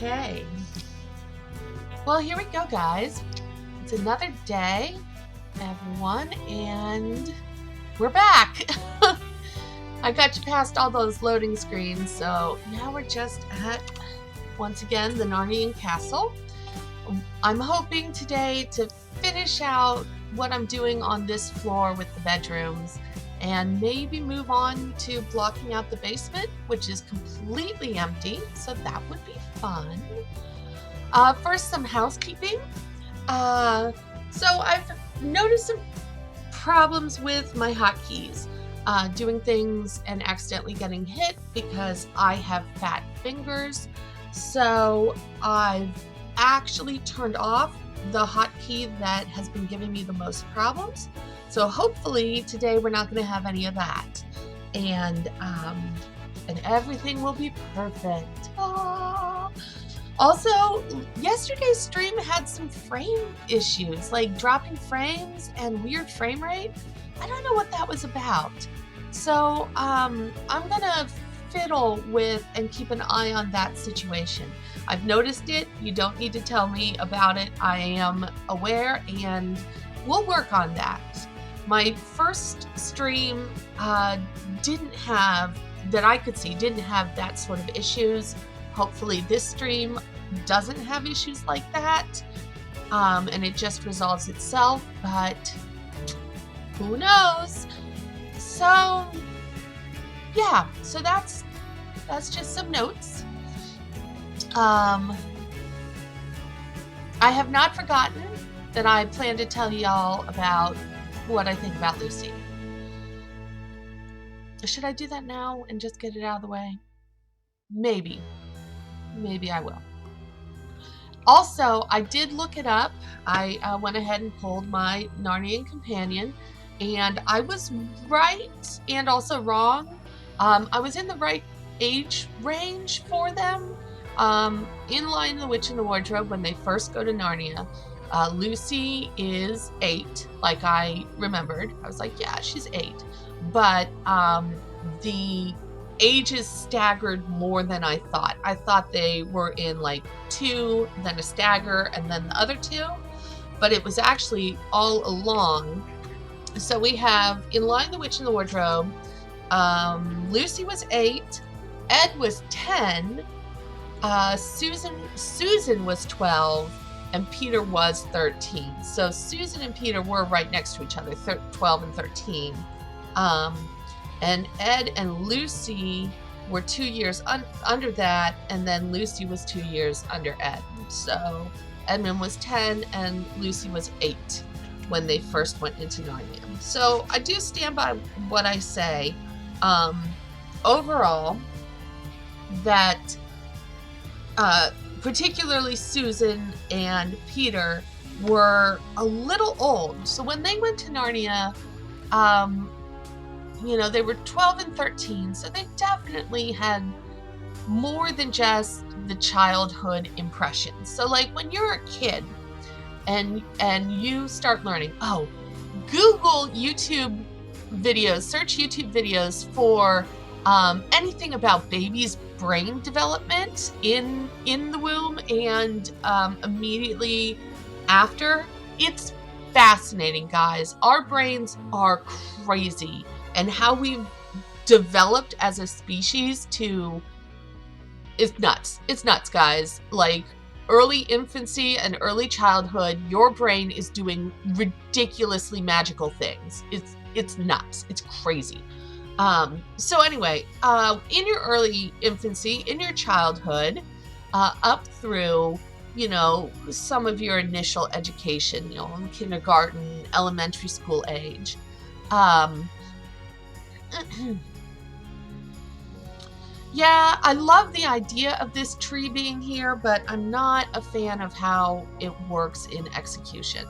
Okay. Well, here we go, guys. It's another day, everyone, and we're back. I got you past all those loading screens, so now we're just at, once again, the Narnian Castle. I'm hoping today to finish out what I'm doing on this floor with the bedrooms and maybe move on to blocking out the basement, which is completely empty, so that would be fun. First, some housekeeping. So I've noticed some problems with my hotkeys, doing things and accidentally getting hit because I have fat fingers. So I've actually turned off the hotkey that has been giving me the most problems. So hopefully today we're not going to have any of that, and everything will be perfect. Also, yesterday's stream had some frame issues, like dropping frames and weird frame rate. I don't know what that was about. So I'm gonna fiddle with and keep an eye on that situation. I've noticed it. You don't need to tell me about it. I am aware, and we'll work on that. My first stream didn't have, that I could see, didn't have that sort of issues. Hopefully this stream doesn't have issues like that, and it just resolves itself, but who knows? So yeah, so that's just some notes. I have not forgotten that I plan to tell y'all about what I think about Lucy. Should I do that now and just get it out of the way? Maybe I will. Also, I did look it up. I went ahead and pulled my Narnian companion, and I was right and also wrong. I was in the right age range for them. In Lion, the Witch, and the Wardrobe, when they first go to Narnia, Lucy is 8, like I remembered. I was like, yeah, she's 8. But the ages staggered more than I thought. I thought they were in like 2, then a stagger, and then the other 2. But it was actually all along. So we have in Lion, the Witch, and the Wardrobe, Lucy was 8, Ed was 10, Susan was 12, and Peter was 13. So Susan and Peter were right next to each other, 12 and 13. And Ed and Lucy were 2 years under that, and then Lucy was 2 years under Ed. So Edmund was 10 and Lucy was 8 when they first went into Narnia. So I do stand by what I say. Overall, that particularly Susan and Peter were a little old. So when they went to Narnia, they were 12 and 13, so they definitely had more than just the childhood impressions. So like when you're a kid and you start learning, Google YouTube videos, search YouTube videos for anything about baby's brain development in the womb and immediately after. It's fascinating, guys. Our brains are crazy, and how we've developed as a species is nuts. It's nuts, guys. Like early infancy and early childhood, your brain is doing ridiculously magical things. It's nuts. It's crazy. So anyway, in your early infancy, in your childhood, up through, some of your initial education, in kindergarten, elementary school age, yeah, I love the idea of this tree being here, but I'm not a fan of how it works in execution.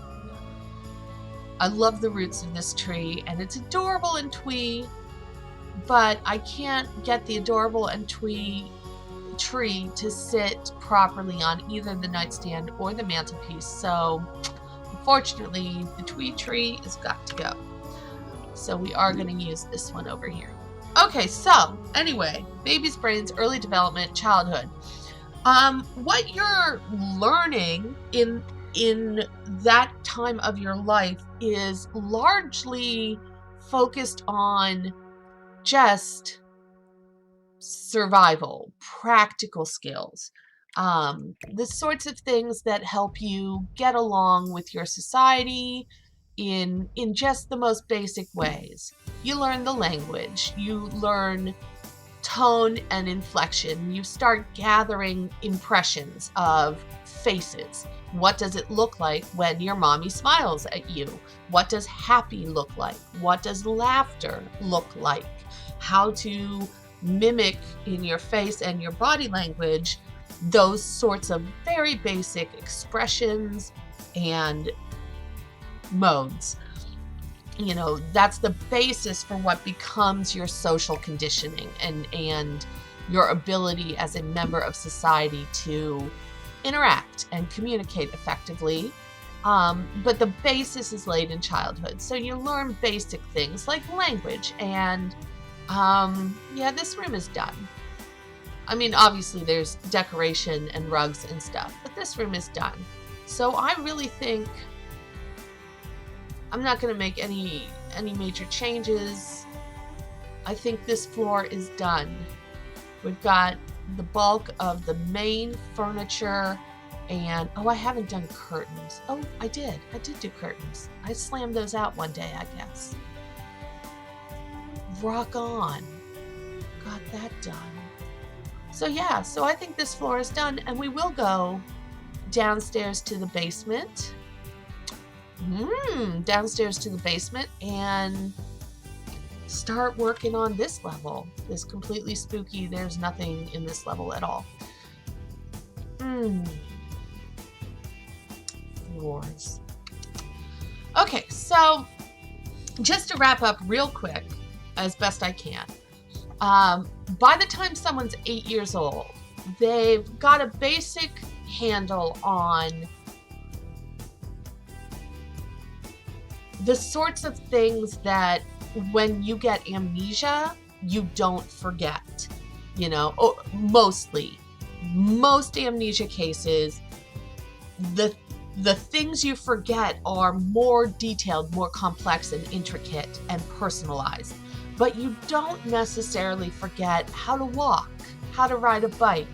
I love the roots of this tree, and it's adorable and twee, but I can't get the adorable and twee tree to sit properly on either the nightstand or the mantelpiece. So unfortunately, the twee tree has got to go. So we are going to use this one over here. Okay, so anyway, baby's brains, early development, childhood. What you're learning in that time of your life is largely focused on just survival, practical skills, the sorts of things that help you get along with your society in just the most basic ways. You learn the language, you learn tone and inflection. You start gathering impressions of faces. What does it look like when your mommy smiles at you? What does happy look like? What does laughter look like? How to mimic in your face and your body language those sorts of very basic expressions and modes. You know, that's the basis for what becomes your social conditioning and your ability as a member of society to interact and communicate effectively. But the basis is laid in childhood. So you learn basic things like language and yeah, this room is done. I mean, obviously there's decoration and rugs and stuff, but this room is done. So I really think I'm not going to make any major changes. I think this floor is done. We've got the bulk of the main furniture and, oh, I haven't done curtains. Oh, I did do curtains. I slammed those out one day, I guess. Rock on. Got that done. So yeah, so I think this floor is done and we will go downstairs to the basement. Downstairs to the basement and start working on this level. This completely spooky, there's nothing in this level at all. Floors. Okay, so just to wrap up real quick, as best I can, by the time someone's 8 years old, they've got a basic handle on the sorts of things that when you get amnesia, you don't forget, you know, mostly. Most amnesia cases, the things you forget are more detailed, more complex and intricate and personalized. But you don't necessarily forget how to walk, how to ride a bike,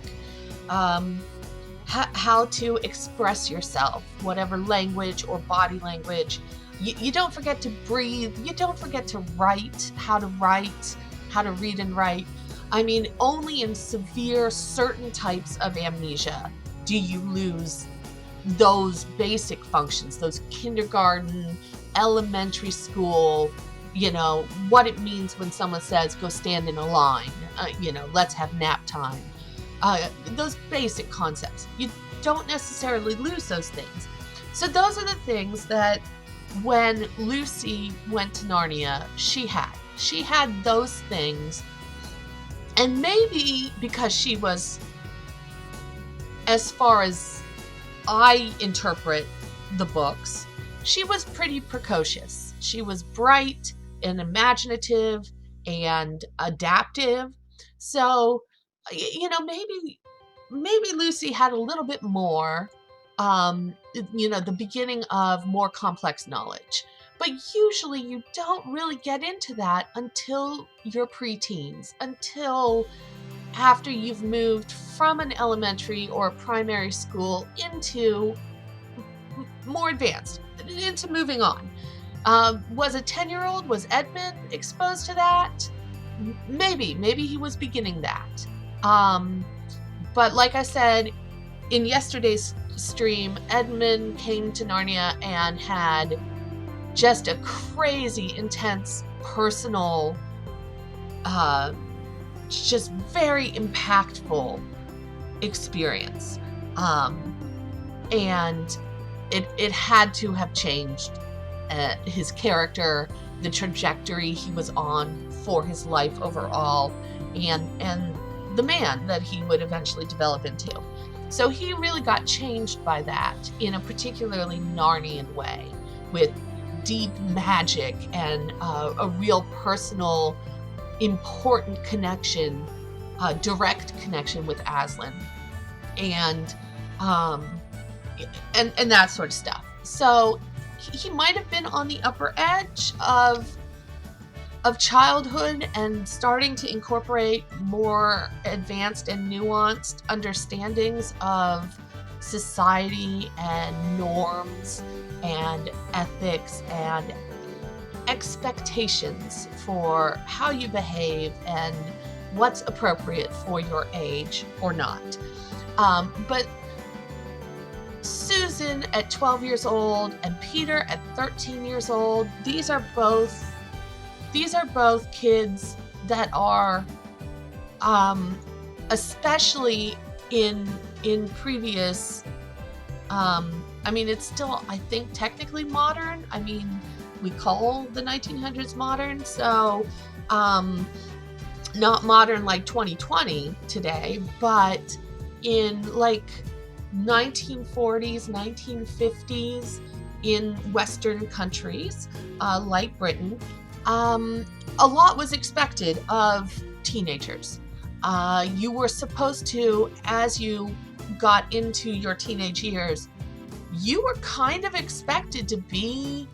how to express yourself, whatever language or body language. You don't forget to breathe. You don't forget to write, how to read and write. I mean, only in severe certain types of amnesia do you lose those basic functions, those kindergarten, elementary school, you know, what it means when someone says, go stand in a line, you know, let's have nap time. Those basic concepts. You don't necessarily lose those things. So those are the things that when Lucy went to Narnia, she had those things. And maybe because she was, as far as I interpret the books, she was pretty precocious. She was bright and imaginative and adaptive. So, you know, maybe Lucy had a little bit more, you know, the beginning of more complex knowledge. But usually you don't really get into that until you're preteens, until after you've moved from an elementary or primary school into more advanced, into moving on. Was a 10-year-old, was Edmund exposed to that? Maybe he was beginning that. But like I said, in yesterday's stream, Edmund came to Narnia and had just a crazy intense personal, just very impactful experience. And it had to have changed his character, the trajectory he was on for his life overall, and the man that he would eventually develop into. So he really got changed by that in a particularly Narnian way, with deep magic and a real personal, important connection, direct connection with Aslan. and um, and that sort of stuff. So he might have been on the upper edge of childhood and starting to incorporate more advanced and nuanced understandings of society and norms and ethics and expectations for how you behave and what's appropriate for your age or not. But Susan at 12 years old and Peter at 13 years old, these are both kids that are especially in previous I mean, it's still, I think, technically modern. I mean, we call the 1900s modern, so not modern like 2020 today, but in like 1940s, 1950s in Western countries like Britain, a lot was expected of teenagers. You were supposed to, as you got into your teenage years, you were kind of expected to be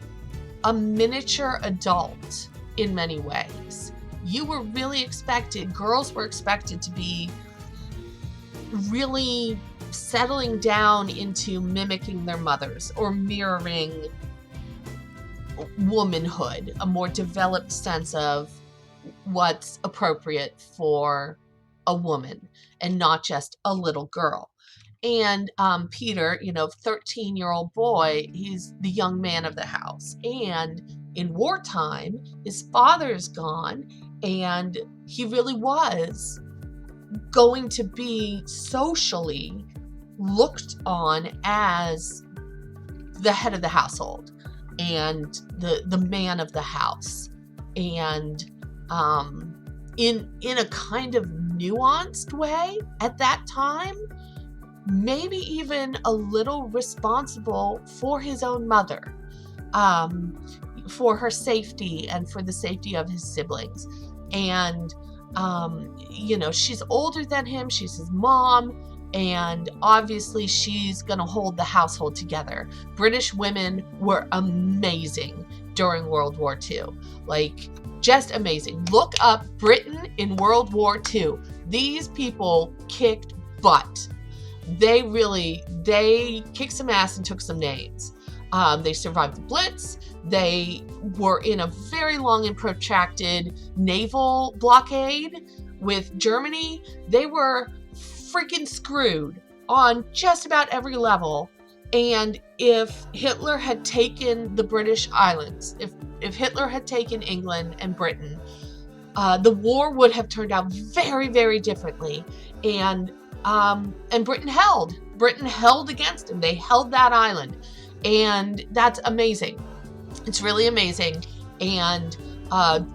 a miniature adult in many ways. You were really expected, girls were expected to be really settling down into mimicking their mothers or mirroring womanhood, a more developed sense of what's appropriate for a woman and not just a little girl. And Peter, 13-year-old boy, he's the young man of the house. And in wartime, his father's gone, and he really was going to be socially looked on as the head of the household and the man of the house. And in a kind of nuanced way at that time, maybe even a little responsible for his own mother, for her safety and for the safety of his siblings. And, she's older than him, she's his mom, and obviously she's going to hold the household together. British women were amazing during World War II. Like, just amazing. Look up Britain in World War II. These people kicked butt. They kicked some ass and took some names. They survived the Blitz. They were in a very long and protracted naval blockade with Germany. They were freaking screwed on just about every level. And if Hitler had taken the British islands, if Hitler had taken England and Britain, the war would have turned out very, very differently. And Britain held against him. They held that island. And that's amazing. It's really amazing. And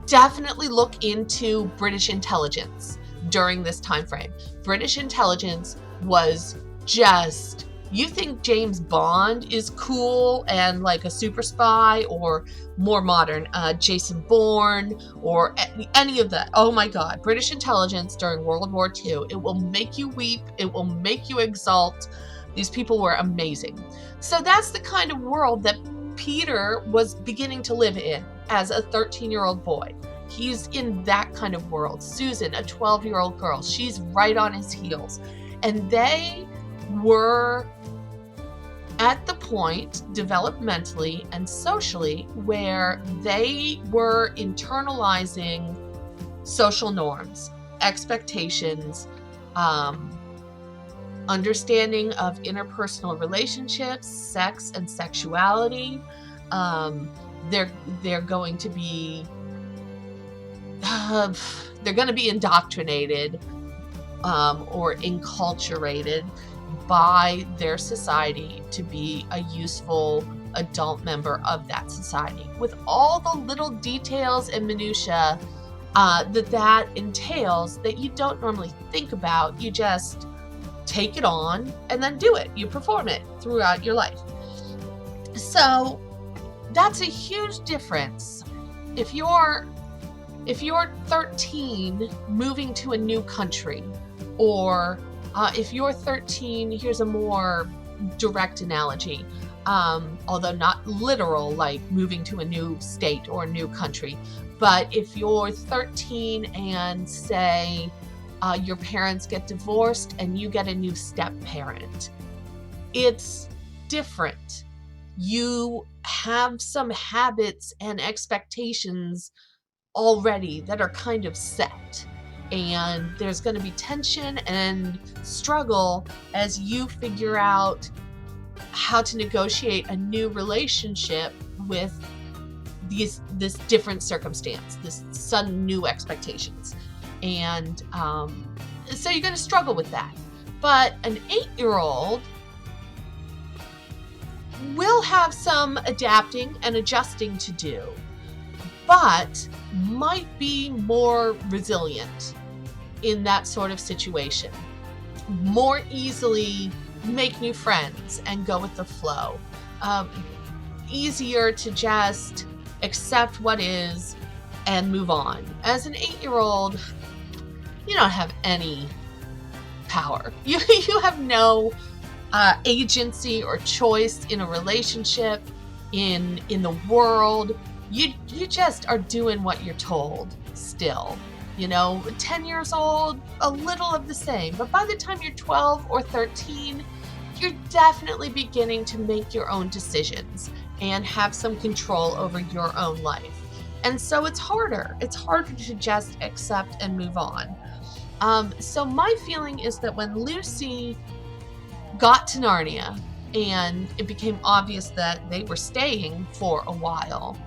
definitely look into British intelligence during this time frame. British intelligence was just, you think James Bond is cool and like a super spy, or more modern, Jason Bourne, or any of that. Oh my God, British intelligence during World War II. It will make you weep. It will make you exult. These people were amazing. So that's the kind of world that Peter was beginning to live in as a 13-year-old boy. He's in that kind of world. Susan, a 12-year-old girl, she's right on his heels. And they were at the point, developmentally and socially, where they were internalizing social norms, expectations, understanding of interpersonal relationships, sex and sexuality. They're going to be indoctrinated or enculturated by their society to be a useful adult member of that society, with all the little details and minutiae that entails that you don't normally think about. You just take it on and then do it. You perform it throughout your life. So that's a huge difference. If you're 13 moving to a new country, or If you're 13, here's a more direct analogy, although not literal, like moving to a new state or a new country. But if you're 13 and say your parents get divorced and you get a new step parent, it's different. You have some habits and expectations already that are kind of set. And there's going to be tension and struggle as you figure out how to negotiate a new relationship with this different circumstance, this sudden new expectations. And so you're going to struggle with that. But an 8-year-old will have some adapting and adjusting to do, but might be more resilient in that sort of situation, more easily make new friends and go with the flow, easier to just accept what is and move on. As an 8-year-old, you don't have any power. You have no agency or choice in a relationship, in the world. You just are doing what you're told still. 10 years old, a little of the same. But by the time you're 12 or 13, you're definitely beginning to make your own decisions and have some control over your own life. And so it's harder. It's harder to just accept and move on. So my feeling is that when Lucy got to Narnia and it became obvious that they were staying for a while,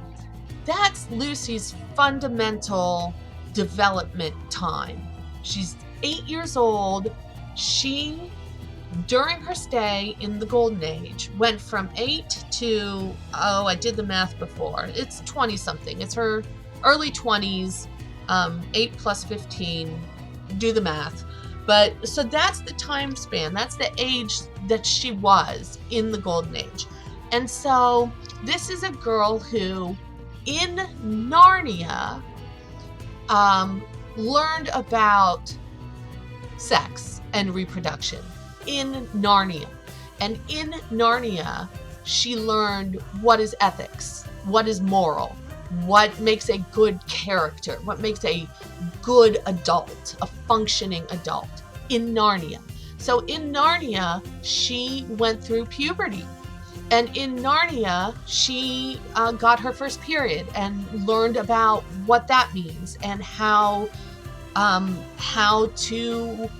that's Lucy's fundamental development time. She's 8 years old. She, during her stay in the Golden Age, went from 8 to, I did the math before. It's 20 something. It's her early 20s, 8 plus 15. Do the math. But so that's the time span. That's the age that she was in the Golden Age. And so this is a girl who, in Narnia, learned about sex and reproduction in Narnia. And in Narnia, she learned what is ethics, what is moral, what makes a good character, what makes a good adult, a functioning adult in Narnia. So in Narnia, she went through puberty. And in Narnia, she got her first period and learned about what that means and how to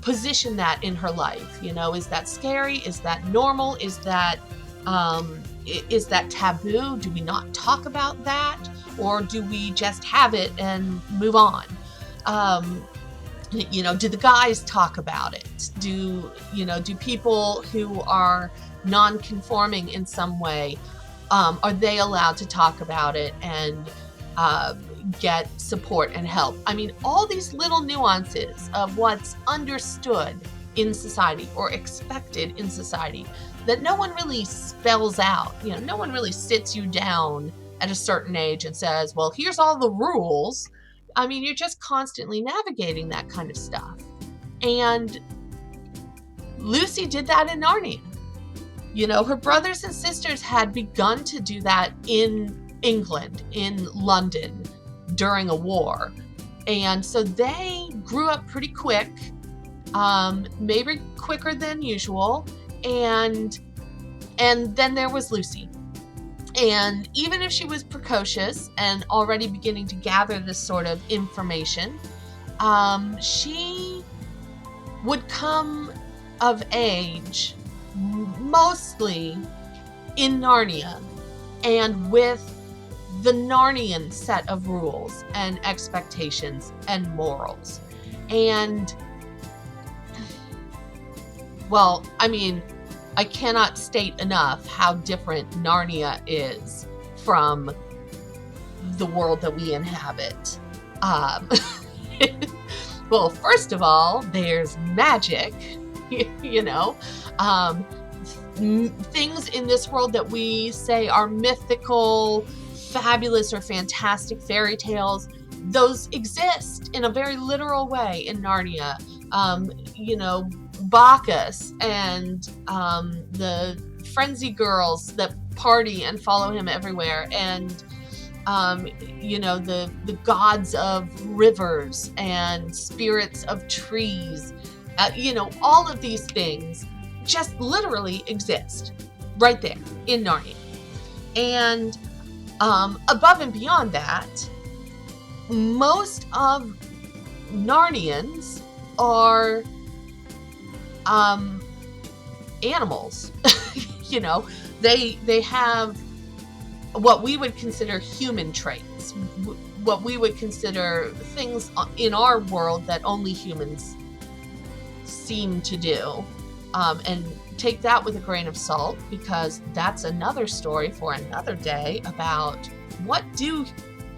position that in her life. Is that scary? Is that normal? Is that taboo? Do we not talk about that? Or do we just have it and move on? Do the guys talk about it? Do people who are non-conforming in some way, are they allowed to talk about it and get support and help? I mean, all these little nuances of what's understood in society or expected in society that no one really spells out. No one really sits you down at a certain age and says, well, here's all the rules. I mean, you're just constantly navigating that kind of stuff. And Lucy did that in Narnia. Her brothers and sisters had begun to do that in England, in London, during a war. And so they grew up pretty quick, maybe quicker than usual. And then there was Lucy. And even if she was precocious and already beginning to gather this sort of information, she would come of age mostly in Narnia and with the Narnian set of rules and expectations and morals. And, well, I mean, I cannot state enough how different Narnia is from the world that we inhabit. Well, first of all, there's magic, things in this world that we say are mythical, fabulous, or fantastic fairy tales. Those exist in a very literal way in Narnia. you know, Bacchus and the frenzy girls that party and follow him everywhere, and you know, the gods of rivers and spirits of trees, you know, all of these things just literally exist right there in Narnia. And above and beyond that, most of Narnians are animals. You know, they have what we would consider human traits, what we would consider things in our world that only humans seem to do. And take that with a grain of salt, because that's another story for another day about what do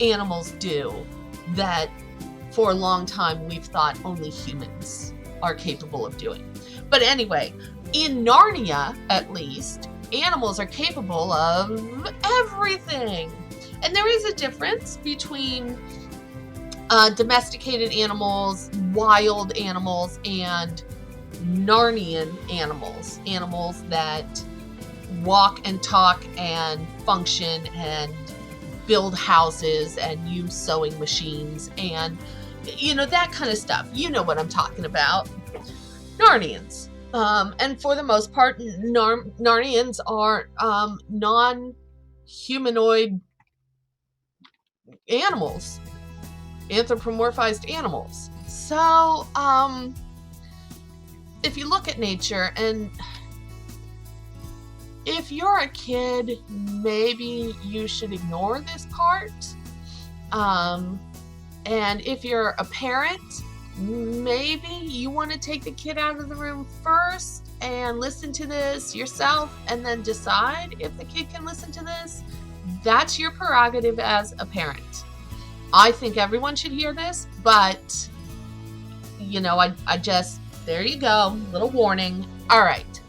animals do that for a long time we've thought only humans are capable of doing. But anyway, in Narnia, at least, animals are capable of everything. And there is a difference between domesticated animals, wild animals, and Narnian animals. Animals that walk and talk and function and build houses and use sewing machines and, you know, that kind of stuff. You know what I'm talking about. Narnians. And for the most part, Narnians are non-humanoid animals, anthropomorphized animals. So, if you look at nature, and if you're a kid, maybe you should ignore this part. And if you're a parent, maybe you want to take the kid out of the room first and listen to this yourself and then decide if the kid can listen to this. That's your prerogative as a parent. I think everyone should hear this, but, you know, I just, there you go, little warning. All right.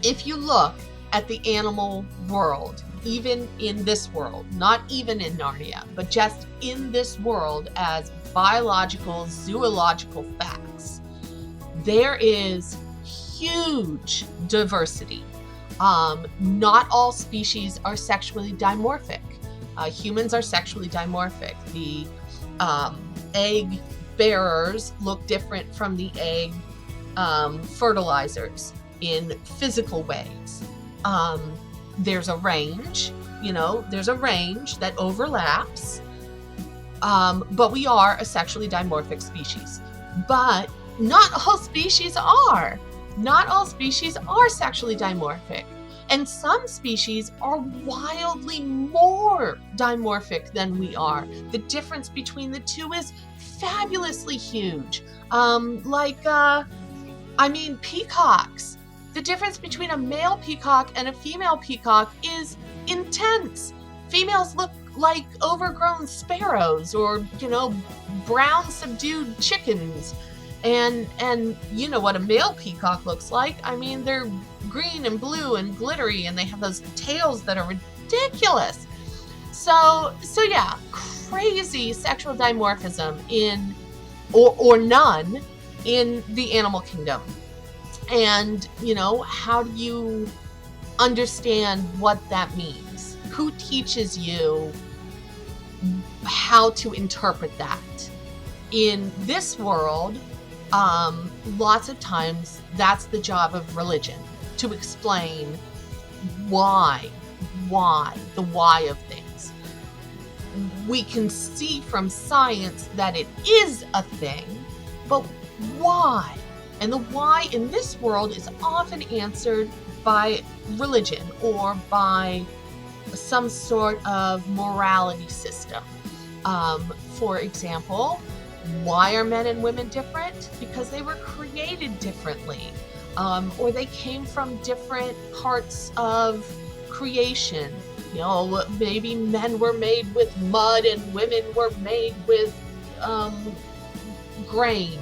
If you look at the animal world, even in this world, not even in Narnia, but just in this world as biological, zoological facts, there is huge diversity. Not all species are sexually dimorphic. Humans are sexually dimorphic. The egg bearers look different from the egg fertilizers in physical ways. There's a range, you know, there's a range that overlaps, but we are a sexually dimorphic species. But not all species are. Not all species are sexually dimorphic. And some species are wildly more dimorphic than we are. The difference between the two is fabulously huge. Peacocks. The difference between a male peacock and a female peacock is intense. Females look like overgrown sparrows or, you know, brown subdued chickens. And you know what a male peacock looks like. I mean, they're green and blue and glittery, and they have those tails that are ridiculous. So yeah, crazy sexual dimorphism in, or none, in the animal kingdom. And, you know, how do you understand what that means? Who teaches you how to interpret that? In this world, lots of times that's the job of religion, to explain why, the why of things. We can see from science that it is a thing, but why? And the why in this world is often answered by religion or by some sort of morality system. For example, why are men and women different? Because they were created differently, or they came from different parts of creation. You know, maybe men were made with mud and women were made with grain.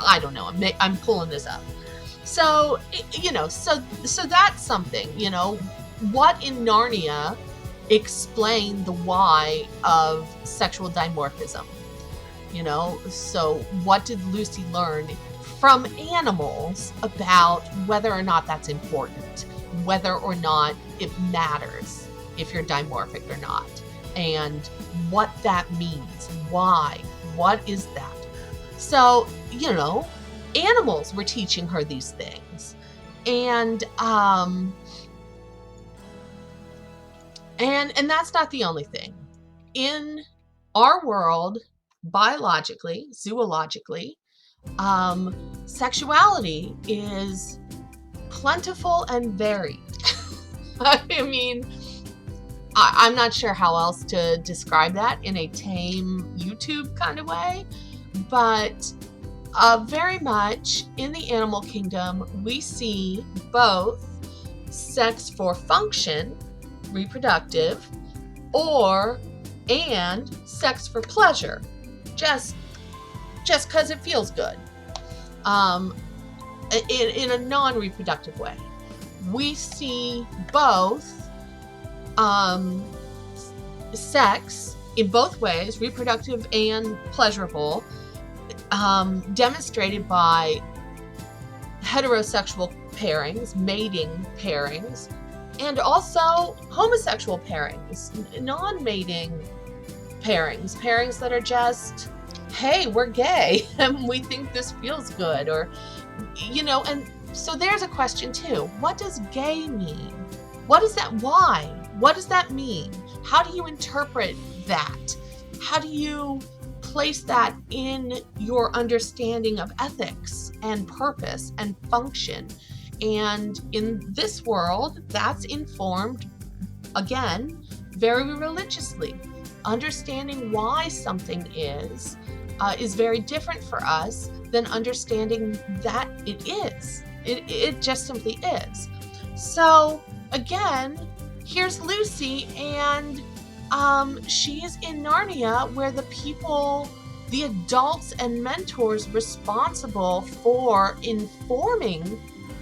I don't know. I'm pulling this up. So, you know, so that's something, you know, what in Narnia explained the why of sexual dimorphism. You know, so what did Lucy learn from animals about whether or not that's important, whether or not it matters if you're dimorphic or not, and what that means, why, what is that? So, you know, animals were teaching her these things. And that's not the only thing. In our world, biologically, zoologically, sexuality is plentiful and varied. I mean, I'm not sure how else to describe that in a tame YouTube kind of way, but very much in the animal kingdom, we see both sex for function, reproductive, and sex for pleasure, just because it feels good, in a non-reproductive way. We see both sex in both ways, reproductive and pleasurable, demonstrated by heterosexual pairings, mating pairings, and also homosexual pairings, non-mating pairings that are just, hey, we're gay and we think this feels good, or, you know. And so there's a question too. What does gay mean? What is that? Why? What does that mean? How do you interpret that? How do you place that in your understanding of ethics and purpose and function? And in this world, that's informed, again, very religiously. Understanding why something is very different for us than understanding that it is. It just simply is. So again, here's Lucy, and she is in Narnia, where the people, the adults and mentors responsible for informing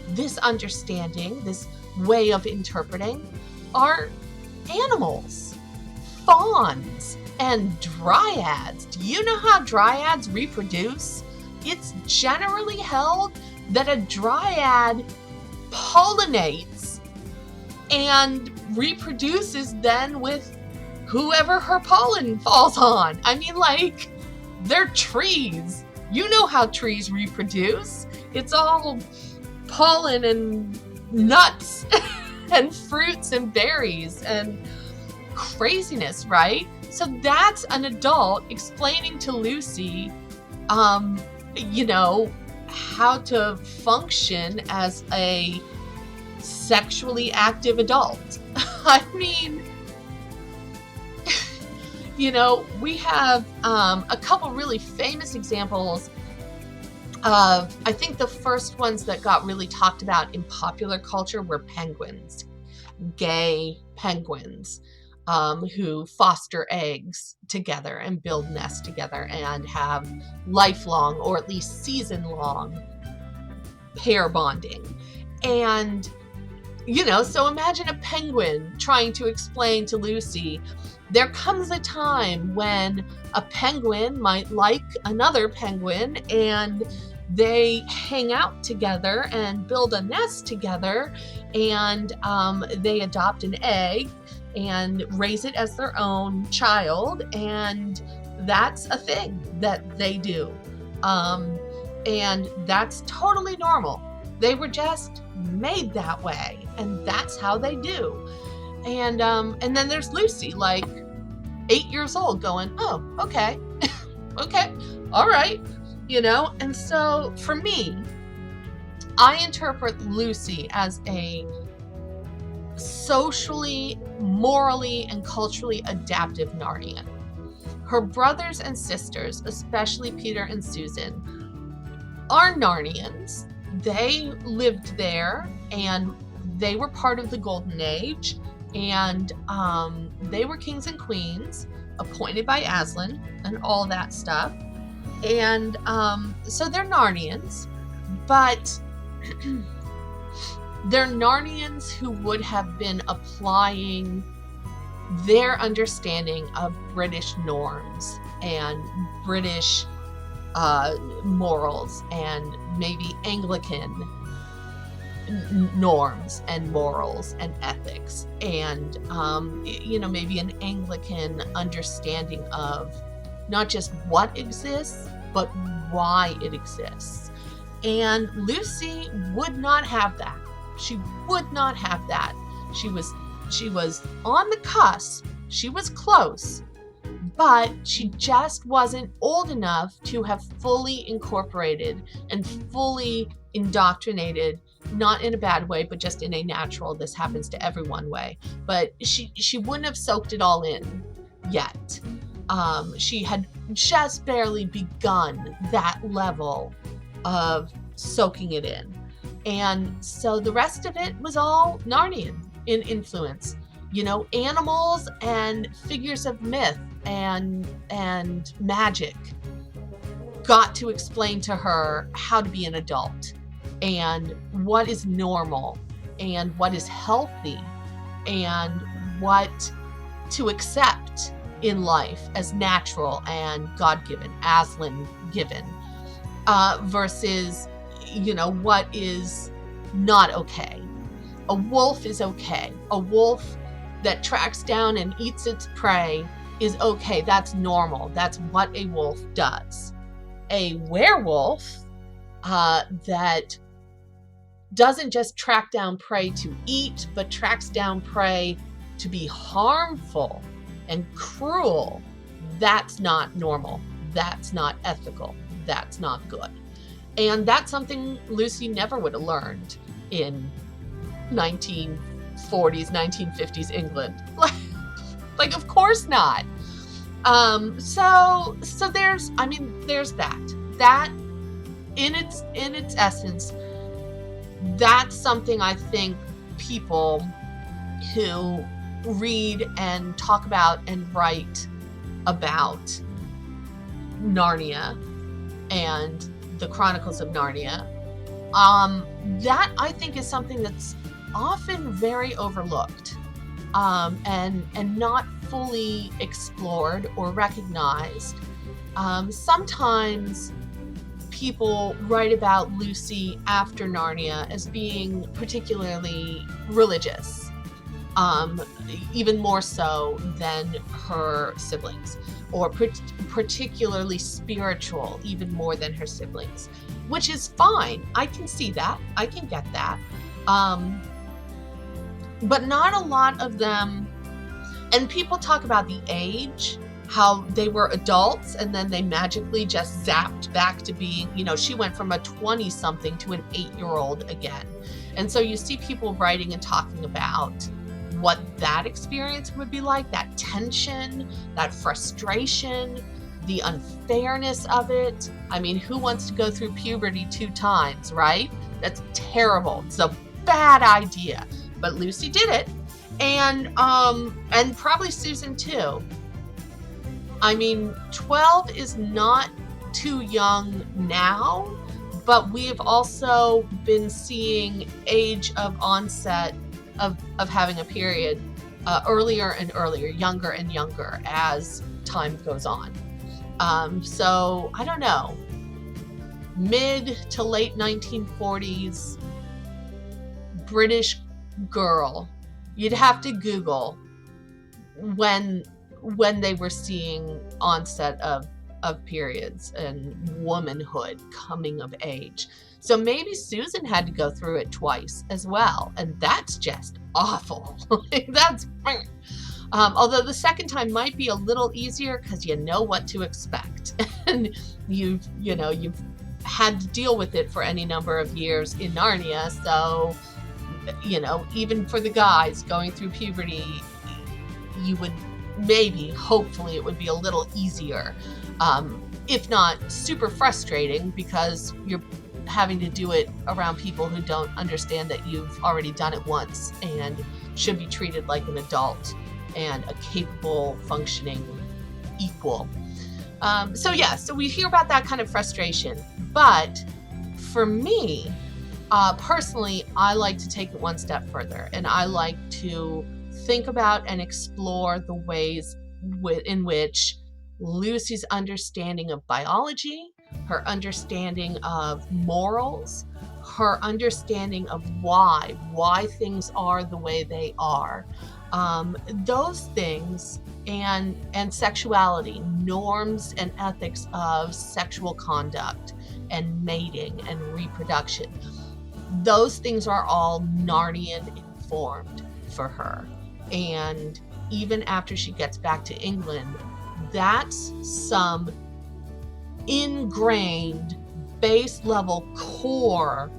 this understanding, this way of interpreting, are animals, fauns, and dryads. Do you know how dryads reproduce? It's generally held that a dryad pollinates and reproduces then with whoever her pollen falls on. I mean, like, they're trees. You know how trees reproduce. It's all pollen and nuts and fruits and berries and craziness, right? So that's an adult explaining to Lucy, you know, how to function as a sexually active adult. I mean, you know, we have a couple really famous examples of, I think the first ones that got really talked about in popular culture were penguins, gay penguins, who foster eggs together and build nests together and have lifelong, or at least season-long, pair bonding. And, you know, so imagine a penguin trying to explain to Lucy, there comes a time when a penguin might like another penguin and they hang out together and build a nest together, and they adopt an egg and raise it as their own child, and that's a thing that they do, and that's totally normal. They were just made that way, and that's how they do. And then there's Lucy, like 8 years old, going, oh, okay, okay, all right, you know. And so for me, I interpret Lucy as a socially, morally, and culturally adaptive Narnian. Her brothers and sisters, especially Peter and Susan, are Narnians. They lived there, and they were part of the Golden Age, and they were kings and queens appointed by Aslan and all that stuff. And so they're Narnians, but they're Narnians who would have been applying their understanding of British norms and British morals and maybe Anglican norms and morals and ethics, and maybe an Anglican understanding of not just what exists but why it exists. And Lucy would not have that. She would not have that. She was on the cusp. She was close, but she just wasn't old enough to have fully incorporated and fully indoctrinated, not in a bad way, but just in a natural, this happens to everyone way. But she wouldn't have soaked it all in yet. She had just barely begun that level of soaking it in. And so the rest of it was all Narnian in influence. Animals and figures of myth and magic got to explain to her how to be an adult and what is normal and what is healthy and what to accept in life as natural and God-given, Aslan given, versus what is not okay. A wolf is okay. A wolf that tracks down and eats its prey is okay. That's normal. That's what a wolf does. A werewolf that doesn't just track down prey to eat, but tracks down prey to be harmful and cruel, that's not normal. That's not ethical. That's not good. And that's something Lucy never would have learned in 1940s, 1950s England. Like, of course not. So there's that. That in its essence, that's something I think people who read and talk about and write about Narnia and the Chronicles of Narnia, that I think is something that's often very overlooked, and not fully explored or recognized. Sometimes people write about Lucy after Narnia as being particularly religious, even more so than her siblings, or particularly spiritual, even more than her siblings, which is fine. I can see that. I can get that. But not a lot of them. And people talk about the age, how they were adults and then they magically just zapped back to being, she went from a 20-something to an 8-year-old again. And so you see people writing and talking about what that experience would be like, that tension, that frustration, the unfairness of it. I mean, who wants to go through puberty 2 times, right? That's terrible. It's a bad idea. But Lucy did it. And probably Susan too. I mean, 12 is not too young now, but we have also been seeing age of onset of having a period earlier and earlier, younger and younger as time goes on. So I don't know, mid to late 1940s, British girl. You'd have to Google when they were seeing onset of periods and womanhood, coming of age. So maybe Susan had to go through it twice as well, and that's just awful. That's although the second time might be a little easier because you know what to expect, and you've had to deal with it for any number of years in Narnia. So even for the guys going through puberty, you would hopefully it would be a little easier, if not super frustrating, because you're having to do it around people who don't understand that you've already done it once and should be treated like an adult and a capable, functioning equal. So we hear about that kind of frustration. But for me, personally, I like to take it one step further, and I like to think about and explore the ways in which Lucy's understanding of biology, her understanding of morals, her understanding of why things are the way they are. Those things and sexuality, norms and ethics of sexual conduct and mating and reproduction. Those things are all Narnian informed for her. And even after she gets back to England, that's some ingrained base level core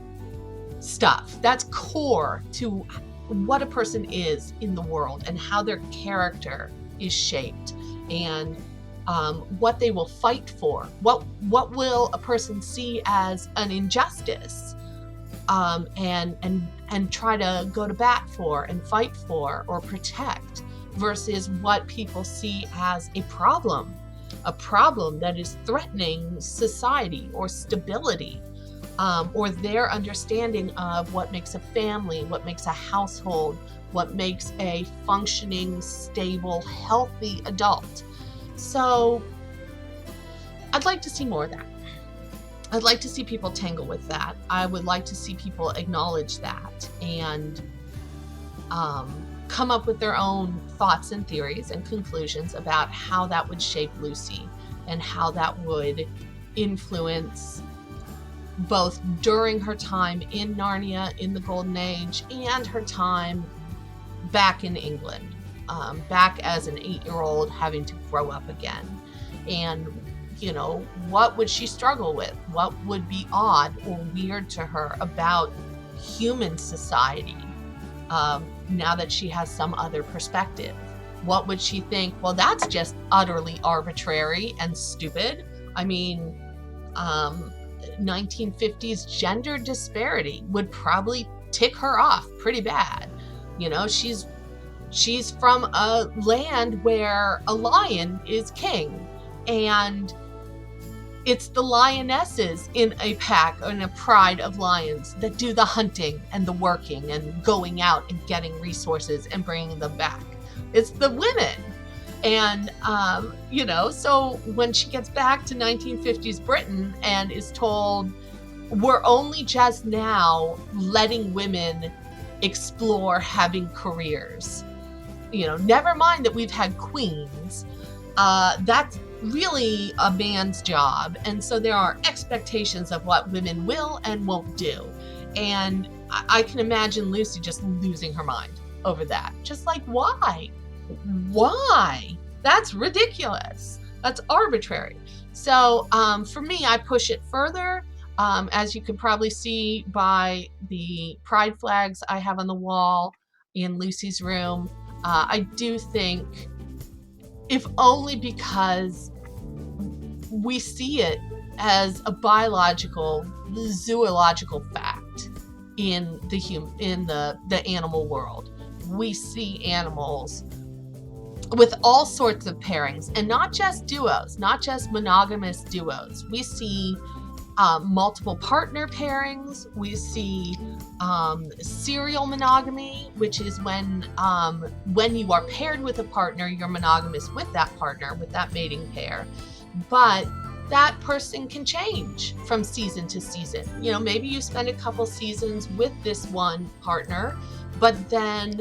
stuff. That's core to what a person is in the world and how their character is shaped, and what they will fight for. What will a person see as an injustice, and try to go to bat for and fight for or protect, versus what people see as a problem that is threatening society or stability, or their understanding of what makes a family, what makes a household, what makes a functioning, stable, healthy adult. So I'd like to see more of that. I'd like to see people tangle with that. I would like to see people acknowledge that and come up with their own thoughts and theories and conclusions about how that would shape Lucy and how that would influence both during her time in Narnia in the Golden Age and her time back in England, back as an 8-year-old having to grow up again. And, you know, what would she struggle with? What would be odd or weird to her about human society now that she has some other perspective? What would she think? Well, that's just utterly arbitrary and stupid. I mean, 1950s gender disparity would probably tick her off pretty bad. You know, she's from a land where a lion is king, and it's the lionesses in a pack, in a pride of lions, that do the hunting and the working and going out and getting resources and bringing them back. It's the women. And, you know, so when she gets back to 1950s Britain and is told, we're only just now letting women explore having careers, you know, never mind that we've had queens, that's really a man's job. And so there are expectations of what women will and won't do. And I can imagine Lucy just losing her mind over that. Just like, why? Why? That's ridiculous. That's arbitrary. So for me, I push it further. As you can probably see by the pride flags I have on the wall in Lucy's room, I do think, if only because we see it as a biological, zoological fact in the animal world. We see animals with all sorts of pairings, and not just duos, not just monogamous duos. We see multiple partner pairings. We see serial monogamy, which is when you are paired with a partner, you're monogamous with that partner, with that mating pair. But that person can change from season to season. You know, maybe you spend a couple seasons with this one partner, but then,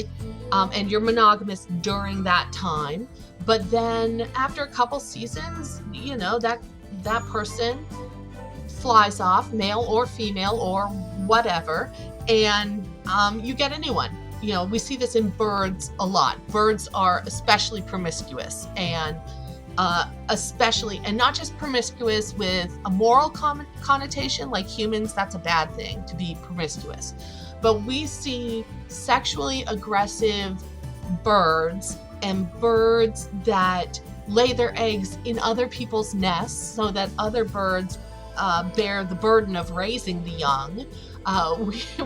and you're monogamous during that time. But then after a couple seasons, you know, that person flies off, male or female or whatever, and you get a new one. You know, we see this in birds a lot. Birds are especially promiscuous, and not just promiscuous with a moral connotation like humans. That's a bad thing to be promiscuous. But we see sexually aggressive birds and birds that lay their eggs in other people's nests so that other birds bear the burden of raising the young.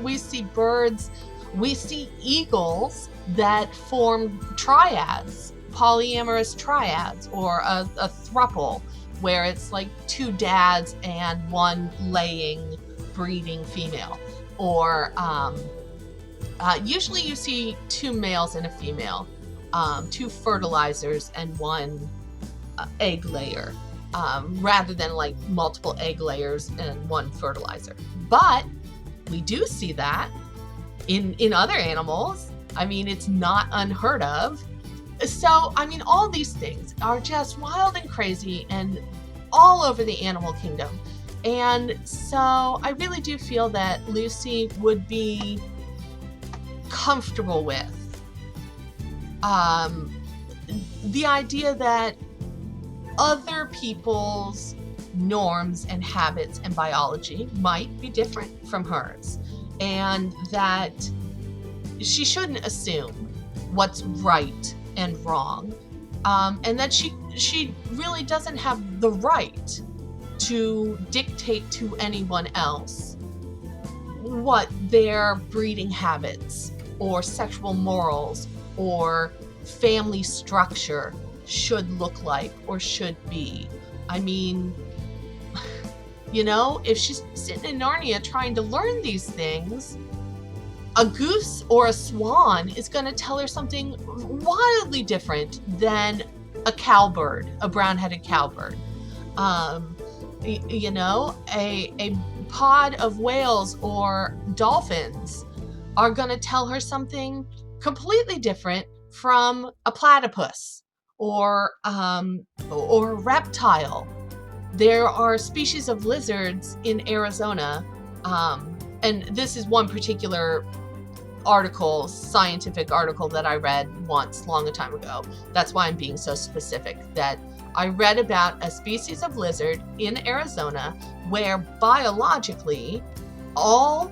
We see birds, we see eagles that form triads, polyamorous triads, or a throuple, where it's like two dads and one laying, breeding female. Or usually you see two males and a female, two fertilizers and one egg layer, rather than like multiple egg layers and one fertilizer. But we do see that in other animals. I mean, it's not unheard of. So, I mean, all these things are just wild and crazy and all over the animal kingdom. And so I really do feel that Lucy would be comfortable with the idea that other people's norms and habits and biology might be different from hers, and that she shouldn't assume what's right and wrong, and that she really doesn't have the right to dictate to anyone else what their breeding habits or sexual morals or family structure should look like or should be. I mean, you know, if she's sitting in Narnia trying to learn these things, a goose or a swan is going to tell her something wildly different than a cowbird, a brown-headed cowbird. You know, a pod of whales or dolphins are going to tell her something completely different from a platypus or a reptile. There are species of lizards in Arizona, and this is one particular article, scientific article that I read once, long a time ago. That's why I'm being so specific, that I read about a species of lizard in Arizona where biologically all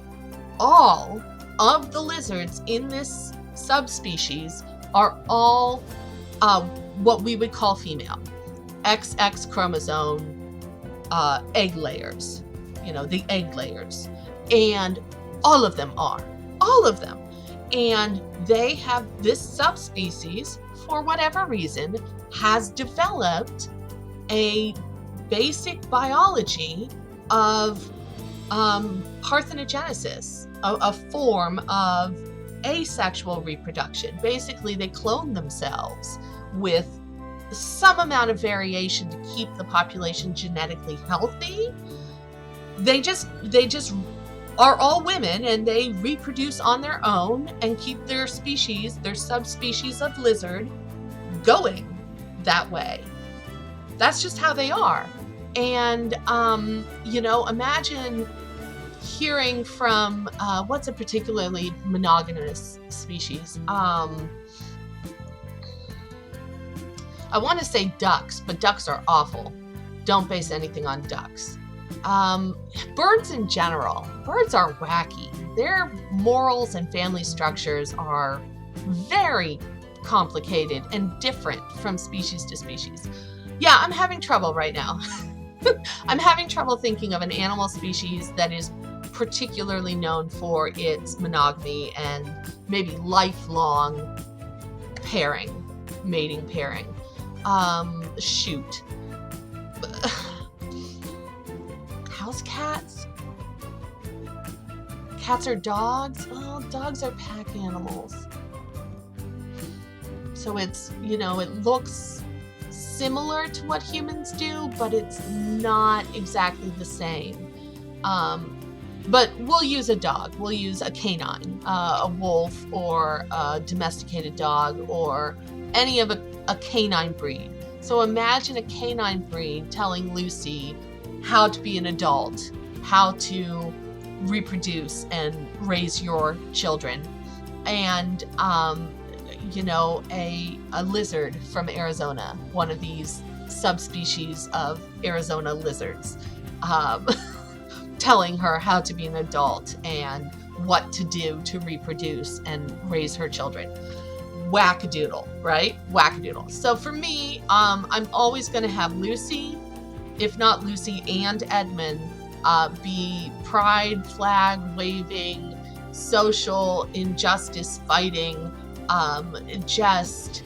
of the lizards in this subspecies are all what we would call female, XX chromosome egg layers, you know, the egg layers. And all of them are. All of them. And they have this subspecies, for whatever reason, has developed a basic biology of parthenogenesis, a form of asexual reproduction. Basically, they clone themselves with some amount of variation to keep the population genetically healthy. They just are all women, and they reproduce on their own and keep their species, their subspecies of lizard, going that way. That's just how they are. And you know, imagine hearing from what's a particularly monogamous species. I want to say ducks, but ducks are awful. Don't base anything on ducks. Birds in general. Birds are wacky. Their morals and family structures are very complicated and different from species to species. Yeah, I'm having trouble right now. I'm having trouble thinking of an animal species that is particularly known for its monogamy and maybe lifelong pairing, mating pairing. Shoot. House cats? Cats are dogs? Well, dogs are pack animals. So it's, you know, it looks similar to what humans do, but it's not exactly the same. But we'll use a dog. We'll use a canine, a wolf, or a domesticated dog, or any of a canine breed. So imagine a canine breed telling Lucy how to be an adult, how to reproduce and raise your children. And, you know, a lizard from Arizona, one of these subspecies of Arizona lizards, telling her how to be an adult and what to do to reproduce and raise her children. Wackadoodle, right? Wackadoodle. So for me, I'm always going to have Lucy, if not Lucy and Edmund, be pride flag waving, social injustice fighting, just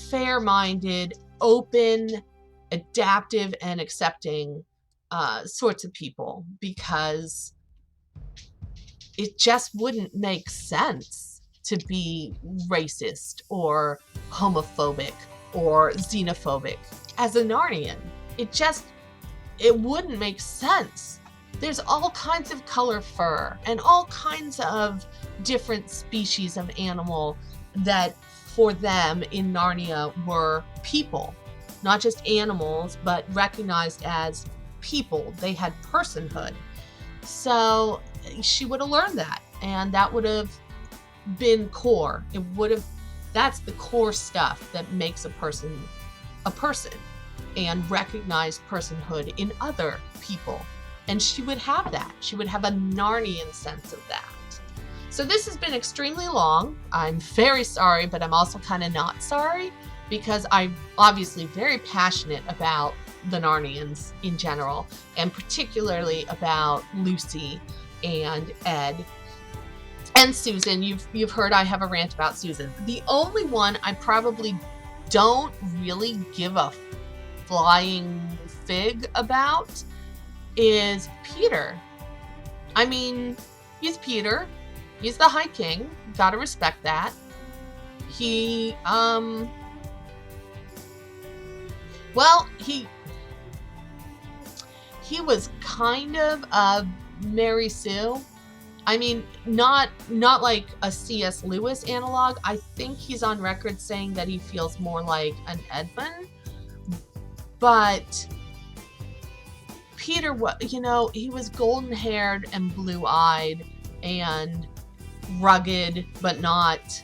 fair-minded, open, adaptive, and accepting sorts of people, because it just wouldn't make sense to be racist or homophobic or xenophobic as a Narnian. It wouldn't make sense. There's all kinds of color fur and all kinds of different species of animal that for them in Narnia were people, not just animals, but recognized as people. They had personhood. So she would have learned that, and that would have been core. That's the core stuff that makes a person a person, and recognize personhood in other people. And she would have that. She would have a Narnian sense of that. So this has been extremely long. I'm very sorry, but I'm also kind of not sorry, because I'm obviously very passionate about the Narnians in general, and particularly about Lucy and Ed and Susan. You've heard I have a rant about Susan. The only one I probably don't really give a flying fig about is Peter. I mean, he's Peter. He's the High King. Gotta respect that. He was kind of a Mary Sue. I mean, not like a C.S. Lewis analog. I think he's on record saying that he feels more like an Edmund. But Peter, he was golden-haired and blue-eyed and rugged, but not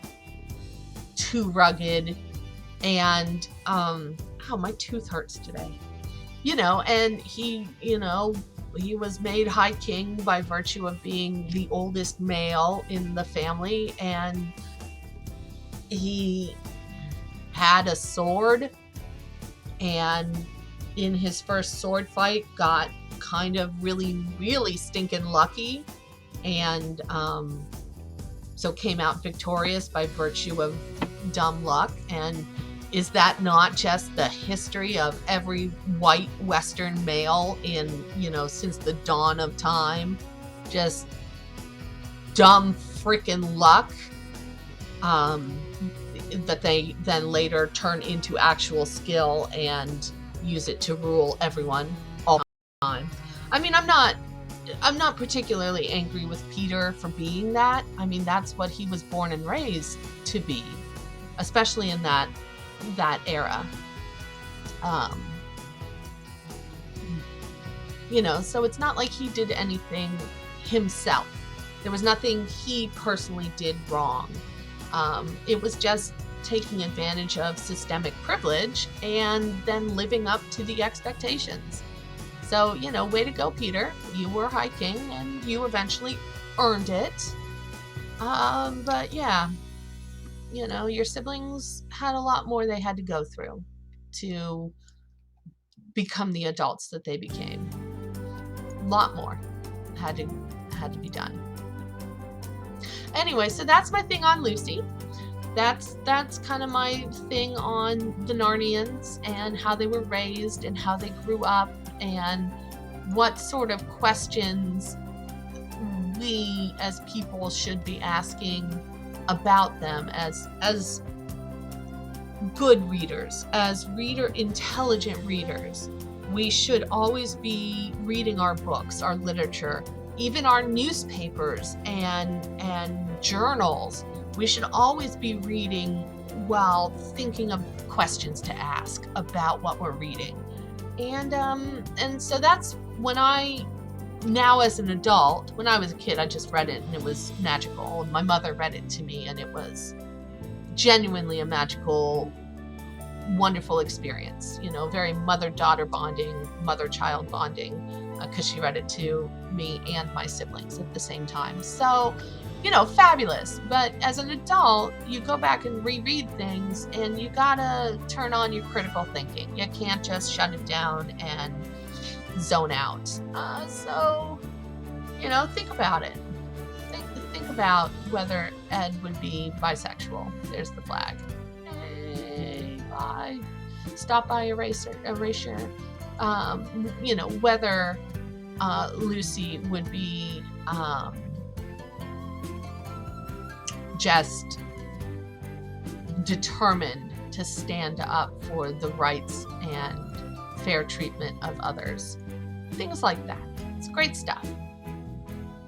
too rugged. And, my tooth hurts today. And he was made High King by virtue of being the oldest male in the family, and he had a sword, and in his first sword fight got kind of really, really stinking lucky, and so came out victorious by virtue of dumb luck. And is that not just the history of every white Western male in, since the dawn of time? Just dumb freaking luck that they then later turn into actual skill and use it to rule everyone all the time. I mean, I'm not particularly angry with Peter for being that. I mean, that's what he was born and raised to be, especially in that era. So it's not like he did anything himself. There was nothing he personally did wrong. It was just taking advantage of systemic privilege and then living up to the expectations. So, way to go, Peter. You were High King and you eventually earned it. But yeah, your siblings had a lot more they had to go through to become the adults that they became. A lot more had to be done. Anyway, so that's my thing on Lucy. That's kind of my thing on the Narnians and how they were raised and how they grew up and what sort of questions we as people should be asking about them as good readers, as intelligent readers. We should always be reading our books, our literature, even our newspapers and journals. We should always be reading while thinking of questions to ask about what we're reading. And so that's when now as an adult, when I was a kid, I just read it and it was magical. And my mother read it to me and it was genuinely a magical, wonderful experience. Very mother-daughter bonding, mother-child bonding, because she read it to me and my siblings at the same time. So, fabulous. But as an adult, you go back and reread things and you gotta turn on your critical thinking. You can't just shut it down and zone out. So, think about it. Think about whether Ed would be bisexual. There's the flag. Hey, bye. Stop by erasure. Whether Lucy would be just determined to stand up for the rights and fair treatment of others. Things like that. It's great stuff.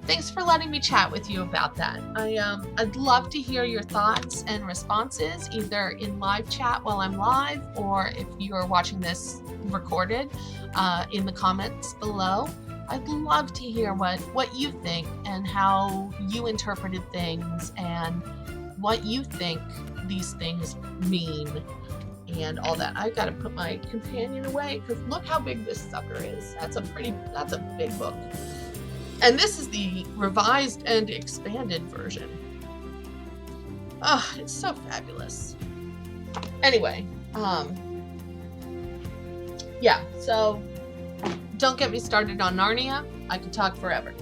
Thanks for letting me chat with you about that. I'd love to hear your thoughts and responses, either in live chat while I'm live, or if you are watching this recorded, in the comments below. I'd love to hear what you think and how you interpreted things and what you think these things mean and all that. I've got to put my companion away because look how big this sucker is. That's a big book. And this is the revised and expanded version. Oh, it's so fabulous. Anyway, yeah, so don't get me started on Narnia. I could talk forever.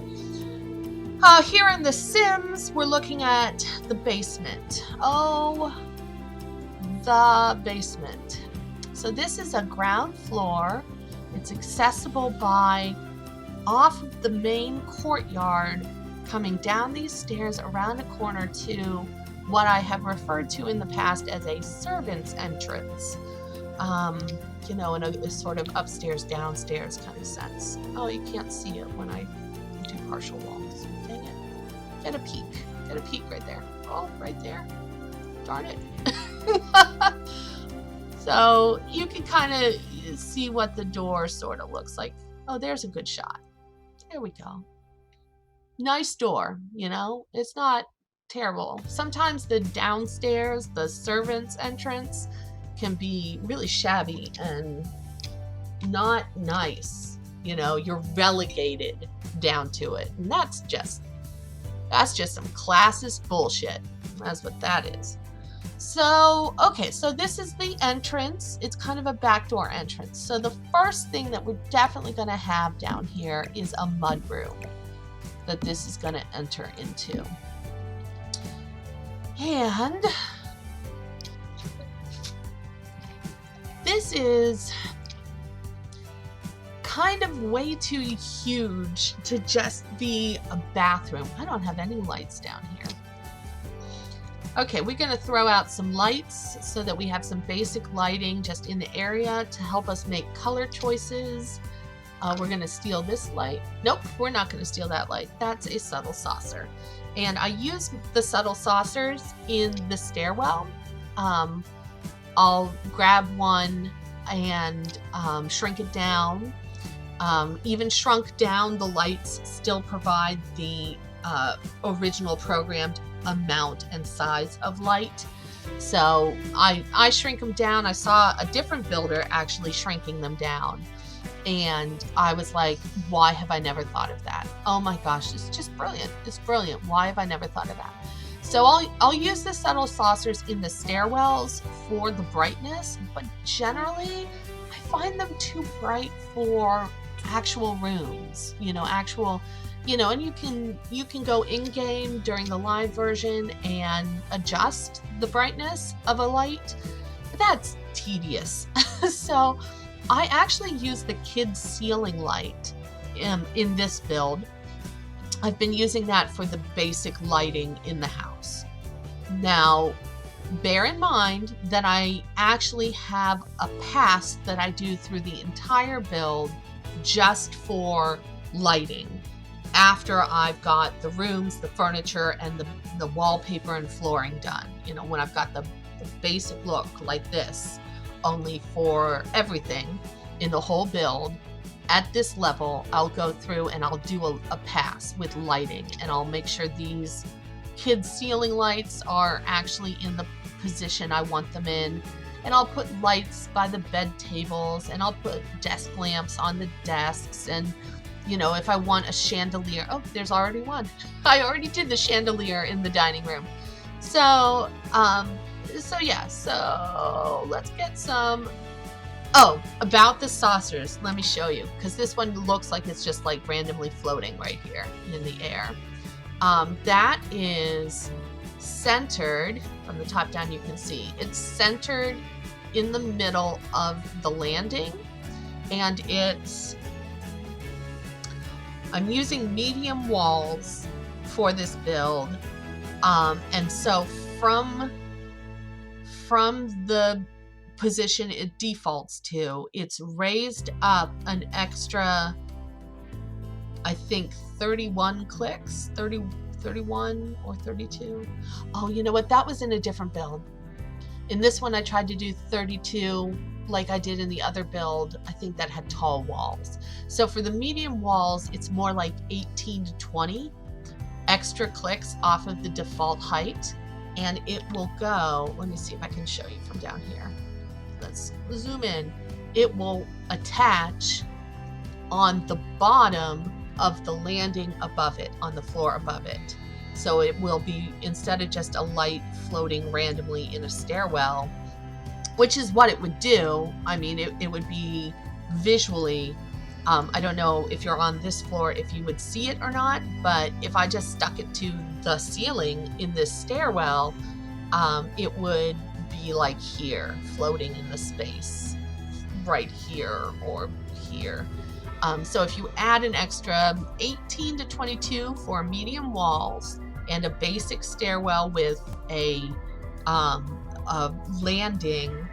Here in The Sims, we're looking at the basement. Oh, the basement. So this is a ground floor. It's accessible by off of the main courtyard, coming down these stairs around a corner to what I have referred to in the past as a servant's entrance. You know, in a sort of upstairs, downstairs kind of sense. Oh, you can't see it when I do partial walls. Dang it. Get a peek. Get a peek right there. Oh, right there. Darn it. So you can kind of see what the door sort of looks like. Oh, there's a good shot. There we go. Nice door, you know? It's not terrible. Sometimes the downstairs, the servant's entrance, can be really shabby and not nice. You know, you're relegated down to it. And that's just some classist bullshit. That's what that is. So, okay, so this is the entrance. It's kind of a backdoor entrance. So the first thing that we're definitely going to have down here is a mudroom that this is going to enter into. And this is kind of way too huge to just be a bathroom. I don't have any lights down here. Okay, we're going to throw out some lights so that we have some basic lighting just in the area to help us make color choices. We're going to steal this light. Nope, we're not going to steal that light. That's a subtle saucer. And I use the subtle saucers in the stairwell. I'll grab one and shrink it down. Even shrunk down, the lights still provide the original programmed amount and size of light. So I shrink them down. I saw a different builder actually shrinking them down. And I was like, why have I never thought of that? Oh my gosh, it's just brilliant. It's brilliant. Why have I never thought of that? So I'll use the subtle saucers in the stairwells for the brightness, but generally I find them too bright for actual rooms, you know, and you can go in-game during the live version and adjust the brightness of a light, but that's tedious. So I actually use the kids ceiling light in this build. I've been using that for the basic lighting in the house. Now, bear in mind that I actually have a pass that I do through the entire build just for lighting. After I've got the rooms, the furniture, and the wallpaper and flooring done. You know, when I've got the basic look like this, only for everything in the whole build, at this level, I'll go through and I'll do a pass with lighting, and I'll make sure these kids' ceiling lights are actually in the position I want them in. And I'll put lights by the bed tables, and I'll put desk lamps on the desks, and you know, if I want a chandelier, oh, there's already one. I already did the chandelier in the dining room. So yeah, so let's get some. Oh, about the saucers, let me show you, because this one looks like it's just like randomly floating right here in the air. That is centered from the top down. You can see it's centered in the middle of the landing, and I'm using medium walls for this build, and so from the position it defaults to. It's raised up an extra, I think 31 clicks, 31 or 32. Oh, you know what? That was in a different build. In this one, I tried to do 32 like I did in the other build. I think that had tall walls. So for the medium walls, it's more like 18 to 20 extra clicks off of the default height. And it will go, let me see if I can show you from down here. Let's zoom in. It will attach on the bottom of the landing above it, on the floor above it. So it will be, instead of just a light floating randomly in a stairwell, which is what it would do. I mean, it would be visually, I don't know if you're on this floor, if you would see it or not, but if I just stuck it to the ceiling in this stairwell, it would be like here, floating in the space, right here or here. So if you add an extra 18 to 22 for medium walls and a basic stairwell with a landing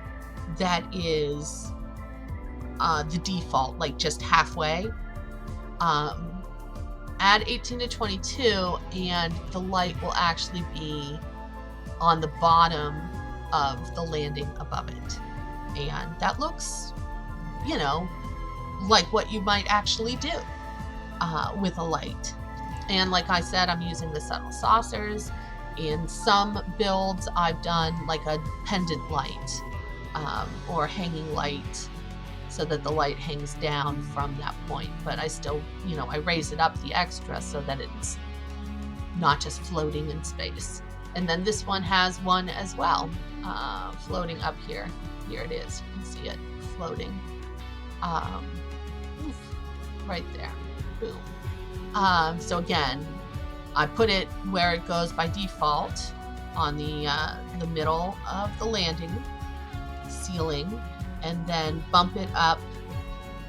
that is the default, like just halfway, add 18 to 22 and the light will actually be on the bottom of the landing above it. And that looks, you know, like what you might actually do with a light. And like I said, I'm using the subtle saucers. In some builds, I've done like a pendant light or hanging light so that the light hangs down from that point. But I still, you know, I raise it up the extra so that it's not just floating in space. And then this one has one as well, floating up here. Here it is. You can see it floating. Right there. Boom. So again, I put it where it goes by default on the middle of the landing ceiling, and then bump it up,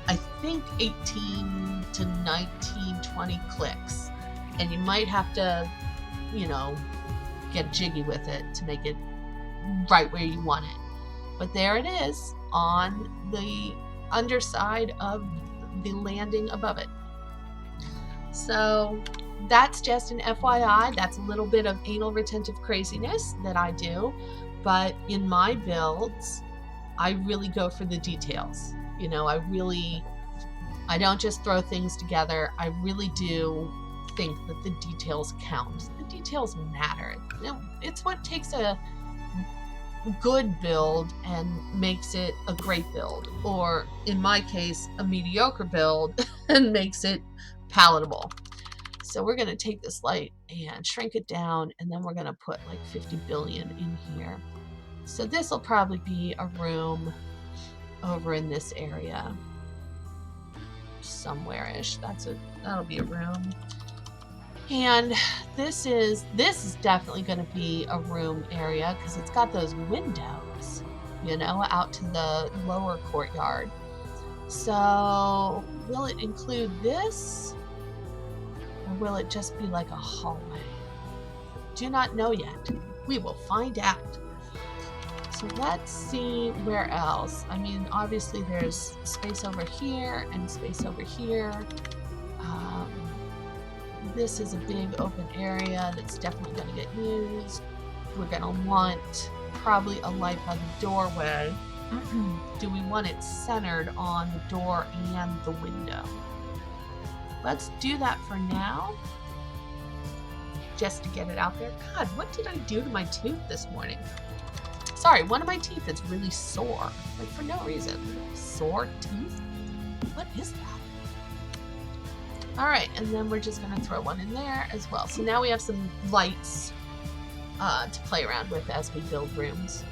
I think 18 to 19, 20 clicks. And you might have to, you know, get jiggy with it to make it right where you want it. But there it is on the underside of the landing above it. So that's just an FYI. That's a little bit of anal retentive craziness that I do. But in my builds, I really go for the details. You know, I don't just throw things together. I really do think that the details count. The details matter. You know, it's what takes a good build and makes it a great build, or in my case, a mediocre build and makes it palatable. So we're going to take this light and shrink it down, and then we're going to put like 50 billion in here. So this will probably be a room over in this area somewhere-ish. That'll be a room. And this is definitely going to be a room area because it's got those windows, you know, out to the lower courtyard. So will it include this, or will it just be like a hallway? Do not know yet. We will find out. So let's see where else. I mean, obviously there's space over here and space over here. This is a big open area that's definitely going to get used. We're going to want probably a light by the doorway. Do we want it centered on the door and the window? Let's do that for now, just to get it out there. God, what did I do to my tooth this morning? Sorry, one of my teeth is really sore, like for no reason. Sore tooth? What is that? All right, and then we're just gonna throw one in there as well. So now we have some lights to play around with as we build rooms.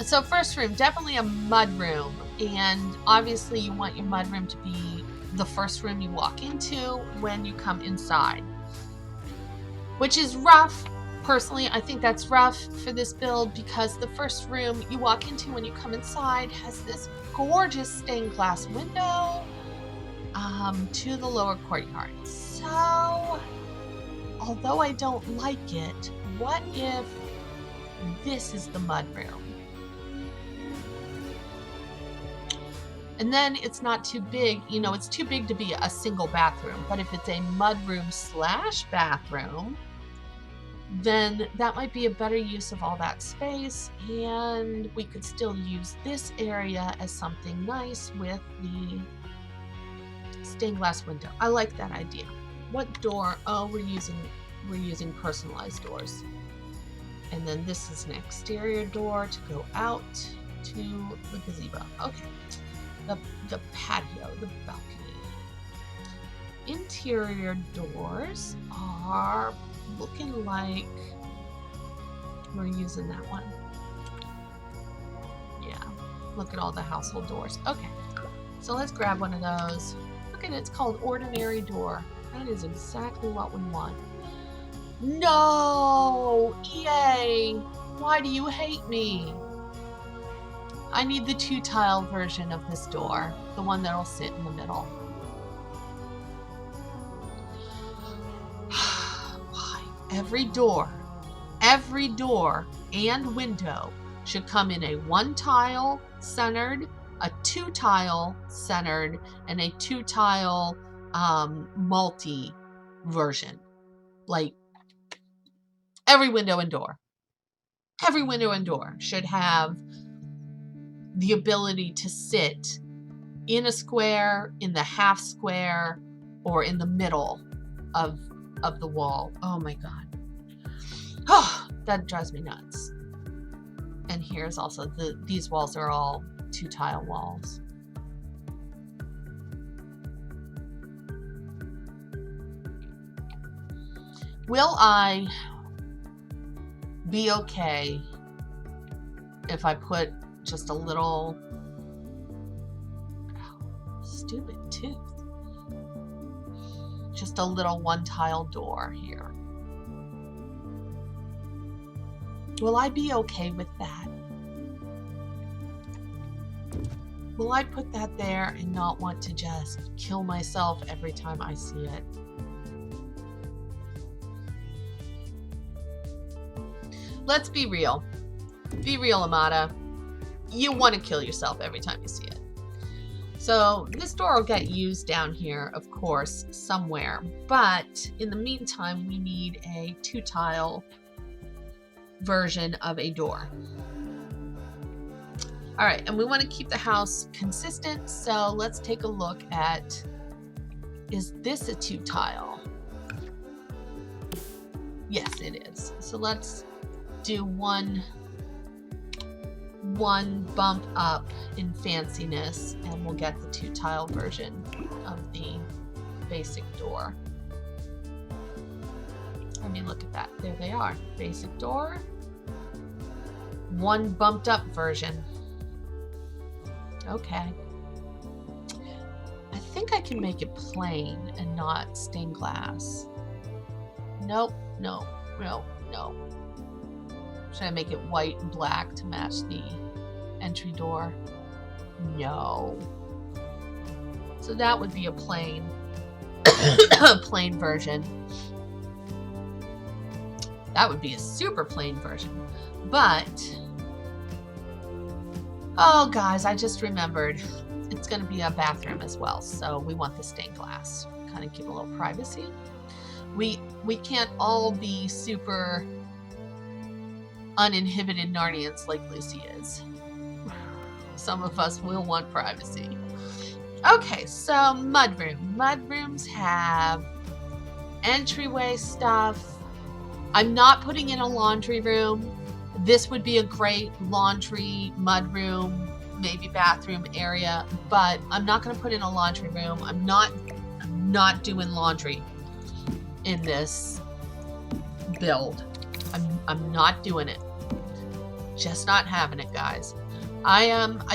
So first room, definitely a mud room. And obviously you want your mud room to be the first room you walk into when you come inside. Which is rough. Personally, I think that's rough for this build because the first room you walk into when you come inside has this gorgeous stained glass window to the lower courtyard. So, although I don't like it, what if this is the mud room? And then it's not too big, you know, it's too big to be a single bathroom. But if it's a mudroom / bathroom, then that might be a better use of all that space, and we could still use this area as something nice with the stained glass window. I like that idea. What door? Oh, we're using personalized doors. And then this is an exterior door to go out to the gazebo. Okay. The patio, the balcony. Interior doors are looking like we're using that one. Yeah, look at all the household doors. Okay, so let's grab one of those. Look at it, it's called ordinary door. That is exactly what we want. No, EA, why do you hate me? I need the 2-tile version of this door, the one that'll sit in the middle. Why? Every door and window should come in a 1-tile centered, a 2-tile centered, and a 2-tile multi version. Like every window and door should have the ability to sit in a square, in the half square, or in the middle of the wall. Oh my God. Oh, that drives me nuts. And here's also these walls are all 2-tile walls. Will I be okay if I put just a little stupid tooth, just a little 1-tile door here? Will I be okay with that? Will I put that there and not want to just kill myself every time I see it? Let's be real. Be real, Amata. You want to kill yourself every time you see it. So this door will get used down here, of course, somewhere. But in the meantime, we need a 2-tile version of a door. All right, and we want to keep the house consistent. So let's take a look at, is this a 2-tile? Yes, it is. So let's do one bump up in fanciness, and we'll get the 2-tile version of the basic door. I mean, look at that. There they are. Basic door. One bumped up version. Okay. I think I can make it plain and not stained glass. Nope. No. Should I make it white and black to match the entry door? No. So that would be a plain plain version. That would be a super plain version. But oh guys, I just remembered it's going to be a bathroom as well, so we want the stained glass. Kind of give a little privacy. We can't all be super uninhibited Narnians like Lucy is. Some of us will want privacy. Okay, so mudroom. Mudrooms have entryway stuff. I'm not putting in a laundry room. This would be a great laundry, mudroom, maybe bathroom area, but I'm not going to put in a laundry room. I'm not doing laundry in this build. I'm not doing it. Just not having it, guys. I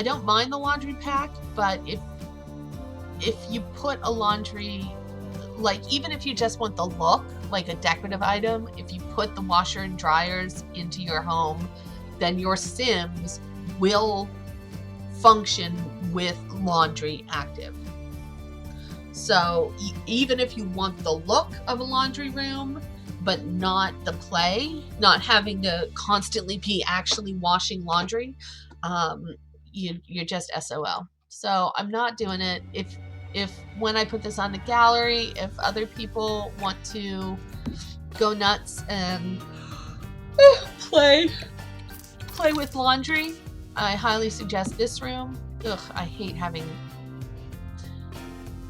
don't mind the laundry pack, but if you put a laundry, like even if you just want the look, like a decorative item, if you put the washer and dryers into your home, then your Sims will function with laundry active. So even if you want the look of a laundry room, but not the play, not having to constantly be actually washing laundry, you're just SOL. So I'm not doing it. If when I put this on the gallery, if other people want to go nuts and play with laundry, I highly suggest this room. Ugh, I hate having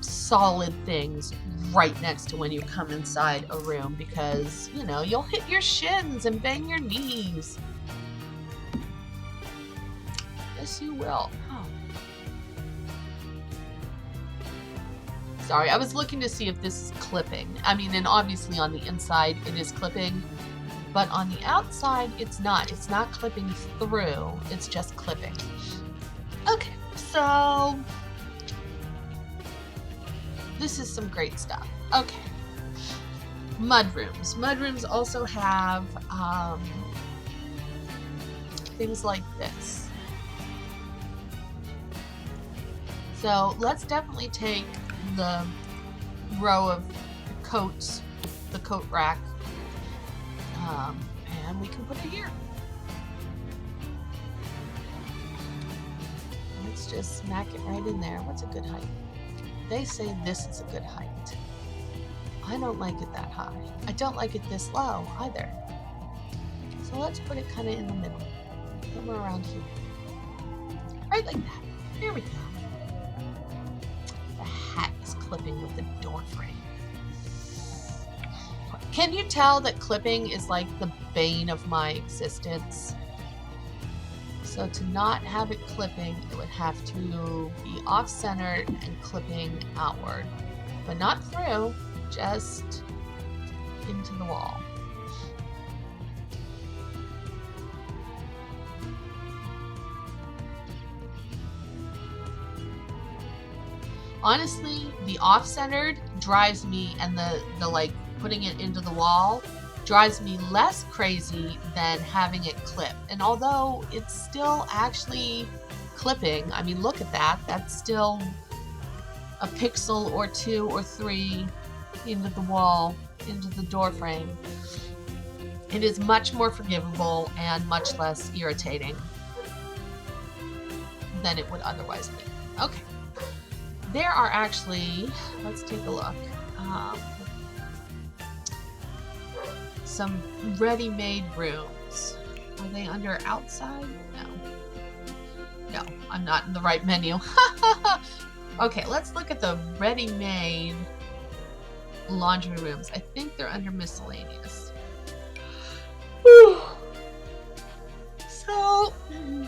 solid things right next to when you come inside a room because, you know, you'll hit your shins and bang your knees. Yes, you will. Oh. Sorry, I was looking to see if this is clipping. I mean, and obviously on the inside it is clipping, but on the outside it's not. It's not clipping through, it's just clipping. Okay, so this is some great stuff. Okay, mudrooms. Mudrooms also have things like this. So let's definitely take the row of coats, the coat rack, and we can put it here. Let's just smack it right in there. What's a good height? They say this is a good height. I don't like it that high. I don't like it this low either. So let's put it kind of in the middle, somewhere around here. Right like that. There we go. The hat is clipping with the door frame. Can you tell that clipping is like the bane of my existence? So to not have it clipping, it would have to be off-centered and clipping outward, but not through, just into the wall. Honestly, the off-centered drives me, and the like putting it into the wall drives me less crazy than having it clip. And although it's still actually clipping, I mean, look at that. That's still a pixel or 2 or 3 into the wall, into the door frame. It is much more forgivable and much less irritating than it would otherwise be. Okay. There are actually, let's take a look. Some ready-made rooms. Are they under outside? No, I'm not in the right menu. Okay, let's look at the ready-made laundry rooms. I think they're under miscellaneous. So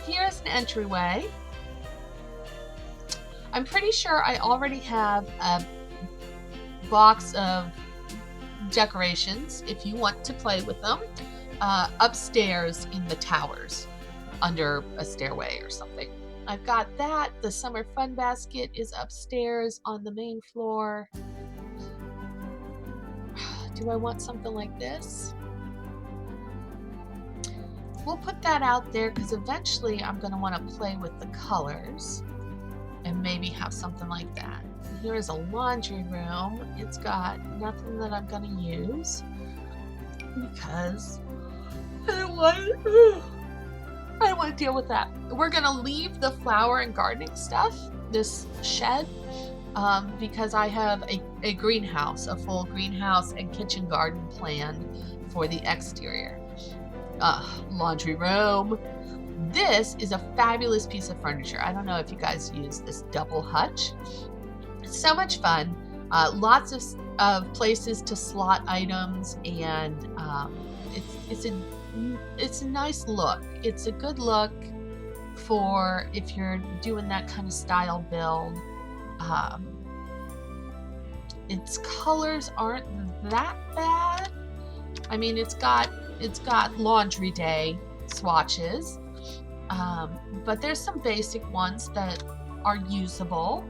here's an entryway. I'm pretty sure I already have a box of decorations if you want to play with them upstairs in the towers under a stairway or something. I've got that. The summer fun basket is upstairs on the main floor. Do I want something like this? We'll put that out there because eventually I'm going to want to play with the colors and maybe have something like that. Here is a laundry room. It's got nothing that I'm going to use because I don't want to deal with that. We're going to leave the flower and gardening stuff, this shed, because I have a greenhouse, a full greenhouse and kitchen garden planned for the exterior. Laundry room. This is a fabulous piece of furniture. I don't know if you guys use this double hutch. It's so much fun. Lots of places to slot items, and it's a nice look. It's a good look for if you're doing that kind of style build. Its colors aren't that bad. I mean, it's got laundry day swatches. But there's some basic ones that are usable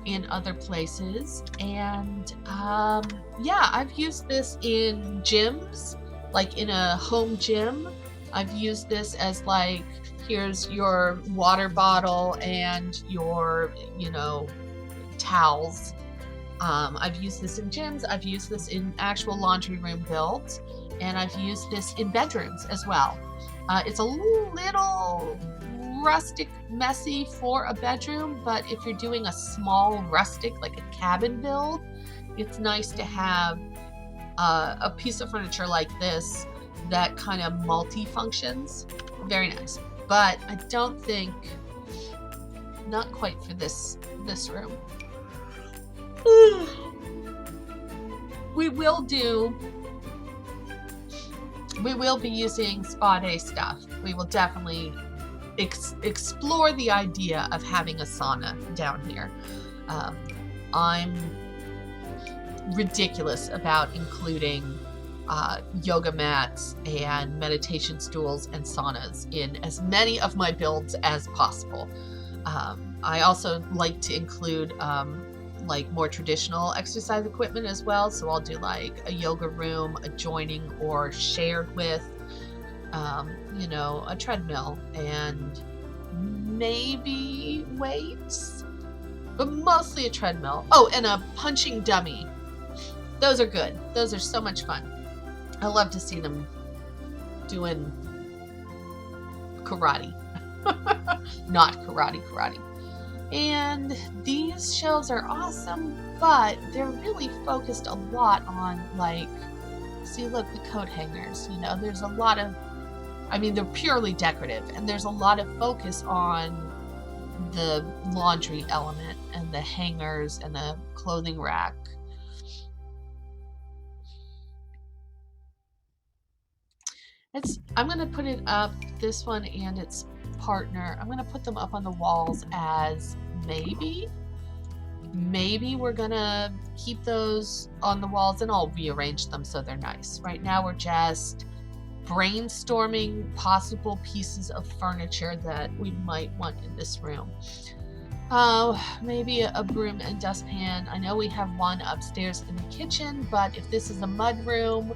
in other places. And yeah, I've used this in gyms, like in a home gym. I've used this as like, here's your water bottle and your, towels. I've used this in gyms. I've used this in actual laundry room builds. And I've used this in bedrooms as well. It's a little rustic, messy for a bedroom, but if you're doing a small rustic, like a cabin build, it's nice to have a piece of furniture like this that kind of multi-functions. Very nice. But I don't think, not quite for this room. We will be using spa day stuff. We will definitely explore the idea of having a sauna down here. I'm ridiculous about including yoga mats and meditation stools and saunas in as many of my builds as possible. I also like to include like more traditional exercise equipment as well. So I'll do like a yoga room adjoining or shared with, you know, a treadmill and maybe weights, but mostly a treadmill. Oh, and a punching dummy. Those are good. Those are so much fun. I love to see them doing karate. Not karate. And these shelves are awesome, but they're really focused a lot on, like, see, look, the coat hangers. You know, there's a lot of, I mean, they're purely decorative, and there's a lot of focus on the laundry element and the hangers and the clothing rack. I'm going to put it up, this one and its partner, I'm going to put them up on the walls as maybe we're going to keep those on the walls, and I'll rearrange them so they're nice. Right now we're just brainstorming possible pieces of furniture that we might want in this room. Maybe a broom and dustpan. I know we have one upstairs in the kitchen, but if this is a mud room,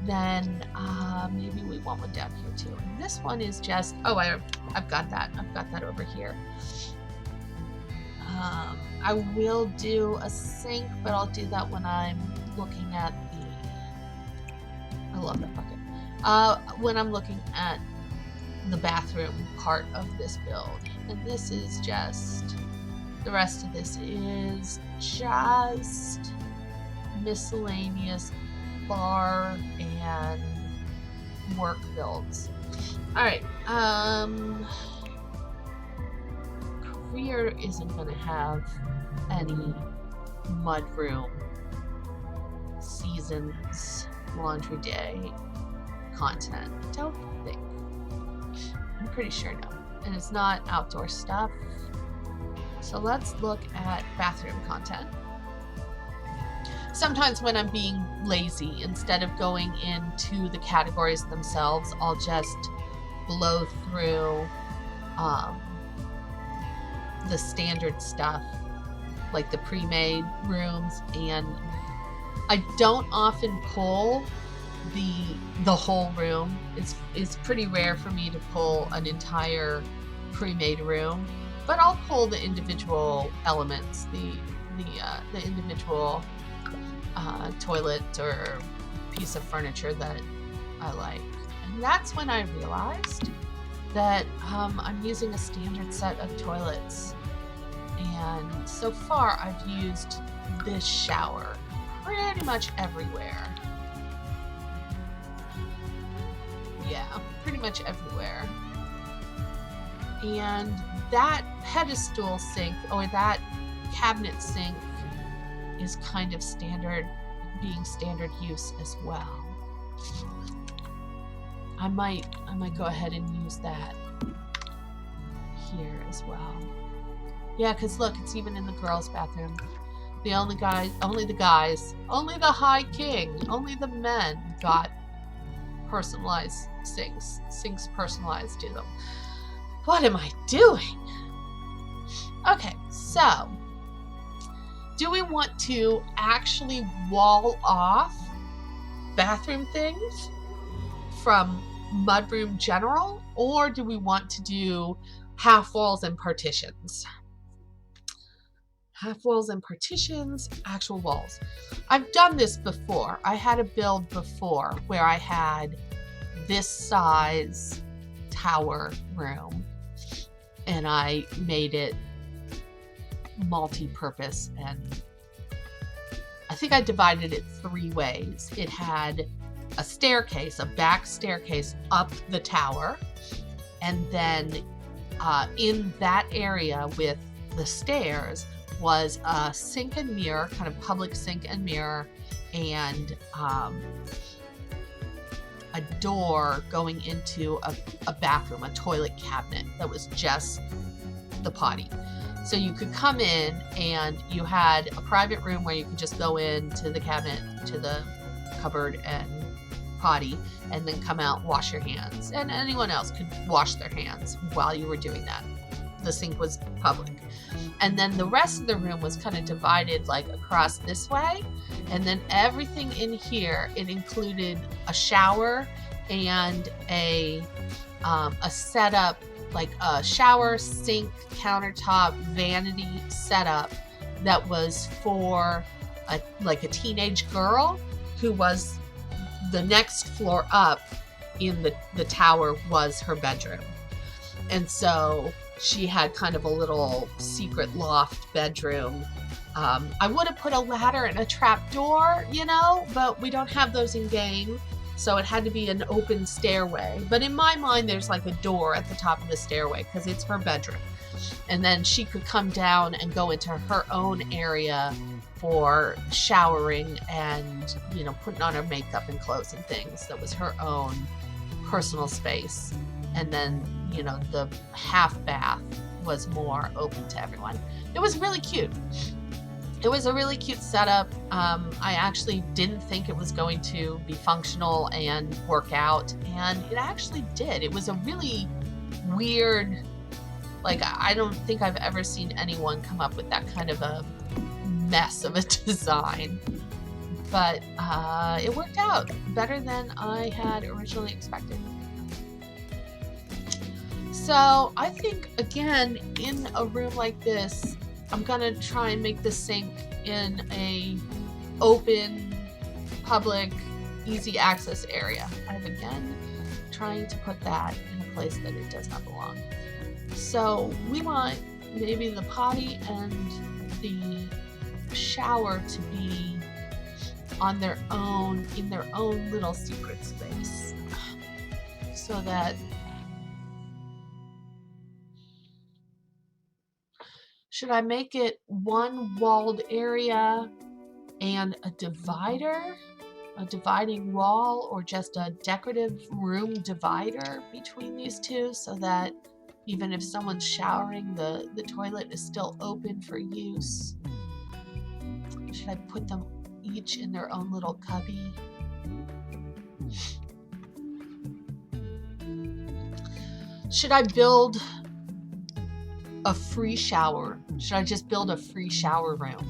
then maybe we want one down here too. And this one is just, oh, I've got that. I've got that over here. I will do a sink, but I'll do that when I'm looking at I love that bucket. When I'm looking at the bathroom part of this build. And this is just, the rest of this is just miscellaneous bar and work builds. All right. Career isn't going to have any mudroom seasons laundry day content. I don't think. I'm pretty sure no. And it's not outdoor stuff. So let's look at bathroom content. Sometimes when I'm being lazy, instead of going into the categories themselves, I'll just blow through the standard stuff, like the pre-made rooms, and I don't often pull the whole room. It's pretty rare for me to pull an entire pre-made room, but I'll pull the individual elements, the individual toilet or piece of furniture that I like. And that's when I realized that I'm using a standard set of toilets. And so far I've used this shower pretty much everywhere. Yeah, pretty much everywhere. And that pedestal sink, or that cabinet sink, is kind of standard, being standard use as well. I might go ahead and use that here as well. Yeah, because look, it's even in the girls' bathroom. Only the High King, only the men got personalized sinks personalized to them. What am I doing? Okay, so do we want to actually wall off bathroom things from mudroom general, or do we want to do half walls and partitions? Half walls and partitions, actual walls. I've done this before. I had a build before where I had this size tower room, and I made it multi-purpose, and I think I divided it 3 ways. It had a staircase, a back staircase up the tower, and then in that area with the stairs was a sink and mirror, kind of public sink and mirror, and a door going into a bathroom, a toilet cabinet that was just the potty. So you could come in and you had a private room where you could just go into the cabinet, to the cupboard and potty, and then come out, wash your hands. And anyone else could wash their hands while you were doing that. The sink was public. And then the rest of the room was kind of divided like across this way. And then everything in here, it included a shower and a setup, like a shower, sink, countertop, vanity setup that was for like a teenage girl who was the next floor up in the tower was her bedroom. And so she had kind of a little secret loft bedroom. I would have put a ladder and a trap door, you know, but we don't have those in game. So it had to be an open stairway. But in my mind, there's like a door at the top of the stairway because it's her bedroom. And then she could come down and go into her own area for showering and, you know, putting on her makeup and clothes and things. That was her own personal space. And then, you know, the half bath was more open to everyone. It was really cute. It was a really cute setup. I actually didn't think it was going to be functional and work out, and it actually did. It was a really weird, like, I don't think I've ever seen anyone come up with that kind of a mess of a design. But it worked out better than I had originally expected. So I think, again, in a room like this, I'm gonna try and make the sink in a open, public, easy access area. I'm again trying to put that in a place that it does not belong. So we want maybe the potty and the shower to be on their own, in their own little secret space, so that should I make it one walled area and a divider, a dividing wall, or just a decorative room divider between these two, so that even if someone's showering, the toilet is still open for use? Should I put them each in their own little cubby? Should I build a free shower? Should I just build a free shower room?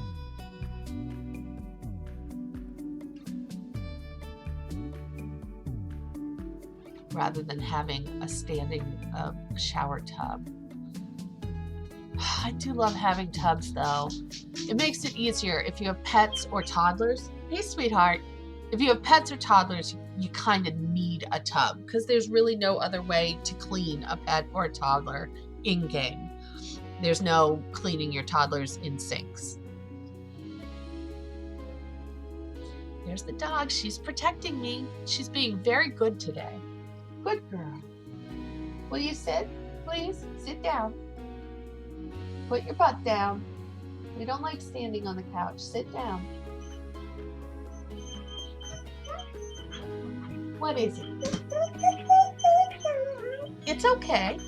Rather than having a standing shower tub. I do love having tubs though. It makes it easier if you have pets or toddlers. Hey sweetheart, if you have pets or toddlers, you kind of need a tub because there's really no other way to clean a pet or a toddler in game. There's no cleaning your toddlers in sinks. There's the dog. She's protecting me. She's being very good today. Good girl. Will you sit, please? Sit down. Put your butt down. We don't like standing on the couch. Sit down. What is it? It's okay.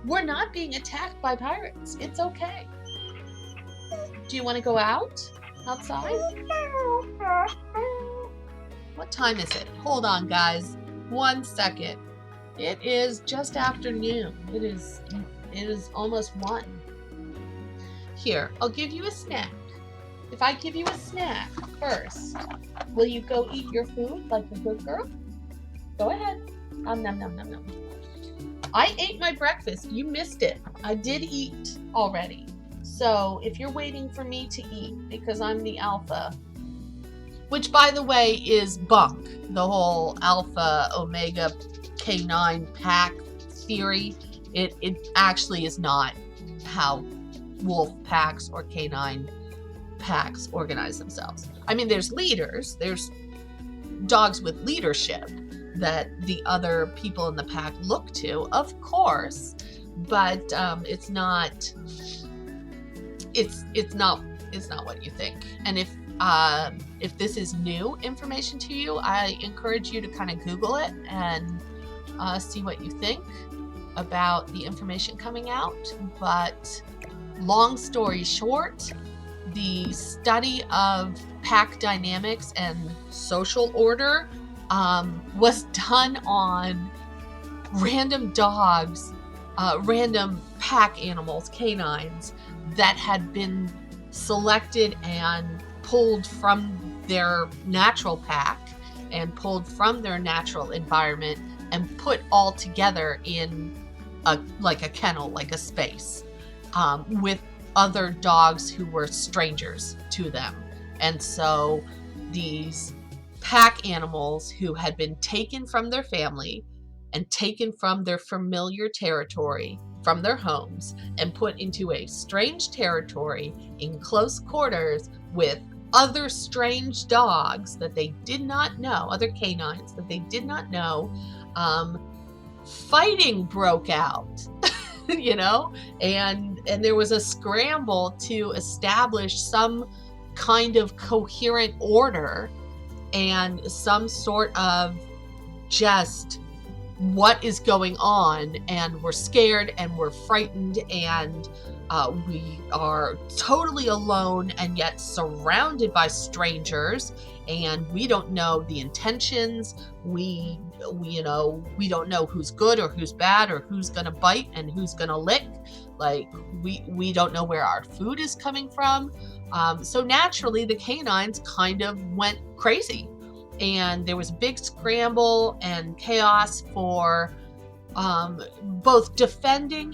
We're not being attacked by pirates. It's okay. Do you want to go outside? What time is it? Hold on, guys. 1 second. It is just afternoon. It is almost 1. Here, I'll give you a snack. If I give you a snack first, will you go eat your food like a good girl? Go ahead. Nom nom nom nom nom. I ate my breakfast. You missed it. I did eat already. So if you're waiting for me to eat because I'm the alpha, which by the way is bunk, the whole alpha omega K9 pack theory It actually is not how wolf packs or canine packs organize themselves. I mean, there's leaders, there's dogs with leadership that the other people in the pack look to, of course, but it's not what you think. And if this is new information to you, I encourage you to kind of Google it and see what you think about the information coming out. But long story short, the study of pack dynamics and social order was done on random dogs, random pack animals, canines, that had been selected and pulled from their natural pack and pulled from their natural environment and put all together in like a kennel, like a space, with other dogs who were strangers to them. And so these pack animals who had been taken from their family and taken from their familiar territory, from their homes, and put into a strange territory in close quarters with other strange dogs that they did not know, other canines that they did not know, fighting broke out. You know, and there was a scramble to establish some kind of coherent order and some sort of just what is going on, and we're scared and we're frightened, and we are totally alone and yet surrounded by strangers, and we don't know the intentions. We don't know who's good or who's bad or who's gonna bite and who's gonna lick. Like we don't know where our food is coming from. So naturally the canines kind of went crazy, and there was a big scramble and chaos for both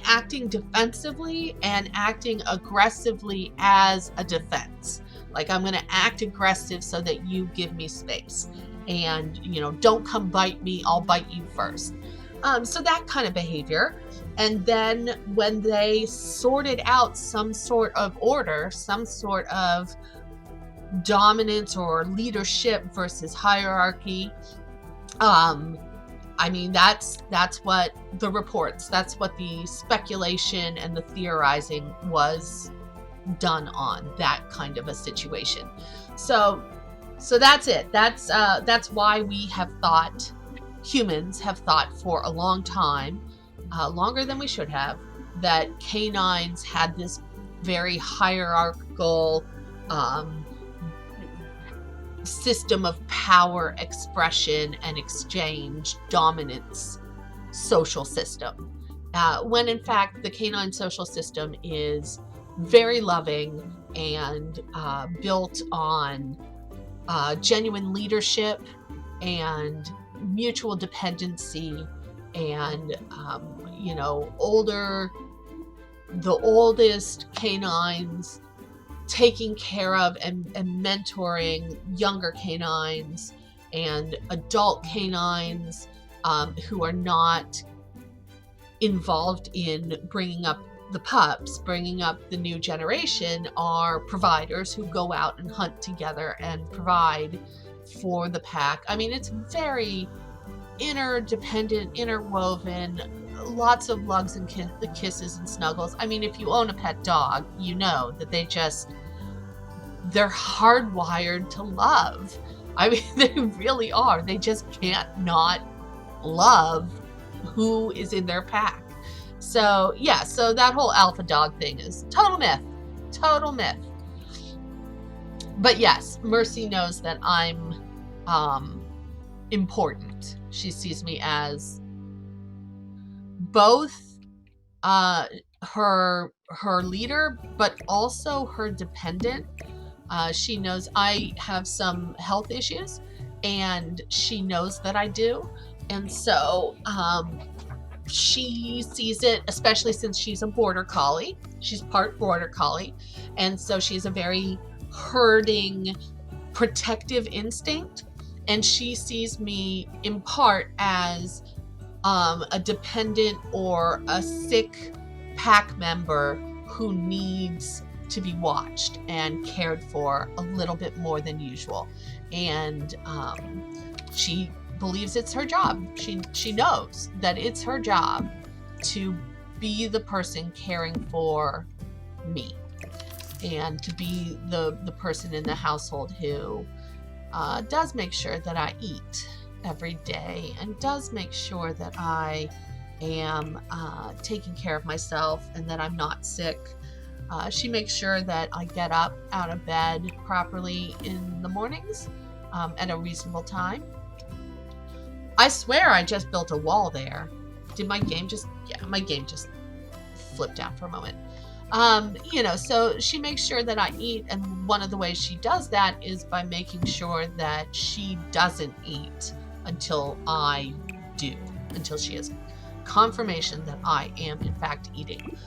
acting defensively and acting aggressively as a defense. Like, I'm going to act aggressive so that you give me space, and don't come bite me, I'll bite you first. So that kind of behavior. And then when they sorted out some sort of order, some sort of dominance or leadership versus hierarchy, I mean, that's what the reports, that's what the speculation and the theorizing was done on that kind of a situation. So that's it. That's why we have thought, humans have thought for a long time, longer than we should have, that canines had this very hierarchical system of power, expression, and exchange, dominance social system, when in fact the canine social system is very loving and built on genuine leadership and mutual dependency, and the oldest canines taking care of and mentoring younger canines and adult canines who are not involved in bringing up the pups, bringing up the new generation, are providers who go out and hunt together and provide for the pack. I mean, it's very interdependent, interwoven, lots of lugs and kisses and snuggles. I mean, if you own a pet dog, you know that they're hardwired to love. I mean, they really are. They just can't not love who is in their pack. So yeah, so that whole alpha dog thing is total myth. But yes, Mercy knows that I'm important. She sees me as both her leader, but also her dependent. She knows I have some health issues, and she knows that I do. And so she sees it, especially since she's a border collie. She's part border collie. And so she's a very herding, protective instinct. And she sees me in part as a dependent or a sick pack member who needs to be watched and cared for a little bit more than usual. And she believes it's her job. She knows that it's her job to be the person caring for me, and to be the person in the household who does make sure that I eat every day, and does make sure that I am taking care of myself and that I'm not sick. She makes sure that I get up out of bed properly in the mornings at a reasonable time. I swear I just built a wall there. Did my game just... Yeah, my game just flipped out for a moment. So she makes sure that I eat, and one of the ways she does that is by making sure that she doesn't eat until I do, until she has confirmation that I am in fact eating,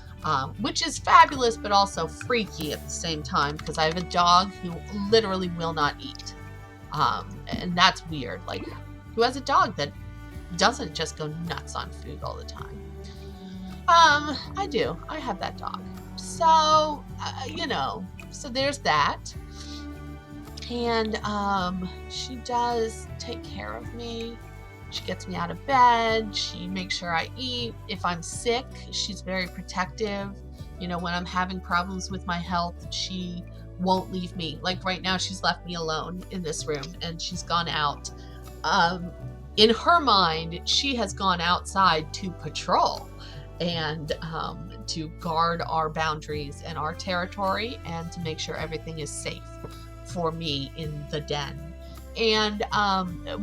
which is fabulous but also freaky at the same time, because I have a dog who literally will not eat, and that's weird. Like, who has a dog that doesn't just go nuts on food all the time? I do. I have that dog. So, so there's that. And she does take care of me. She gets me out of bed. She makes sure I eat. If I'm sick, she's very protective. When I'm having problems with my health, she won't leave me. Like right now, she's left me alone in this room and she's gone out. In her mind, she has gone outside to patrol and to guard our boundaries and our territory, and to make sure everything is safe for me in the den. And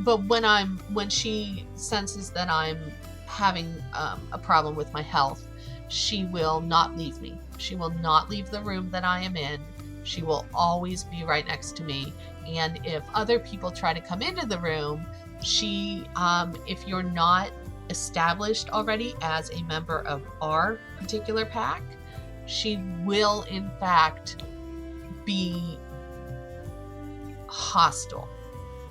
but when she senses that I'm having a problem with my health, she will not leave me. She will not leave the room that I am in. She will always be right next to me. And if other people try to come into the room, she, if you're not established already as a member of our particular pack, she will in fact be hostile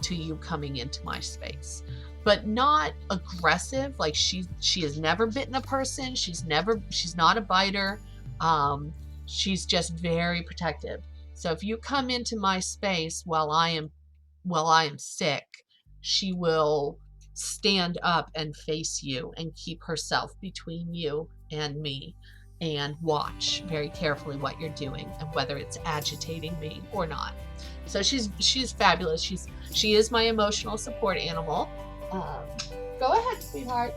to you coming into my space, but not aggressive. Like she has never bitten a person. She's not a biter. She's just very protective. So if you come into my space while I am sick, she will stand up and face you and keep herself between you and me, and watch very carefully what you're doing and whether it's agitating me or not. So she's fabulous. She is my emotional support animal. Go ahead, sweetheart.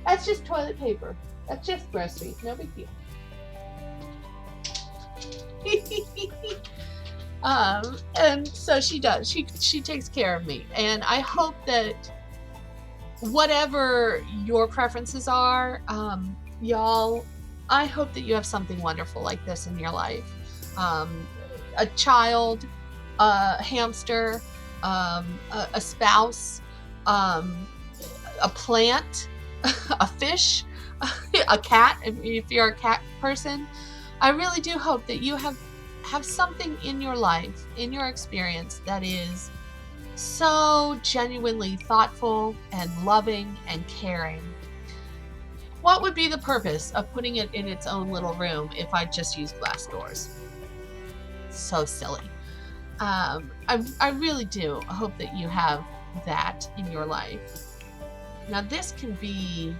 That's just toilet paper. That's just groceries. No big deal. And so she does. She takes care of me, and I hope that whatever your preferences are, y'all, I hope that you have something wonderful like this in your life. A child, a hamster, a spouse, a plant, a fish, a cat, if you're a cat person. I really do hope that you have something in your life, in your experience, that is so genuinely thoughtful and loving and caring. What would be the purpose of putting it in its own little room if I just used glass doors? So silly. I really do hope that you have that in your life. Now, this can be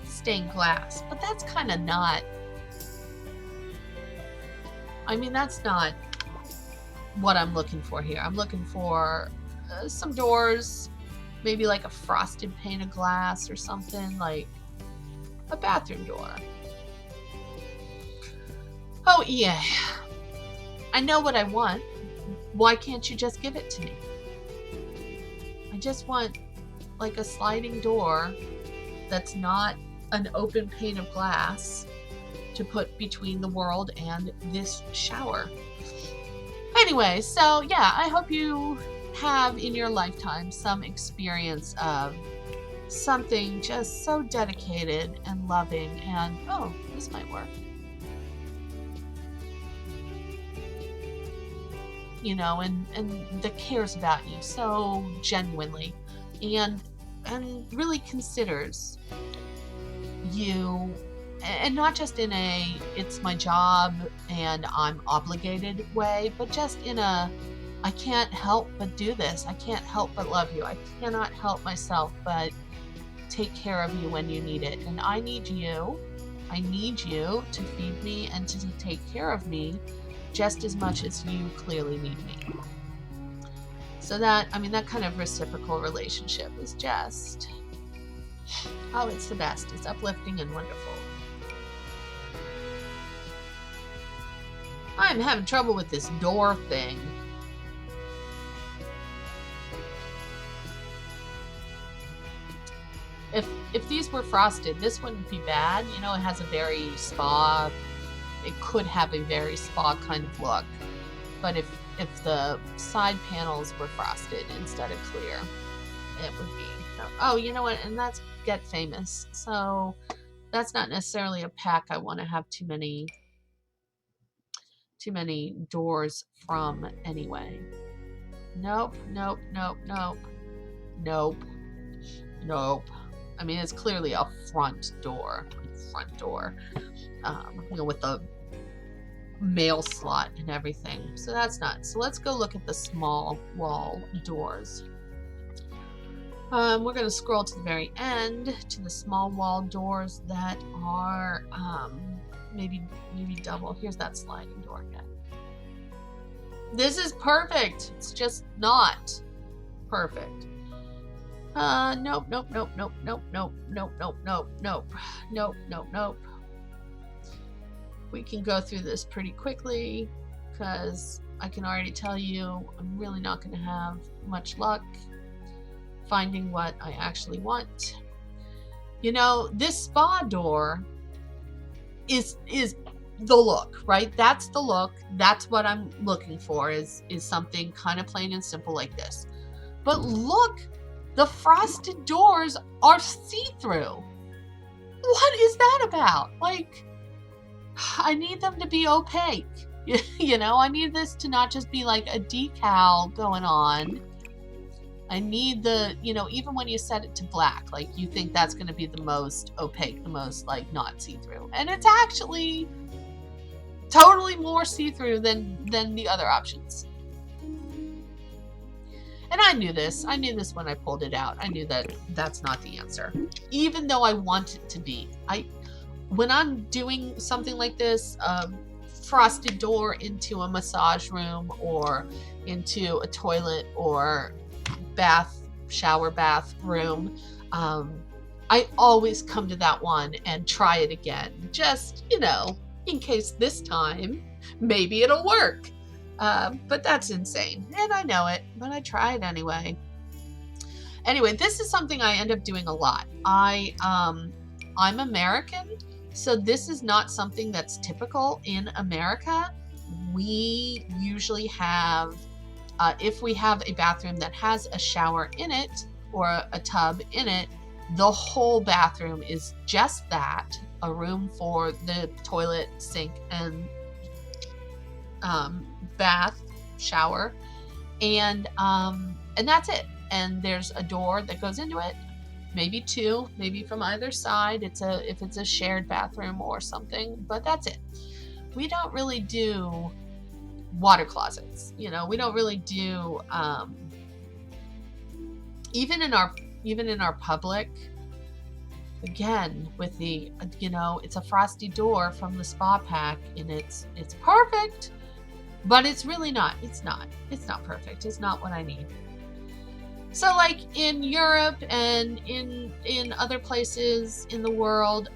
stained glass, but that's kind of not... I mean, that's not what I'm looking for here. I'm looking for some doors, maybe like a frosted pane of glass or something, like a bathroom door. Oh, EA, I know what I want. Why can't you just give it to me? I just want like a sliding door that's not an open pane of glass to put between the world and this shower. Anyway, so yeah, I hope you have in your lifetime some experience of something just so dedicated and loving, and oh, this might work. And that cares about you so genuinely. And and really considers you, and not just in a it's my job and I'm obligated way, but just in a I can't help but do this. I can't help but love you. I cannot help myself but take care of you when you need it. And I need you. I need you to feed me and to take care of me just as much as you clearly need me. So that, I mean, that kind of reciprocal relationship is just, oh, it's the best. It's uplifting and wonderful. I'm having trouble with this door thing. If these were frosted, this wouldn't be bad. You know, it has a very spa, it could have a very spa kind of look. But if the side panels were frosted instead of clear, it would be, oh, you know what, and that's Get Famous. So that's not necessarily a pack I want to have too many doors from anyway. Nope, nope, nope, nope, nope, nope. I mean, it's clearly a front door, you know, with the mail slot and everything. So that's not. So let's go look at the small wall doors. We're going to scroll to the very end to the small wall doors that are maybe double. Here's that sliding door again. This is perfect. It's just not perfect. Nope, nope, nope, nope, nope, nope, nope, nope, nope, nope, nope, nope, nope. We can go through this pretty quickly because I can already tell you I'm really not going to have much luck finding what I actually want. You know, this spa door is the look, right? That's the look. That's what I'm looking for is something kind of plain and simple like this. But look, the frosted doors are see-through. What is that about? Like, I need them to be opaque. You know, I need this to not just be like a decal going on. I need the, you know, even when you set it to black, like you think that's going to be the most opaque, the most like not see-through. And it's actually totally more see-through than the other options. And I knew this. I knew this when I pulled it out. I knew that that's not the answer. Even though I want it to be. When I'm doing something like this, frosted door into a massage room or into a toilet or shower bath room, I always come to that one and try it again. Just, you know, in case this time, maybe it'll work. But that's insane. And I know it, but I try it anyway. Anyway, this is something I end up doing a lot. I'm American, so this is not something that's typical in America. We usually have, if we have a bathroom that has a shower in it or a tub in it, the whole bathroom is just that, a room for the toilet, sink, and bath, shower, and that's it. And there's a door that goes into it, maybe two, maybe from either side. If it's a shared bathroom or something, but that's it. We don't really do water closets, you know. We don't really do even in our public. Again, with the, you know, it's a frosty door from the spa pack, and it's perfect. But it's really not. It's not perfect. It's not what I need. So like in Europe and in other places in the world,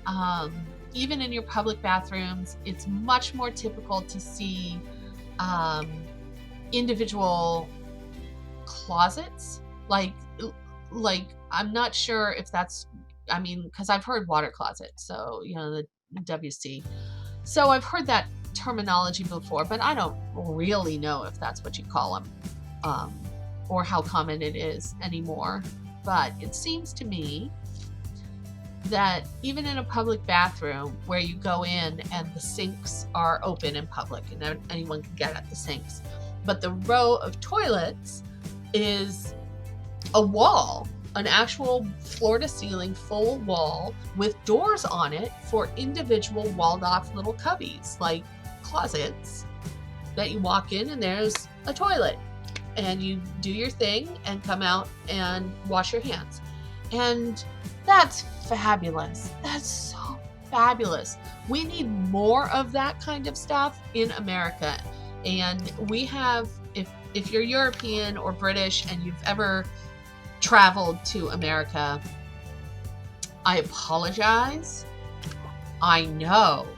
even in your public bathrooms, it's much more typical to see individual closets. Like I'm not sure if that's, I mean, because I've heard water closet, so, you know, the WC. So I've heard that terminology before, but I don't really know if that's what you call them, or how common it is anymore. But it seems to me that even in a public bathroom where you go in and the sinks are open in public and anyone can get at the sinks, but the row of toilets is a wall, an actual floor-to-ceiling full wall with doors on it for individual walled-off little cubbies, like closets, that you walk in and there's a toilet. And you do your thing and come out and wash your hands. And that's fabulous. That's so fabulous. We need more of that kind of stuff in America. And we have, if you're European or British and you've ever traveled to America, I apologize. I know.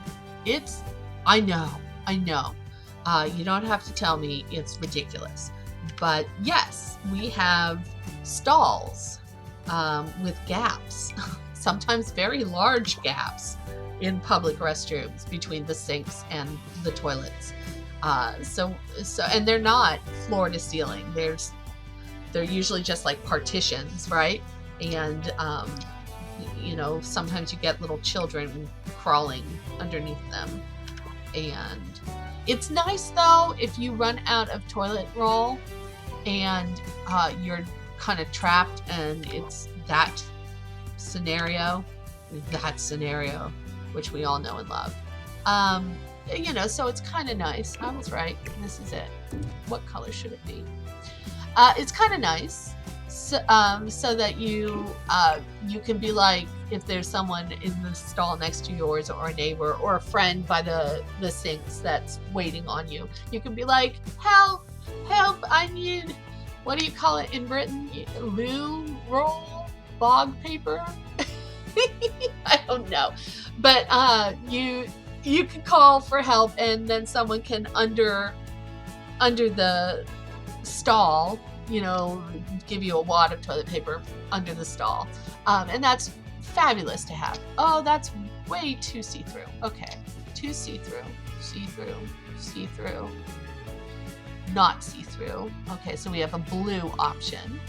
I know. You don't have to tell me it's ridiculous. But yes, we have stalls with gaps, sometimes very large gaps in public restrooms between the sinks and the toilets. So and they're not floor to ceiling. They're usually just like partitions, right? And you know, sometimes you get little children crawling underneath them. And it's nice though if you run out of toilet roll and you're kind of trapped, and it's that scenario, which we all know and love. You know, so it's kind of nice. I was right. This is it. What color should it be? It's kind of nice, so that you can be like, if there's someone in the stall next to yours, or a neighbor, or a friend by the sinks that's waiting on you, you can be like, help, I need, what do you call it in Britain? Loo roll? Bog paper? I don't know. But you can call for help, and then someone can under the stall, you know, give you a wad of toilet paper under the stall. And that's fabulous to have. Oh, that's way too see-through. Okay. Too see-through. See-through. Not see-through. Okay, so we have a blue option.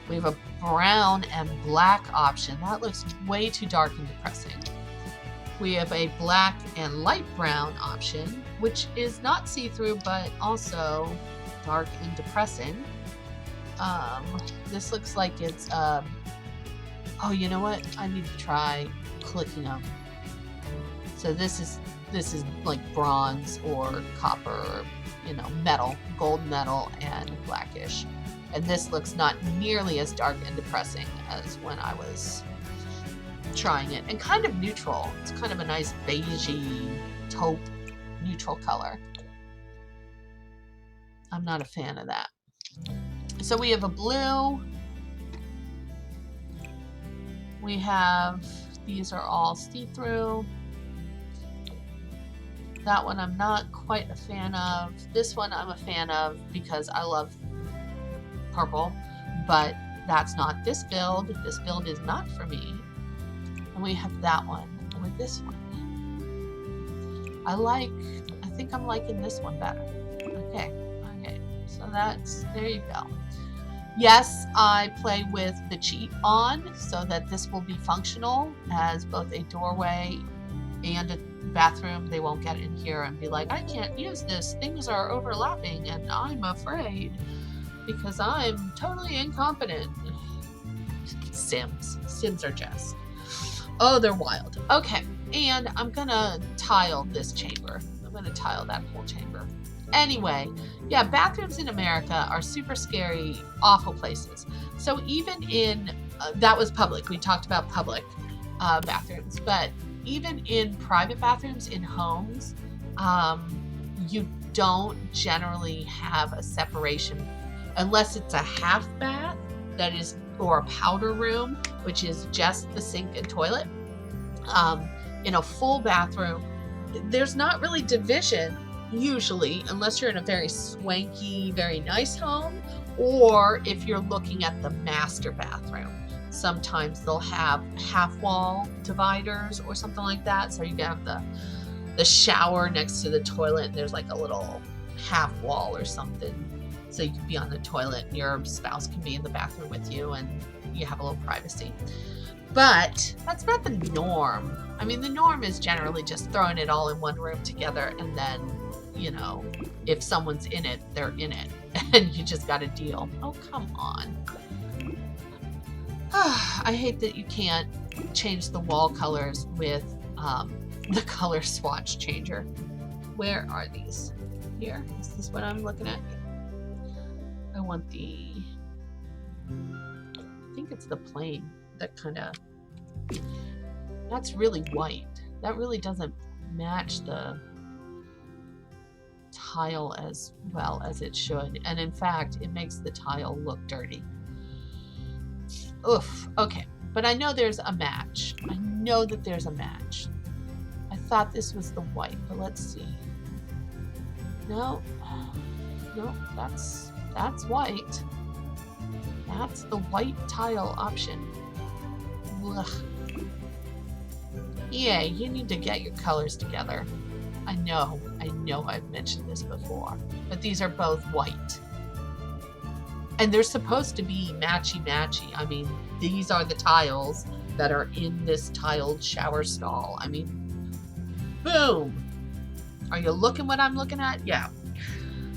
We have a brown and black option. That looks way too dark and depressing. We have a black and light brown option, which is not see-through, but also dark and depressing. This looks like it's, oh, you know what? I need to try clicking them. So this is like bronze or copper, or, you know, metal, gold metal and blackish. And this looks not nearly as dark and depressing as when I was trying it. And kind of neutral. It's kind of a nice beigey, taupe, neutral color. I'm not a fan of that. So we have a blue. We have, these are all see-through. That one I'm not quite a fan of. This one I'm a fan of because I love purple, but that's not this build. This build is not for me. And we have that one with this one. I think I'm liking this one better. Okay, so that's, there you go. Yes, I play with the cheat on so that this will be functional as both a doorway and a bathroom. They won't get in here and be like, I can't use this. Things are overlapping and I'm afraid because I'm totally incompetent. Sims are just, oh, they're wild. Okay, and I'm gonna tile this chamber. I'm gonna tile that whole chamber. Anyway, yeah, bathrooms in America are super scary, awful places. So even in, that was public. We talked about public bathrooms, but even in private bathrooms in homes, you don't generally have a separation unless it's a half bath that is, or a powder room, which is just the sink and toilet. In a full bathroom, there's not really division usually, unless you're in a very swanky, very nice home, or if you're looking at the master bathroom. Sometimes they'll have half wall dividers or something like that. So you can have the shower next to the toilet and there's like a little half wall or something. So you can be on the toilet and your spouse can be in the bathroom with you and you have a little privacy. But that's not the norm. I mean, the norm is generally just throwing it all in one room together, and then, you know, if someone's in it, they're in it. And you just got to deal. Oh, come on. I hate that you can't change the wall colors with the color swatch changer. Where are these? Here. Is this what I'm looking at? I want the... I think it's the plain that kind of... That's really white. That really doesn't match the tile as well as it should. And in fact, it makes the tile look dirty. Oof. Okay. But I know there's a match. I know that there's a match. I thought this was the white, but let's see. No. No, that's white. That's the white tile option. Ugh. Yeah, you need to get your colors together. I know I've mentioned this before, but these are both white. And they're supposed to be matchy-matchy. I mean, these are the tiles that are in this tiled shower stall. I mean, boom! Are you looking what I'm looking at? Yeah.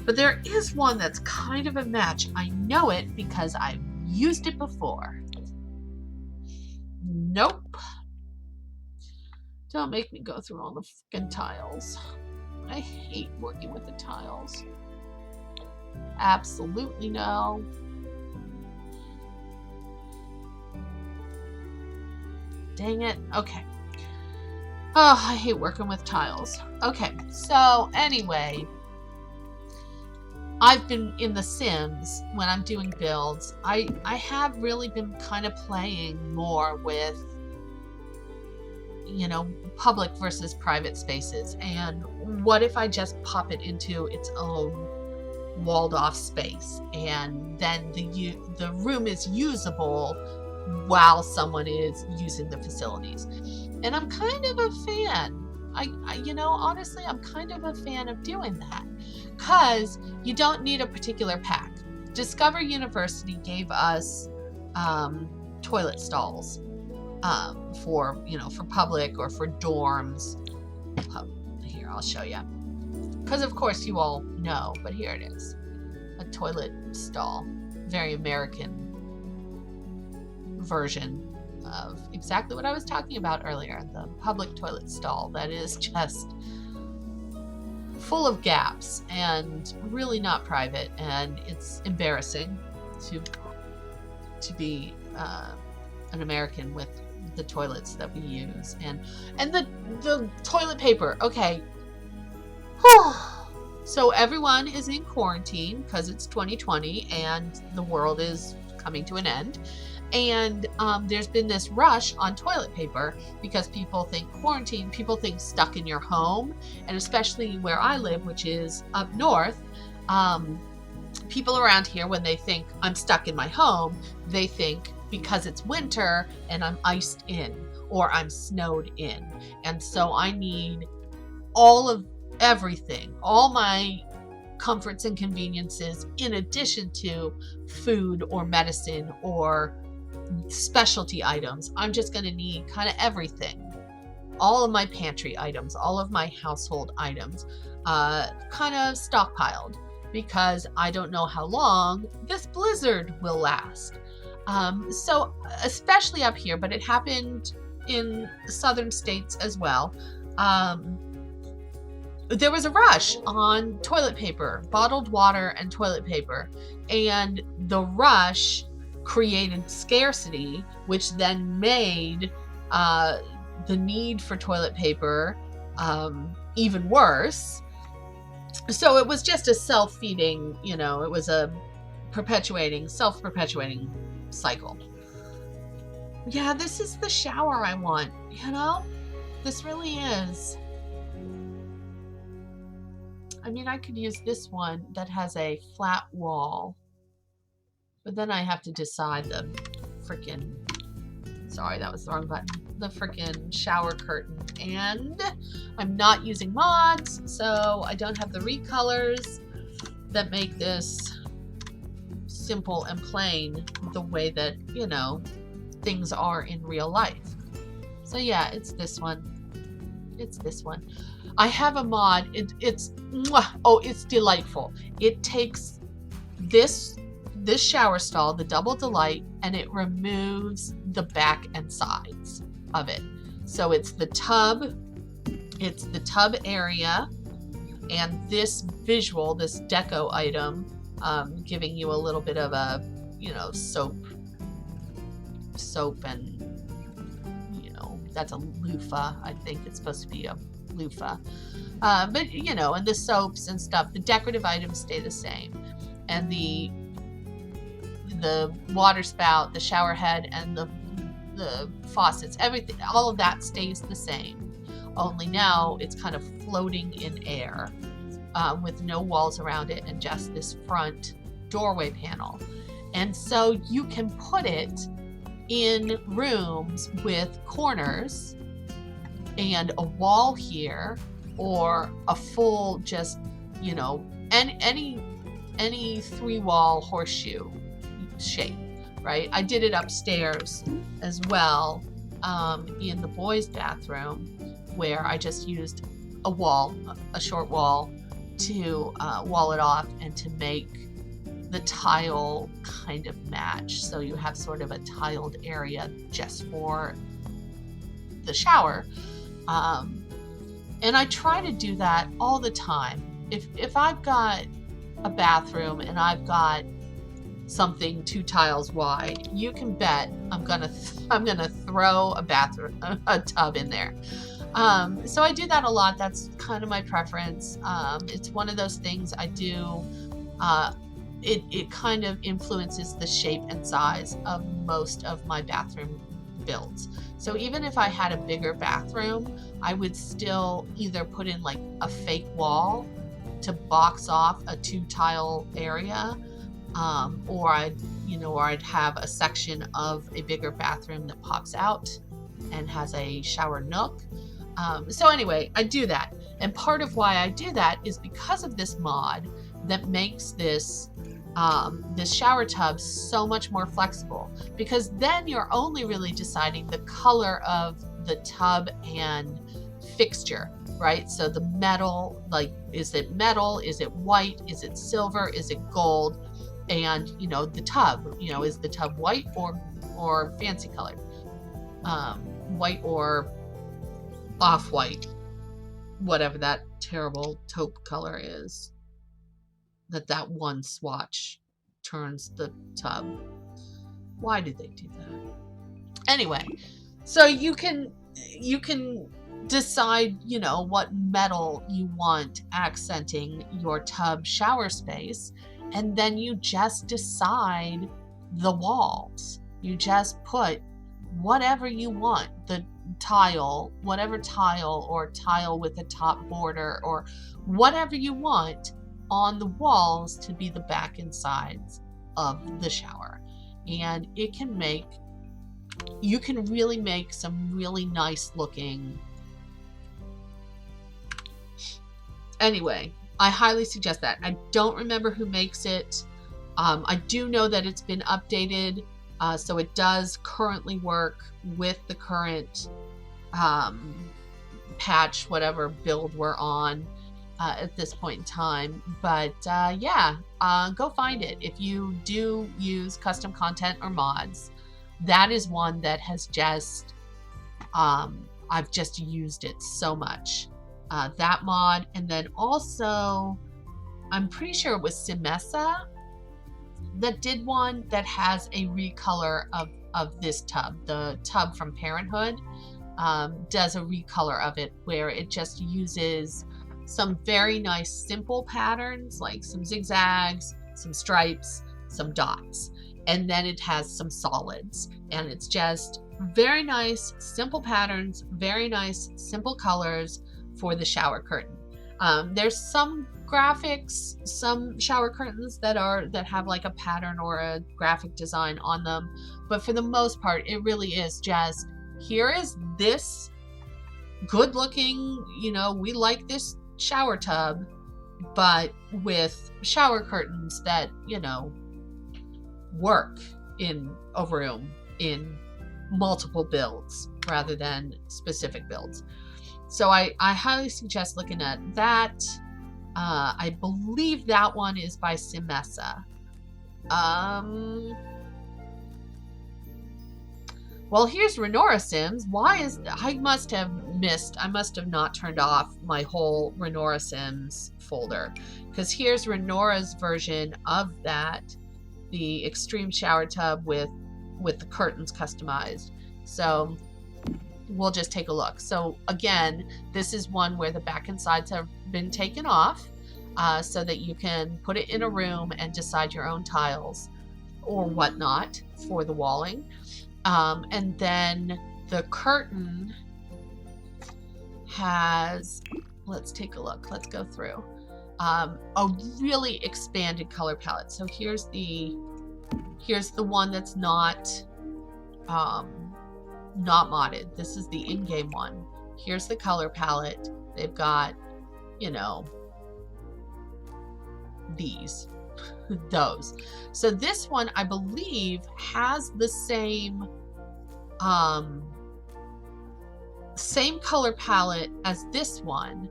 But there is one that's kind of a match. I know it because I've used it before. Nope. Don't make me go through all the fucking tiles. I hate working with the tiles. Absolutely no. Dang it. Okay. Oh, I hate working with tiles. Okay, so anyway, I've been in The Sims when I'm doing builds. I have really been kind of playing more with, you know, public versus private spaces. And what if I just pop it into its own walled off space, and then the room is usable while someone is using the facilities. And I'm kind of a fan. I you know, honestly, I'm kind of a fan of doing that, because you don't need a particular pack. Discover University gave us toilet stalls for, you know, for public or for dorms. Here, I'll show you, because of course you all know, but here it is, a toilet stall. Very American version of exactly what I was talking about earlier, the public toilet stall that is just full of gaps and really not private, and it's embarrassing to be an American with the toilets that we use, and the toilet paper. Okay. So everyone is in quarantine because it's 2020 and the world is coming to an end. And there's been this rush on toilet paper because people think quarantine, people think stuck in your home. And especially where I live, which is up north, people around here, when they think I'm stuck in my home, they think because it's winter and I'm iced in or I'm snowed in. And so I need all of everything, all my comforts and conveniences, in addition to food or medicine or specialty items. I'm just going to need kind of everything, all of my pantry items, all of my household items, kind of stockpiled, because I don't know how long this blizzard will last. So especially up here, but it happened in southern states as well. There was a rush on toilet paper, bottled water and toilet paper, and the rush created scarcity, which then made the need for toilet paper even worse. So it was just a self-feeding, you know, it was a self-perpetuating cycle. Yeah, this is the shower I want, you know? This really is. I mean, I could use this one that has a flat wall, but then I have to decide the freaking, sorry, that was the wrong button, the freaking shower curtain. And I'm not using mods, so I don't have the recolors that make this simple and plain the way that, you know, things are in real life. So yeah, it's this one. It's this one. I have a mod. It's delightful. It takes this this shower stall, the Double Delight, and it removes the back and sides of it. So it's the tub area, and this visual, this deco item, giving you a little bit of a, you know, soap, and, you know, that's a loofah. I think it's supposed to be a loofah. But, you know, and the soaps and stuff, the decorative items stay the same. And the water spout, the shower head, and the faucets, everything, all of that stays the same. Only now it's kind of floating in air, with no walls around it and just this front doorway panel. And so you can put it in rooms with corners and a wall here, or a full, just, you know, any 3-wall horseshoe shape, right? I did it upstairs as well, in the boys' bathroom, where I just used a short wall to wall it off and to make the tile kind of match. So you have sort of a tiled area just for the shower. And I try to do that all the time. If I've got a bathroom and I've got something 2 tiles wide, you can bet I'm gonna throw a tub in there. So I do that a lot. That's kind of my preference. It's one of those things I do. It kind of influences the shape and size of most of my bathroom builds. So even if I had a bigger bathroom, I would still either put in like a fake wall to box off a 2-tile area, or I'd have a section of a bigger bathroom that pops out and has a shower nook. So anyway, I do that. And part of why I do that is because of this mod that makes this shower tub so much more flexible, because then you're only really deciding the color of the tub and fixture, right? So the metal, like, is it metal? Is it white? Is it silver? Is it gold? And, you know, the tub, you know, is the tub white or fancy colored? White or off-white, whatever that terrible taupe color is that one swatch turns the tub. Why did they do that? Anyway, so you can decide, you know, what metal you want accenting your tub shower space, and then you just decide the walls. You just put whatever you want, the tile, whatever tile, or tile with a top border, or whatever you want on the walls to be the back and sides of the shower. And you can really make some really nice looking. Anyway, I highly suggest that. I don't remember who makes it. I do know that it's been updated, so it does currently work with the current patch, whatever build we're on at this point in time. But yeah, go find it. If you do use custom content or mods, that is one that has just, I've just used it so much. That mod, and then also, I'm pretty sure it was Simesa that did one that has a recolor of this tub. The tub from Parenthood does a recolor of it, where it just uses some very nice simple patterns, like some zigzags, some stripes, some dots, and then it has some solids, and it's just very nice simple patterns, very nice simple colors for the shower curtain. There's some graphics, some shower curtains that have like a pattern or a graphic design on them, but for the most part, it really is just, here is this good looking, you know, we like this shower tub, but with shower curtains that, you know, work in a room in multiple builds rather than specific builds. So I highly suggest looking at that. I believe that one is by Simesa. Well, here's Renora Sims. I must have not turned off my whole Renora Sims folder, because here's Renora's version of that, the extreme shower tub with the curtains customized. So we'll just take a look. So again, this is one where the back and sides have been taken off, so that you can put it in a room and decide your own tiles or whatnot for the walling. And then the curtain has, let's take a look. Let's go through a really expanded color palette. So here's the one that's not modded. This is the in-game one. Here's the color palette. They've got, you know, those. So this one, I believe, has the same color palette as this one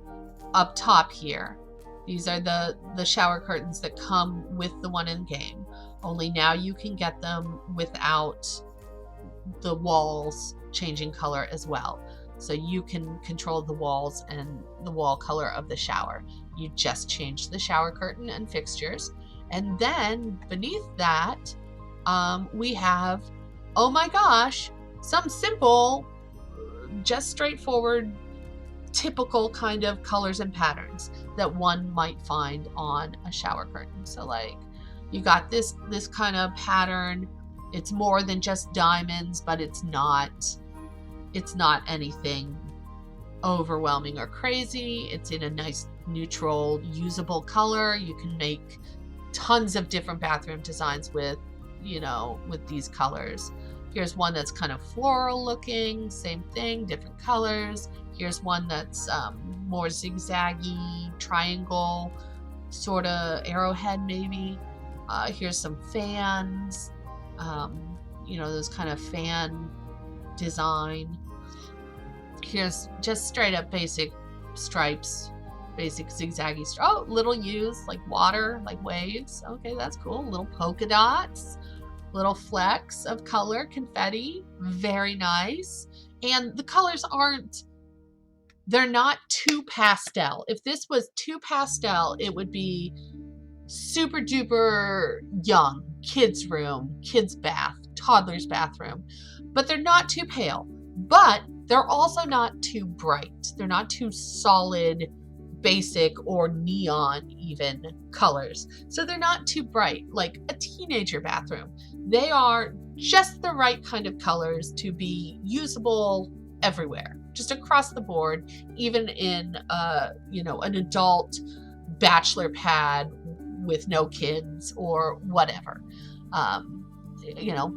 up top here. These are the shower curtains that come with the one in game. Only now you can get them without the walls changing color as well. So you can control the walls and the wall color of the shower. You just change the shower curtain and fixtures. And then beneath that, we have, oh my gosh, some simple, just straightforward, typical kind of colors and patterns that one might find on a shower curtain. So like, you got this kind of pattern. It's more than just diamonds, but it's not anything overwhelming or crazy. It's in a nice neutral usable color. You can make tons of different bathroom designs with these colors. Here's one that's kind of floral looking, same thing, different colors. Here's one that's more zigzaggy, triangle, sort of arrowhead maybe. Here's some fans, those kind of fan design. Here's just straight up basic stripes, basic zigzaggy oh, little U's like water, like waves. Okay, that's cool. Little polka dots, little flecks of color, confetti, very nice. And the colors they're not too pastel. If this was too pastel, it would be super duper young, kids room, kids bath, toddler's bathroom. But they're not too pale, but they're also not too bright. They're not too solid, basic, or neon even colors. So they're not too bright, like a teenager bathroom. They are just the right kind of colors to be usable everywhere, just across the board, even in an adult bachelor pad with no kids or whatever.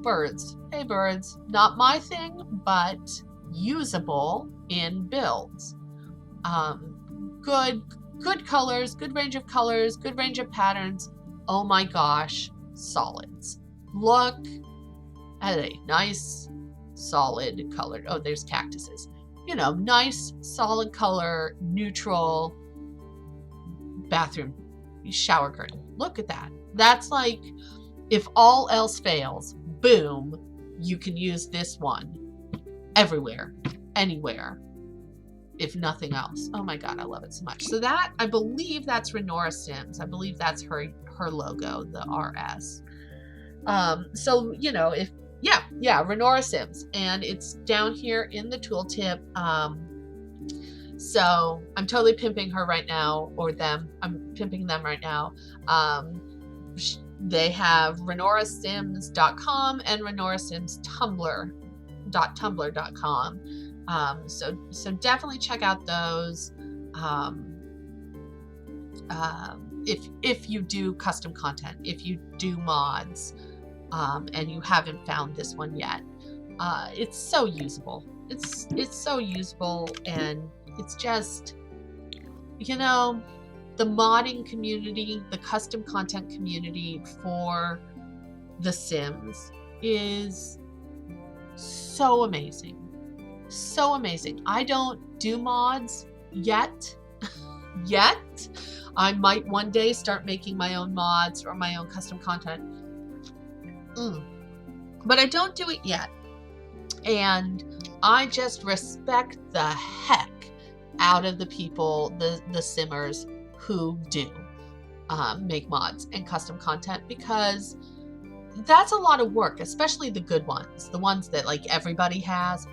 Birds. Hey, birds. Not my thing, but usable in builds. Good colors, good range of colors, good range of patterns. Oh my gosh, solids. Look at a nice, solid colored. Oh, there's cactuses. Nice, solid color, neutral bathroom shower curtain. Look at that. That's like, if all else fails, boom, you can use this one everywhere, anywhere, if nothing else. Oh my God, I love it so much. So that, I believe that's Renora Sims. I believe that's her logo, the RS. Renora Sims, and it's down here in the tooltip. So I'm totally pimping her right now, or them. I'm pimping them right now. They have renorasims.com and renorasims.tumblr.com. So definitely check out those. If you do custom content, if you do mods, and you haven't found this one yet, it's so usable. It's so usable, and it's just, the modding community, the custom content community for The Sims is so amazing. So amazing. I don't do mods yet. I might one day start making my own mods or my own custom content. But I don't do it yet. And I just respect the heck out of the people, the simmers who do make mods and custom content, because that's a lot of work, especially the good ones, the ones that like everybody has.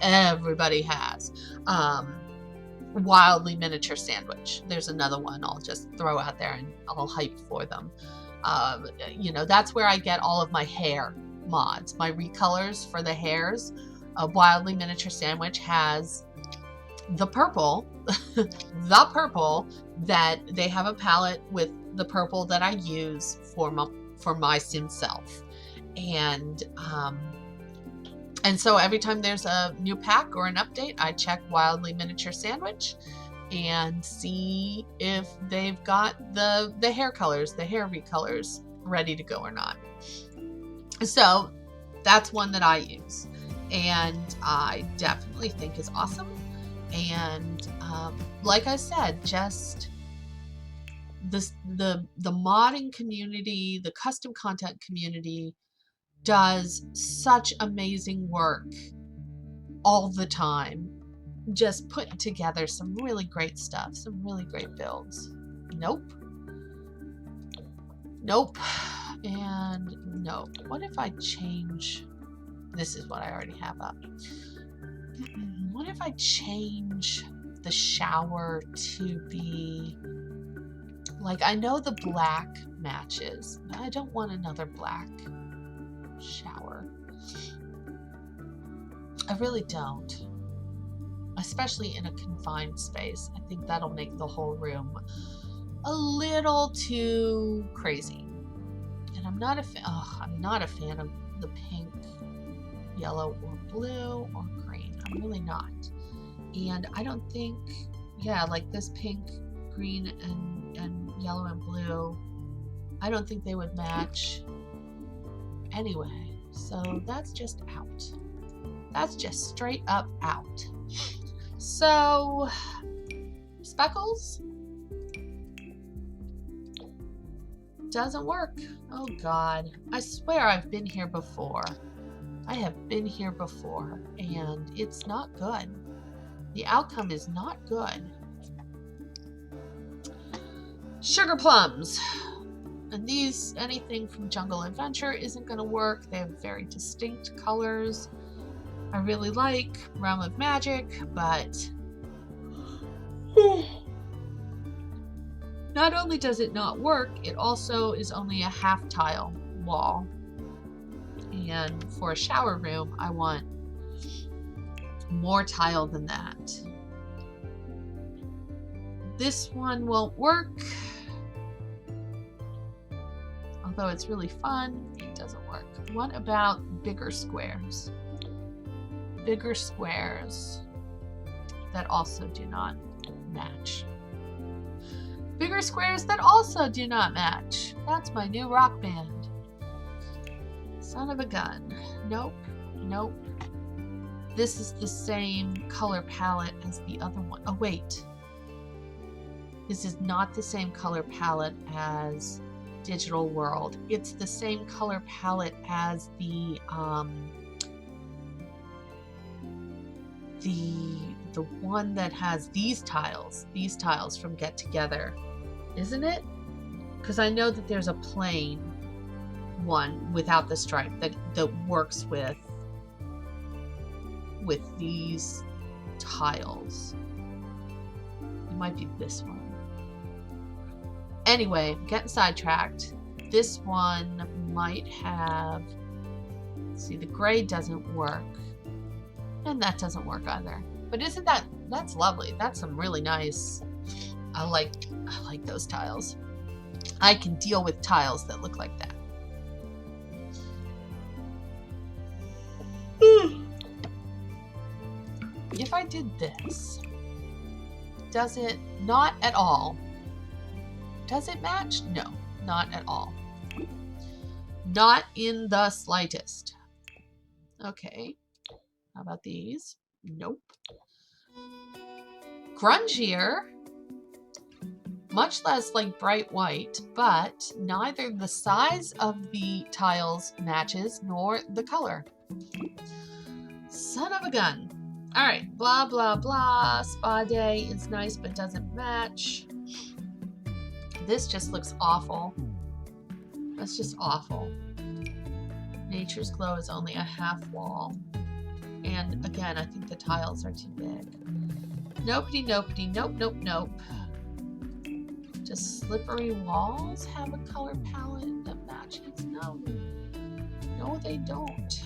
Wildly Miniature Sandwich. There's another one I'll just throw out there and I'll hype for them. You know, that's where I get all of my hair mods, my recolors for the hairs. Wildly Miniature Sandwich has the purple, the purple that they have a palette with the purple that I use for my sim self. And so every time there's a new pack or an update, I check Wildly Miniature Sandwich and see if they've got the hair colors, the hair recolors ready to go or not. So that's one that I use and I definitely think is awesome. And like I said, just the modding community, the custom content community does such amazing work all the time, just putting together some really great stuff, some really great builds. Nope, and nope. What if I change? This is what I already have up. What if I change the shower to be like, I know the black matches, but I don't want another black shower. I really don't. Especially in a confined space. I think that'll make the whole room a little too crazy. And I'm not a fan of the pink, yellow, or blue, or green. I'm really not. And I don't think, yeah, like this pink, green, and yellow and blue, I don't think they would match anyway. So that's just out. That's just straight up out. So, speckles doesn't work. Oh God, I swear I've been here before. I have been here before and it's not good. The outcome is not good. Sugar plums. And these, anything from Jungle Adventure isn't going to work. They have very distinct colors. I really like Realm of Magic, but not only does it not work, it also is only a half tile wall. And for a shower room, I want more tile than that. This one won't work. Although it's really fun, it doesn't work. What about bigger squares? Bigger squares that also do not match. Bigger squares that also do not match. That's my new rock band. Son of a gun. Nope. Nope. This is the same color palette as the other one. Oh, wait. This is not the same color palette as Digital World. It's the same color palette as the one that has these tiles from Get Together, isn't it? Because I know that there's a plain one without the stripe that works with these tiles. It might be this one. Anyway, getting sidetracked. This one might have, see, the gray doesn't work. And that doesn't work either. But isn't that's lovely. That's some really nice, I like those tiles. I can deal with tiles that look like that. If I did this, does it not at all? Does it match? No, not at all. Not in the slightest. Okay. How about these? Nope. Grungier. much less like bright white, but neither the size of the tiles matches nor the color. Son of a gun. All right, blah, blah, blah. Spa day is nice, but doesn't match. This just looks awful. That's just awful. Nature's Glow is only a half wall. And again, I think the tiles are too big. Nopety, nopety, nope, nope, nope. Does Slippery Walls have a color palette that matches? No. No, they don't.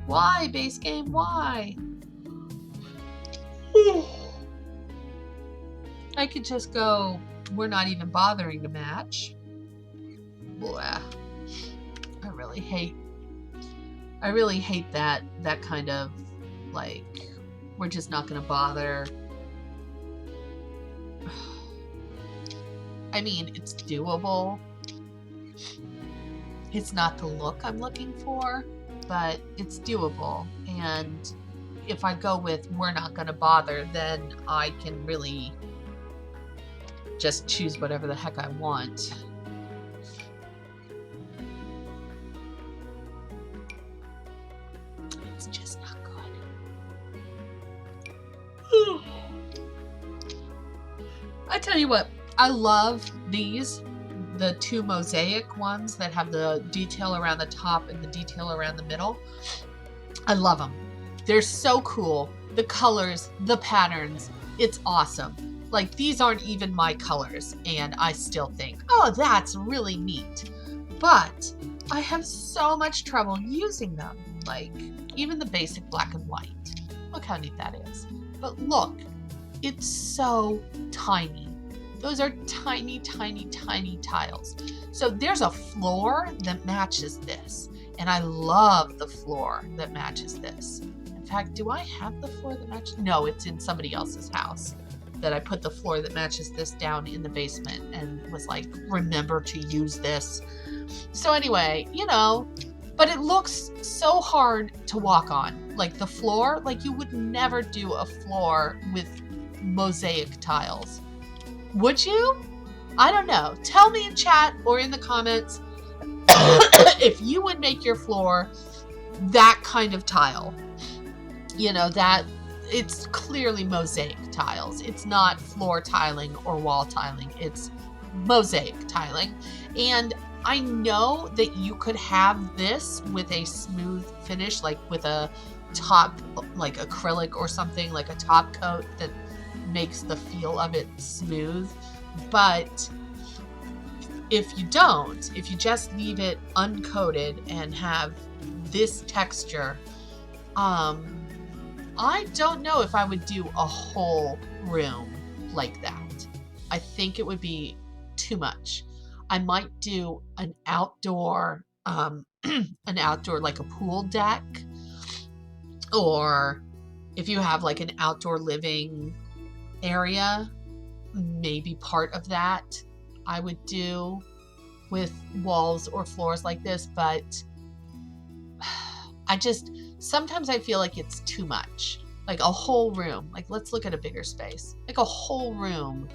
Why, base game? Why? I could just go, we're not even bothering to match. Blah. I really hate that kind of, like, we're just not going to bother. I mean, it's doable. It's not the look I'm looking for, but it's doable. And if I go with we're not going to bother, then I can really just choose whatever the heck I want. It's just not good. I tell you what, I love these, the two mosaic ones that have the detail around the top and the detail around the middle. I love them. They're so cool. The colors, the patterns, it's awesome. Like, these aren't even my colors, and I still think, oh, that's really neat. But I have so much trouble using them. Like, even the basic black and white. Look how neat that is. But look, it's so tiny. Those are tiny, tiny, tiny tiles. So there's a floor that matches this. And I love the floor that matches this. In fact, do I have the floor that matches? No, it's in somebody else's house that I put the floor that matches this down in the basement and was like, remember to use this. So anyway, you know, but it looks so hard to walk on. Like the floor, like you would never do a floor with mosaic tiles. Would you? I don't know. Tell me in chat or in the comments if you would make your floor that kind of tile. You know, that it's clearly mosaic tiles. It's not floor tiling or wall tiling. It's mosaic tiling. And I know that you could have this with a smooth finish, like with a top, like acrylic or something, like a top coat that makes the feel of it smooth. But if you don't, if you just leave it uncoated and have this texture, I don't know if I would do a whole room like that. I think it would be too much. I might do an outdoor like a pool deck, or if you have like an outdoor living area, maybe part of that I would do with walls or floors like this. But sometimes I feel like it's too much. Like a whole room, like let's look at a bigger space, like a whole room.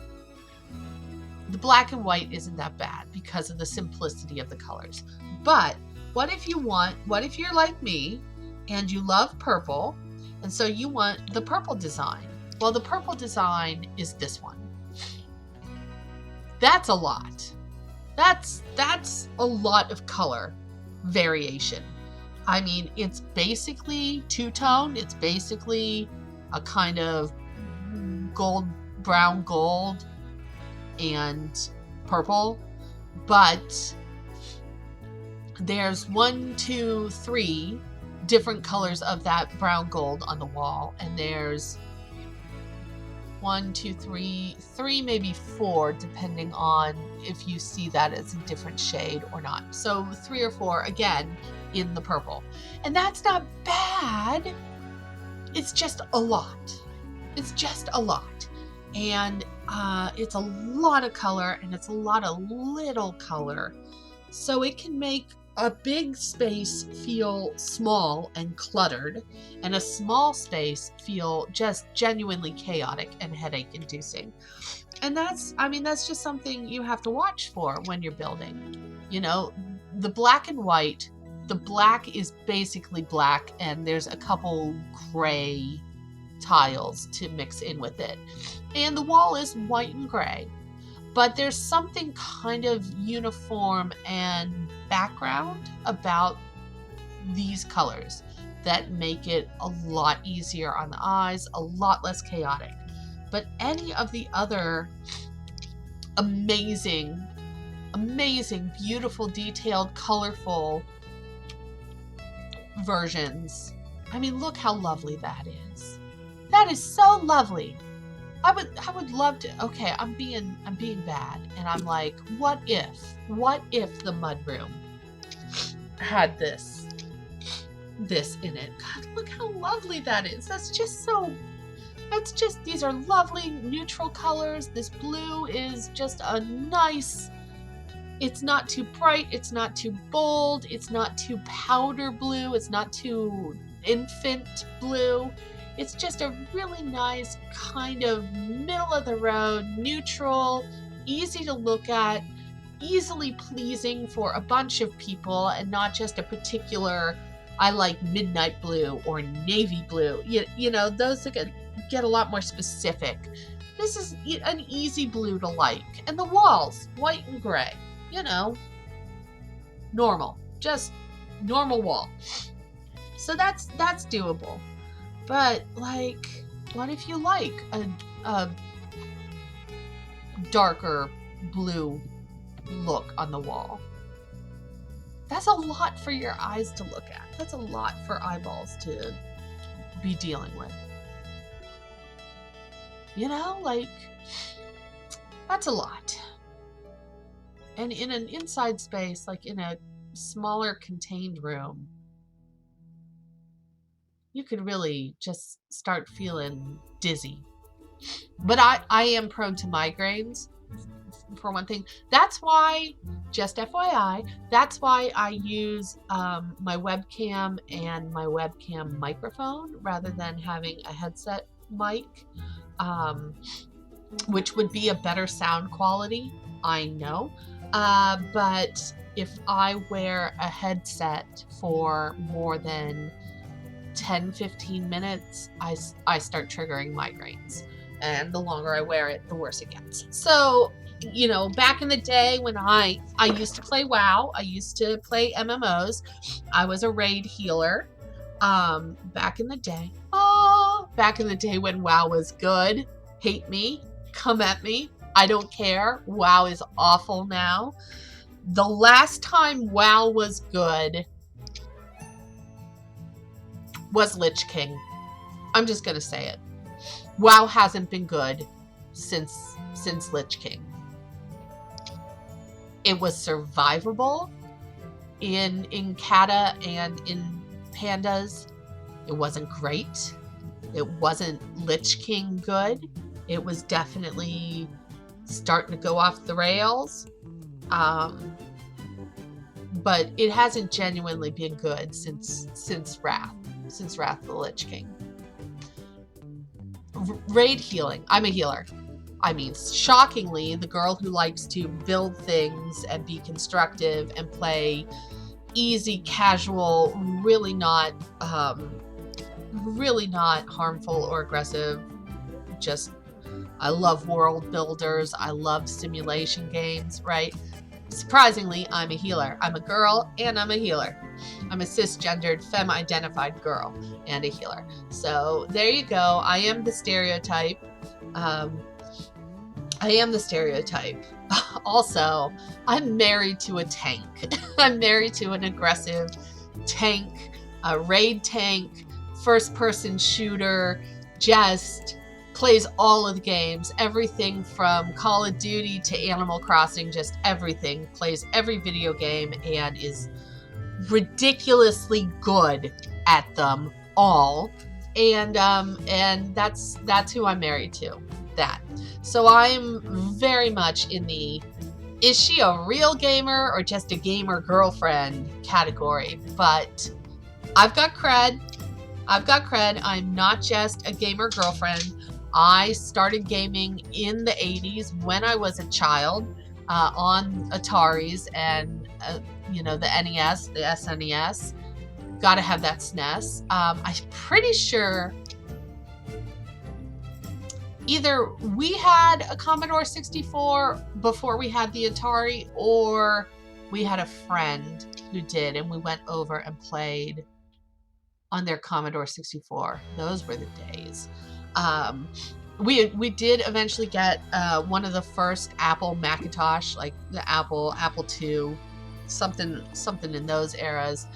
The black and white isn't that bad because of the simplicity of the colors. But what if you're like me and you love purple, and so you want the purple design? Well, the purple design is this one. That's a lot. That's a lot of color variation. I mean, it's basically two-tone. It's basically a kind of gold, brown gold, and purple. But there's 1, 2, 3 different colors of that brown gold on the wall. And there's 1, 2, 3, maybe 4, depending on if you see that as a different shade or not. So 3 or 4, again, in the purple. And that's not bad. It's just a lot. It's just a lot. And it's a lot of color, and it's a lot of little color. So it can make a big space feel small and cluttered, and a small space feel just genuinely chaotic and headache inducing. And that's just something you have to watch for when you're building. You know, the black and white, the black is basically black and there's a couple gray tiles to mix in with it. And the wall is white and gray. But there's something kind of uniform and background about these colors that make it a lot easier on the eyes, a lot less chaotic. But any of the other amazing, beautiful, detailed, colorful versions, I mean, look how lovely that is. That is so lovely. I would love to. Okay, I'm being bad, and I'm like, what if the mudroom had this in it? God, look how lovely that is. These are lovely neutral colors. This blue is just a nice. It's not too bright. It's not too bold. It's not too powder blue. It's not too infant blue. It's just a really nice kind of middle of the road, neutral, easy to look at, easily pleasing for a bunch of people, and not just a particular, I like midnight blue or navy blue. You know, those that get a lot more specific. This is an easy blue to like. And the walls, white and gray, you know, normal, just normal wall. So that's doable. But, like, what if you like a darker blue look on the wall? That's a lot for your eyes to look at. That's a lot for eyeballs to be dealing with. You know, like, that's a lot. And in an inside space, like in a smaller contained room, you could really just start feeling dizzy. But I am prone to migraines, for one thing. That's why, just FYI, that's why I use my webcam and my webcam microphone rather than having a headset mic, which would be a better sound quality, I know. But if I wear a headset for more than 10-15 minutes, I start triggering migraines, and the longer I wear it, the worse it gets. So, you know, back in the day when I used to play WoW, I used to play MMOs, I was a raid healer. Back in the day when WoW was good. Hate me, come at me, I don't care. WoW is awful now. The last time WoW was good was Lich King. I'm just gonna say it. WoW hasn't been good since Lich King. It was survivable in Kata and in Pandas. It wasn't great. It wasn't Lich King good. It was definitely starting to go off the rails. But it hasn't genuinely been good since Wrath of the Lich King. Raid healing. I'm a healer. I mean, shockingly, the girl who likes to build things and be constructive and play easy, casual, really not harmful or aggressive. Just, I love world builders. I love simulation games, right? Surprisingly, I'm a healer. I'm a girl and I'm a healer. I'm a cisgendered, femme-identified girl and a healer. So there you go. I am the stereotype. Also, I'm married to a tank. I'm married to an aggressive tank, a raid tank, first-person shooter, just plays all of the games, everything from Call of Duty to Animal Crossing, just everything, plays every video game and is ridiculously good at them all. And that's who I'm married to. That. So I'm very much in the is she a real gamer or just a gamer girlfriend category? But I've got cred. I've got cred. I'm not just a gamer girlfriend. I started gaming in the 80s when I was a child on Ataris and, you know, the NES, the SNES. Got to have that SNES. I'm pretty sure either we had a Commodore 64 before we had the Atari, or we had a friend who did, and we went over and played on their Commodore 64. Those were the days. We did eventually get one of the first Apple Macintosh, like the Apple II, something in those eras,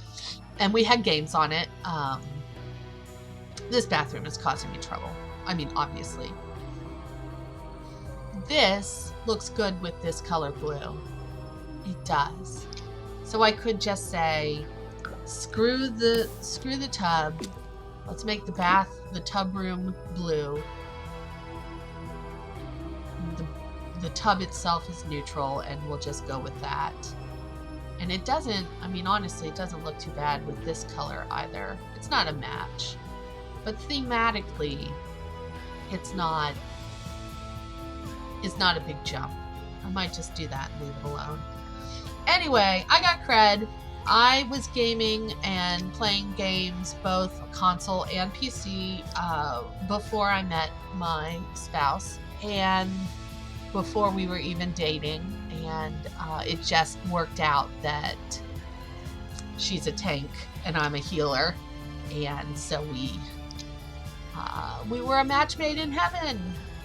and we had games on it. This bathroom is causing me trouble. I mean, obviously. This looks good with this color blue. It does. So I could just say, screw the tub. Let's make the tub room blue. The tub itself is neutral, and we'll just go with that. And it doesn't, I mean, honestly, it doesn't look too bad with this color either. It's not a match. But thematically, it's not a big jump. I might just do that and leave it alone. Anyway, I got cred. I was gaming and playing games, both console and PC, before I met my spouse and before we were even dating. And it just worked out that she's a tank and I'm a healer. And so we were a match made in heaven,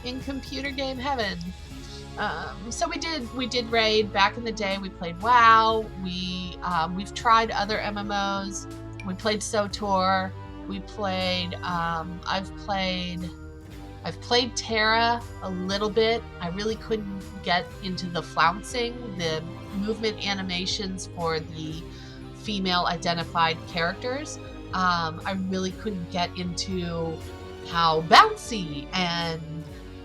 in computer game heaven. So we did raid back in the day. We played WoW. We've tried other MMOs. We played SOTOR. We played. I've played Terra a little bit. I really couldn't get into the flouncing, the movement animations for the female identified characters. I really couldn't get into how bouncy and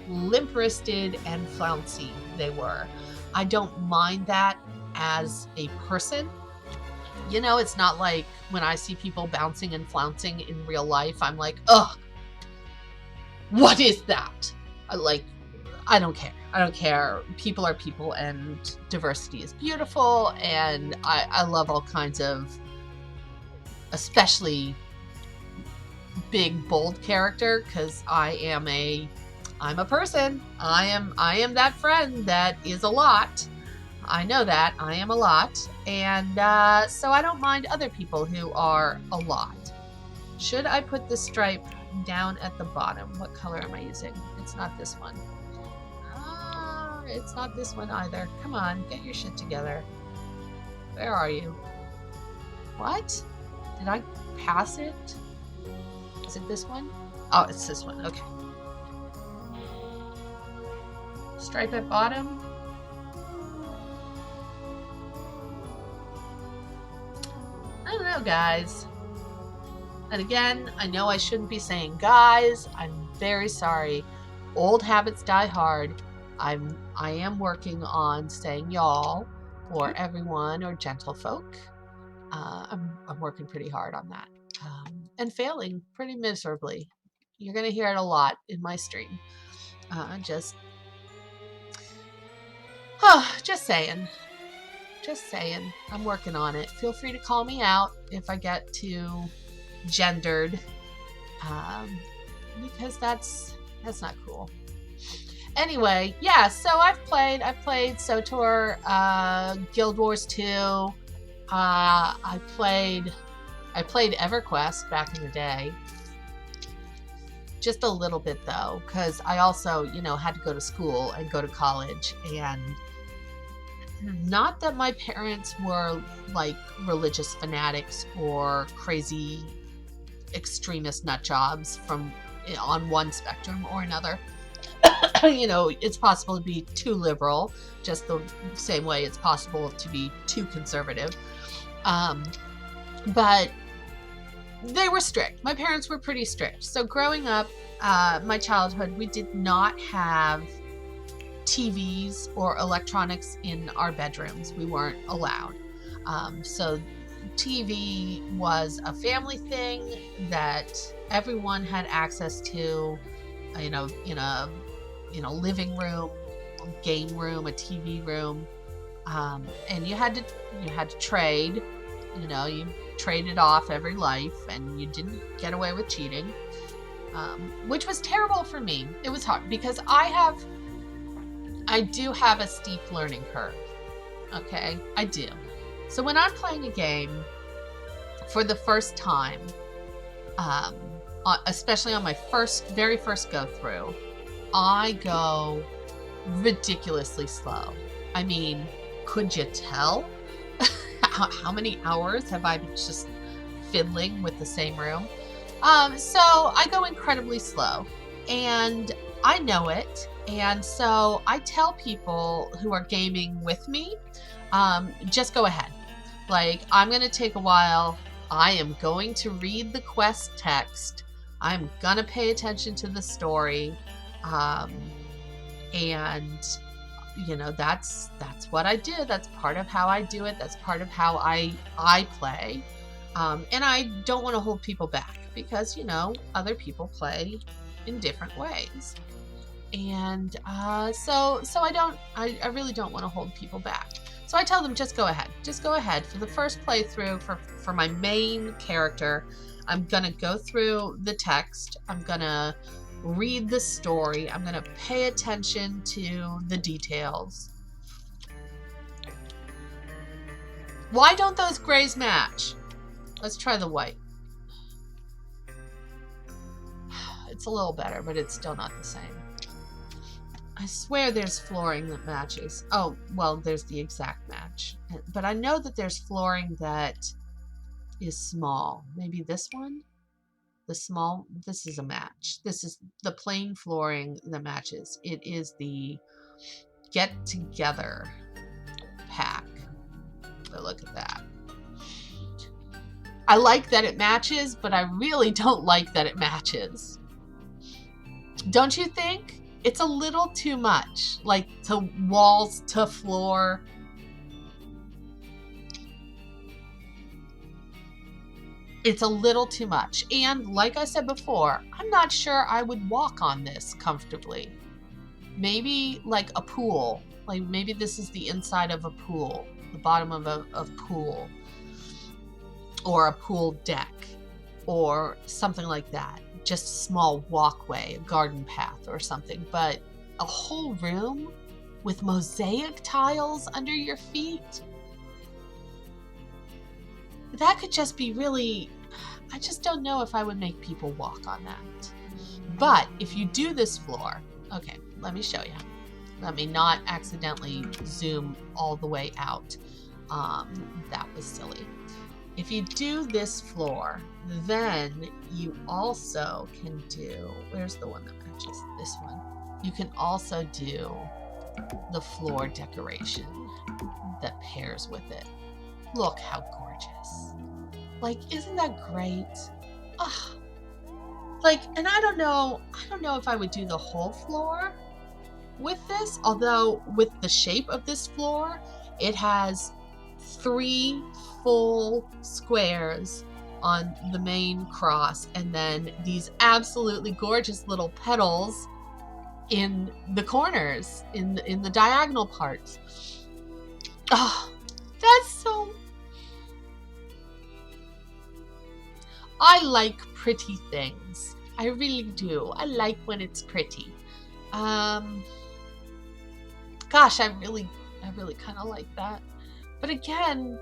limp-wristed and flouncy they were. I don't mind that as a person. You know, it's not like when I see people bouncing and flouncing in real life, I'm like, ugh, what is that? I don't care. I don't care. People are people, and diversity is beautiful, and I love all kinds of, especially big, bold character, because I'm a person. I am that friend that is a lot. I know that. I am a lot. And so I don't mind other people who are a lot. Should I put the stripe down at the bottom? What color am I using? It's not this one. It's not this one either. Come on, get your shit together. Where are you? What? Did I pass it? Is it this one? Oh, it's this one. Okay. Stripe at bottom. I don't know, guys. And again, I know I shouldn't be saying guys. I'm very sorry. Old habits die hard. I am working on saying y'all or everyone or gentlefolk. I'm working pretty hard on that. And failing pretty miserably. You're going to hear it a lot in my stream. Just saying. Just saying. I'm working on it. Feel free to call me out if I get too gendered. Because that's not cool. Anyway, yeah, so I've played SOTOR, Guild Wars 2. I played EverQuest back in the day. Just a little bit though, because I also, had to go to school and go to college, and not that my parents were like religious fanatics or crazy extremist nut jobs on one spectrum or another. It's possible to be too liberal, just the same way it's possible to be too conservative. But they were strict. My parents were pretty strict. So growing up, my childhood, we did not have TVs or electronics in our bedrooms. We weren't allowed. So TV was a family thing that everyone had access to, in a living room, game room, a TV room, and you had to trade. You traded off every life, and you didn't get away with cheating, which was terrible for me. It was hard because I do have a steep learning curve. Okay, I do. So when I'm playing a game for the first time, especially on my very first go through, I go ridiculously slow. I mean, could you tell how many hours have I been just fiddling with the same room? So I go incredibly slow, and I know it. And so I tell people who are gaming with me, just go ahead. Like, I'm going to take a while. I am going to read the quest text. I'm going to pay attention to the story. And that's what I do. That's part of how I do it. That's part of how I play. And I don't want to hold people back because, other people play in different ways. And so I really don't want to hold people back. So I tell them, just go ahead. Just go ahead. For the first playthrough, for my main character, I'm going to go through the text. I'm going to read the story. I'm going to pay attention to the details. Why don't those grays match? Let's try the white. It's a little better, but it's still not the same. I swear there's flooring that matches. Oh, well, there's the exact match. But I know that there's flooring that is small. Maybe this one? This is a match. This is the plain flooring that matches. It is the Get Together pack. So look at that. I like that it matches, but I really don't like that it matches. Don't you think? It's a little too much, like to walls to floor. It's a little too much. And like I said before, I'm not sure I would walk on this comfortably. Maybe like a pool. Like maybe this is the inside of a pool, the bottom of a pool, or a pool deck, or something like that. Just a small walkway, a garden path or something, but a whole room with mosaic tiles under your feet? That could just be really, I just don't know if I would make people walk on that. But if you do this floor, okay, let me show you. Let me not accidentally zoom all the way out. That was silly. If you do this floor, then you also can do, where's the one that matches? This one. You can also do the floor decoration that pairs with it. Look how gorgeous. Like, isn't that great? Ugh. Like, and I don't know if I would do the whole floor with this, although with the shape of this floor, it has 3 full squares on the main cross, and then these absolutely gorgeous little petals in the corners, in the diagonal parts. Oh, that's so... I like pretty things. I really do. I like when it's pretty. Gosh, I really kind of like that. But again,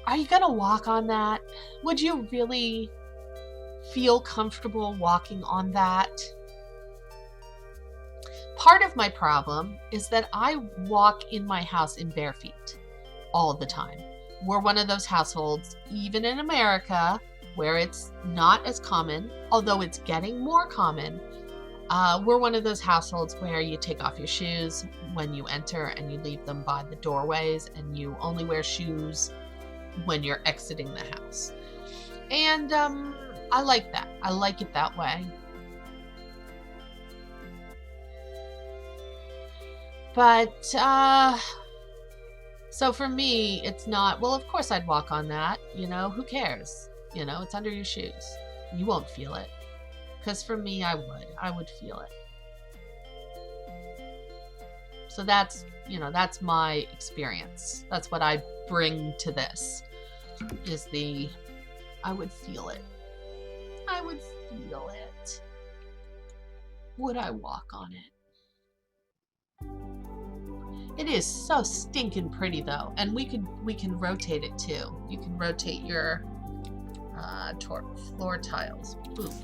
are you gonna walk on that? Would you really feel comfortable walking on that? Part of my problem is that I walk in my house in bare feet all the time. We're one of those households, even in America, where it's not as common, although it's getting more common. We're one of those households where you take off your shoes when you enter and you leave them by the doorways, and you only wear shoes when you're exiting the house. And I like that. I like it that way. But, so for me, it's not, well, of course I'd walk on that, you know, who cares? You know, it's under your shoes. You won't feel it. Because for me, I would feel it. So that's, you know, that's my experience. That's what I bring to this, is I would feel it. I would feel it. Would I walk on it? It is so stinking pretty though, and we can rotate it too. You can rotate your floor tiles, oof,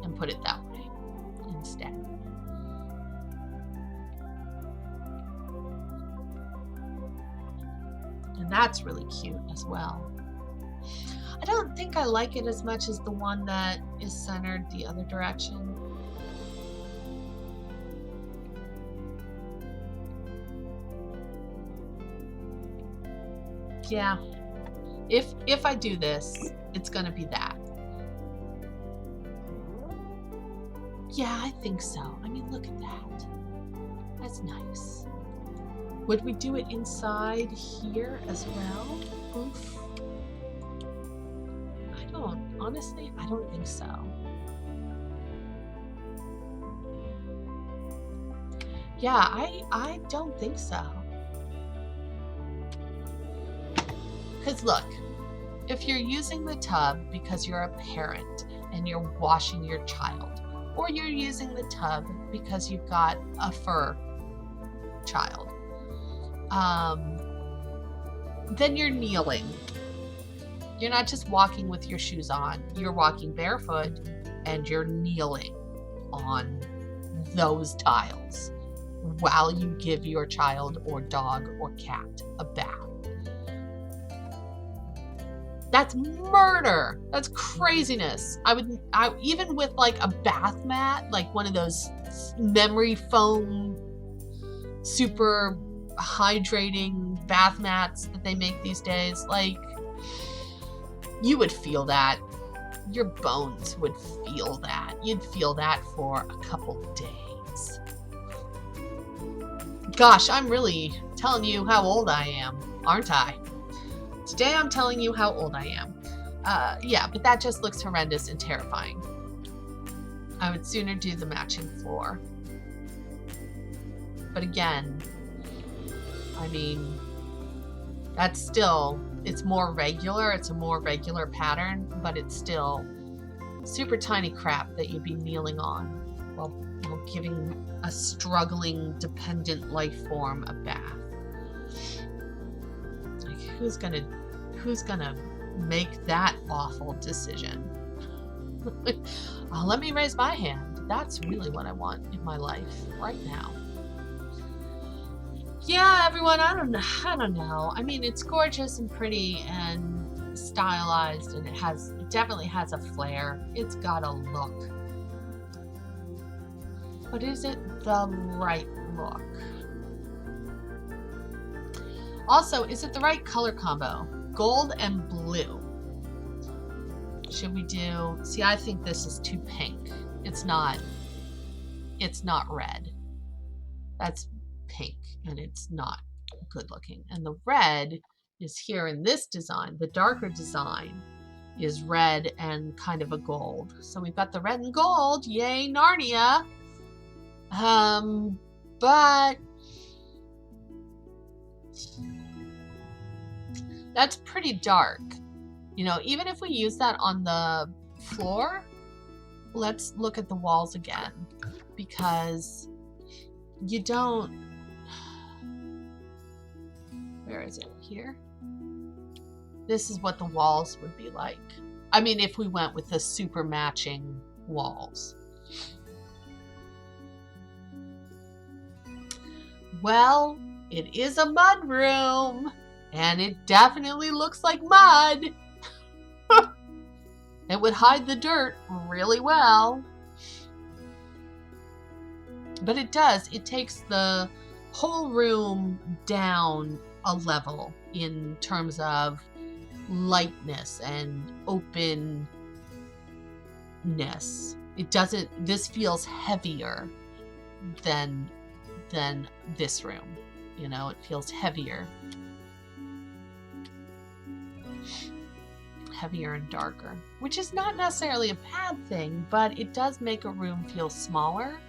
and put it that way instead. And that's really cute as well. I don't think I like it as much as the one that is centered the other direction. Yeah, if I do this, it's gonna be that. Yeah, I think so. I mean, look at that. That's nice. Would we do it inside here as well? Oof. Honestly, I don't think so. Yeah, I don't think so. Because look, if you're using the tub because you're a parent and you're washing your child, or you're using the tub because you've got a fur child, then you're kneeling. You're not just walking with your shoes on, you're walking barefoot and you're kneeling on those tiles while you give your child or dog or cat a bath. That's murder. That's craziness. I even with like a bath mat, like one of those memory foam super hydrating bath mats that they make these days, like, you would feel that. Your bones would feel that. You'd feel that for a couple days. Gosh, I'm really telling you how old I am, aren't I? Today I'm telling you how old I am. Yeah, but that just looks horrendous and terrifying. I would sooner do the matching floor. But again, I mean, that's still, it's more regular. It's a more regular pattern, but it's still super tiny crap that you'd be kneeling on while giving a struggling, dependent life form a bath. Like, who's gonna make that awful decision? Let me raise my hand. That's really what I want in my life right now. Yeah, everyone, I don't know. I mean, it's gorgeous and pretty and stylized, and it definitely has a flair. It's got a look. But is it the right look? Also, is it the right color combo? Gold and blue. Should we do, see, I think this is too pink. It's not red. That's pink, and it's not good looking. And the red is here in this design. The darker design is red and kind of a gold. So we've got the red and gold. Yay, Narnia. But that's pretty dark. You know, even if we use that on the floor, let's look at the walls again, because you don't, where is it? Here? This is what the walls would be like. I mean, if we went with the super matching walls. Well, it is a mud room, and it definitely looks like mud. It would hide the dirt really well. But it does. It takes the whole room down a level in terms of lightness and openness. It doesn't, this feels heavier than than this room. You know, it feels heavier. Heavier and darker, which is not necessarily a bad thing, but it does make a room feel smaller.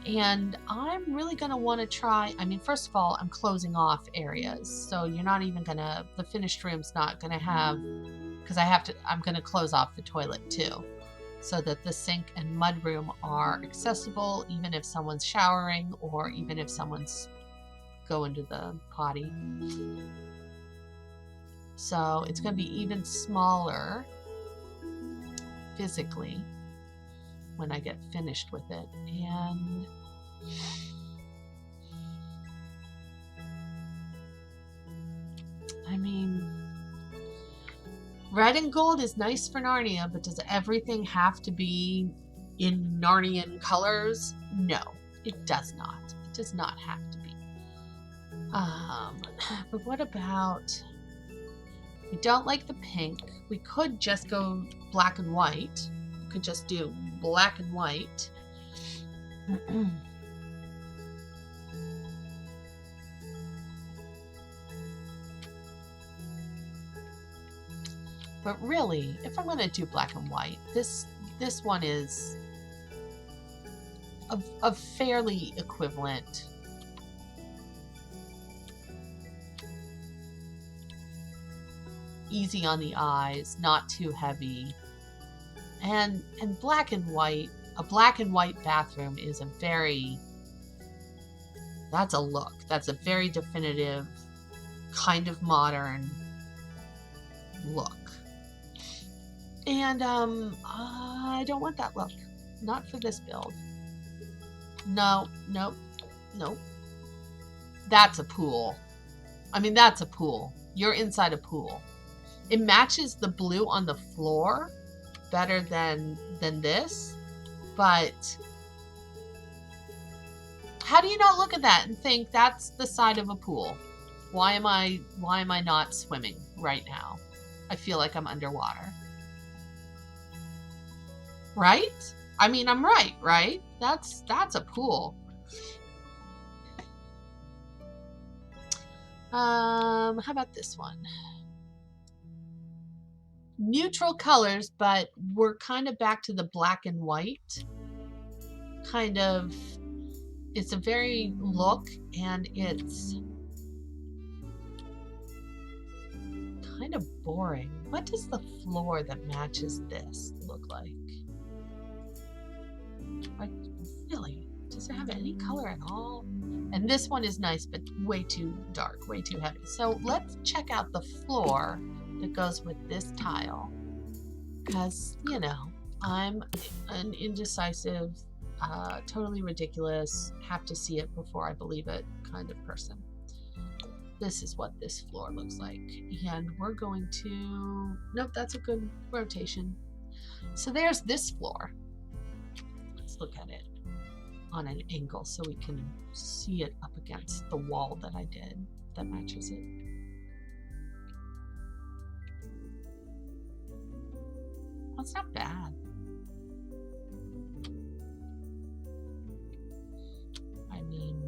And I'm really going to want to try, I mean, first of all, I'm closing off areas. So you're not even going to, the finished room's not going to have, because I'm going to close off the toilet too, so that the sink and mud room are accessible, even if someone's showering or even if someone's going to the potty. So it's going to be even smaller physically when I get finished with it. And I mean, red and gold is nice for Narnia, but does everything have to be in Narnian colors? No, it does not. It does not have to be. But what about... We don't like the pink. We could just go black and white. We could just do black and white. But really, if I'm going to do black and white, this one is a fairly equivalent. Easy on the eyes, not too heavy. And black and white, a black and white bathroom is that's a look. That's a very definitive, kind of modern look. And I don't want that look. Not for this build. No, nope, nope. That's a pool. I mean, that's a pool. You're inside a pool. It matches the blue on the floor better than this, but how do you not look at that and think that's the side of a pool? Why am I not swimming right now? I feel like I'm underwater. Right? I mean, I'm right? That's a pool. How about this one? Neutral colors, but we're kind of back to the black and white. Kind of, it's a very look, and it's kind of boring. What does the floor that matches this look like? Like, really? Does it have any color at all? And this one is nice, but way too dark, way too heavy. So let's check out the floor that goes with this tile, because, you know, I'm an indecisive, totally ridiculous, have to see it before I believe it kind of person. This is what this floor looks like, and we're going to, nope, that's a good rotation. So there's this floor. Let's look at it on an angle so we can see it up against the wall that I did that matches it. That's not bad. I mean,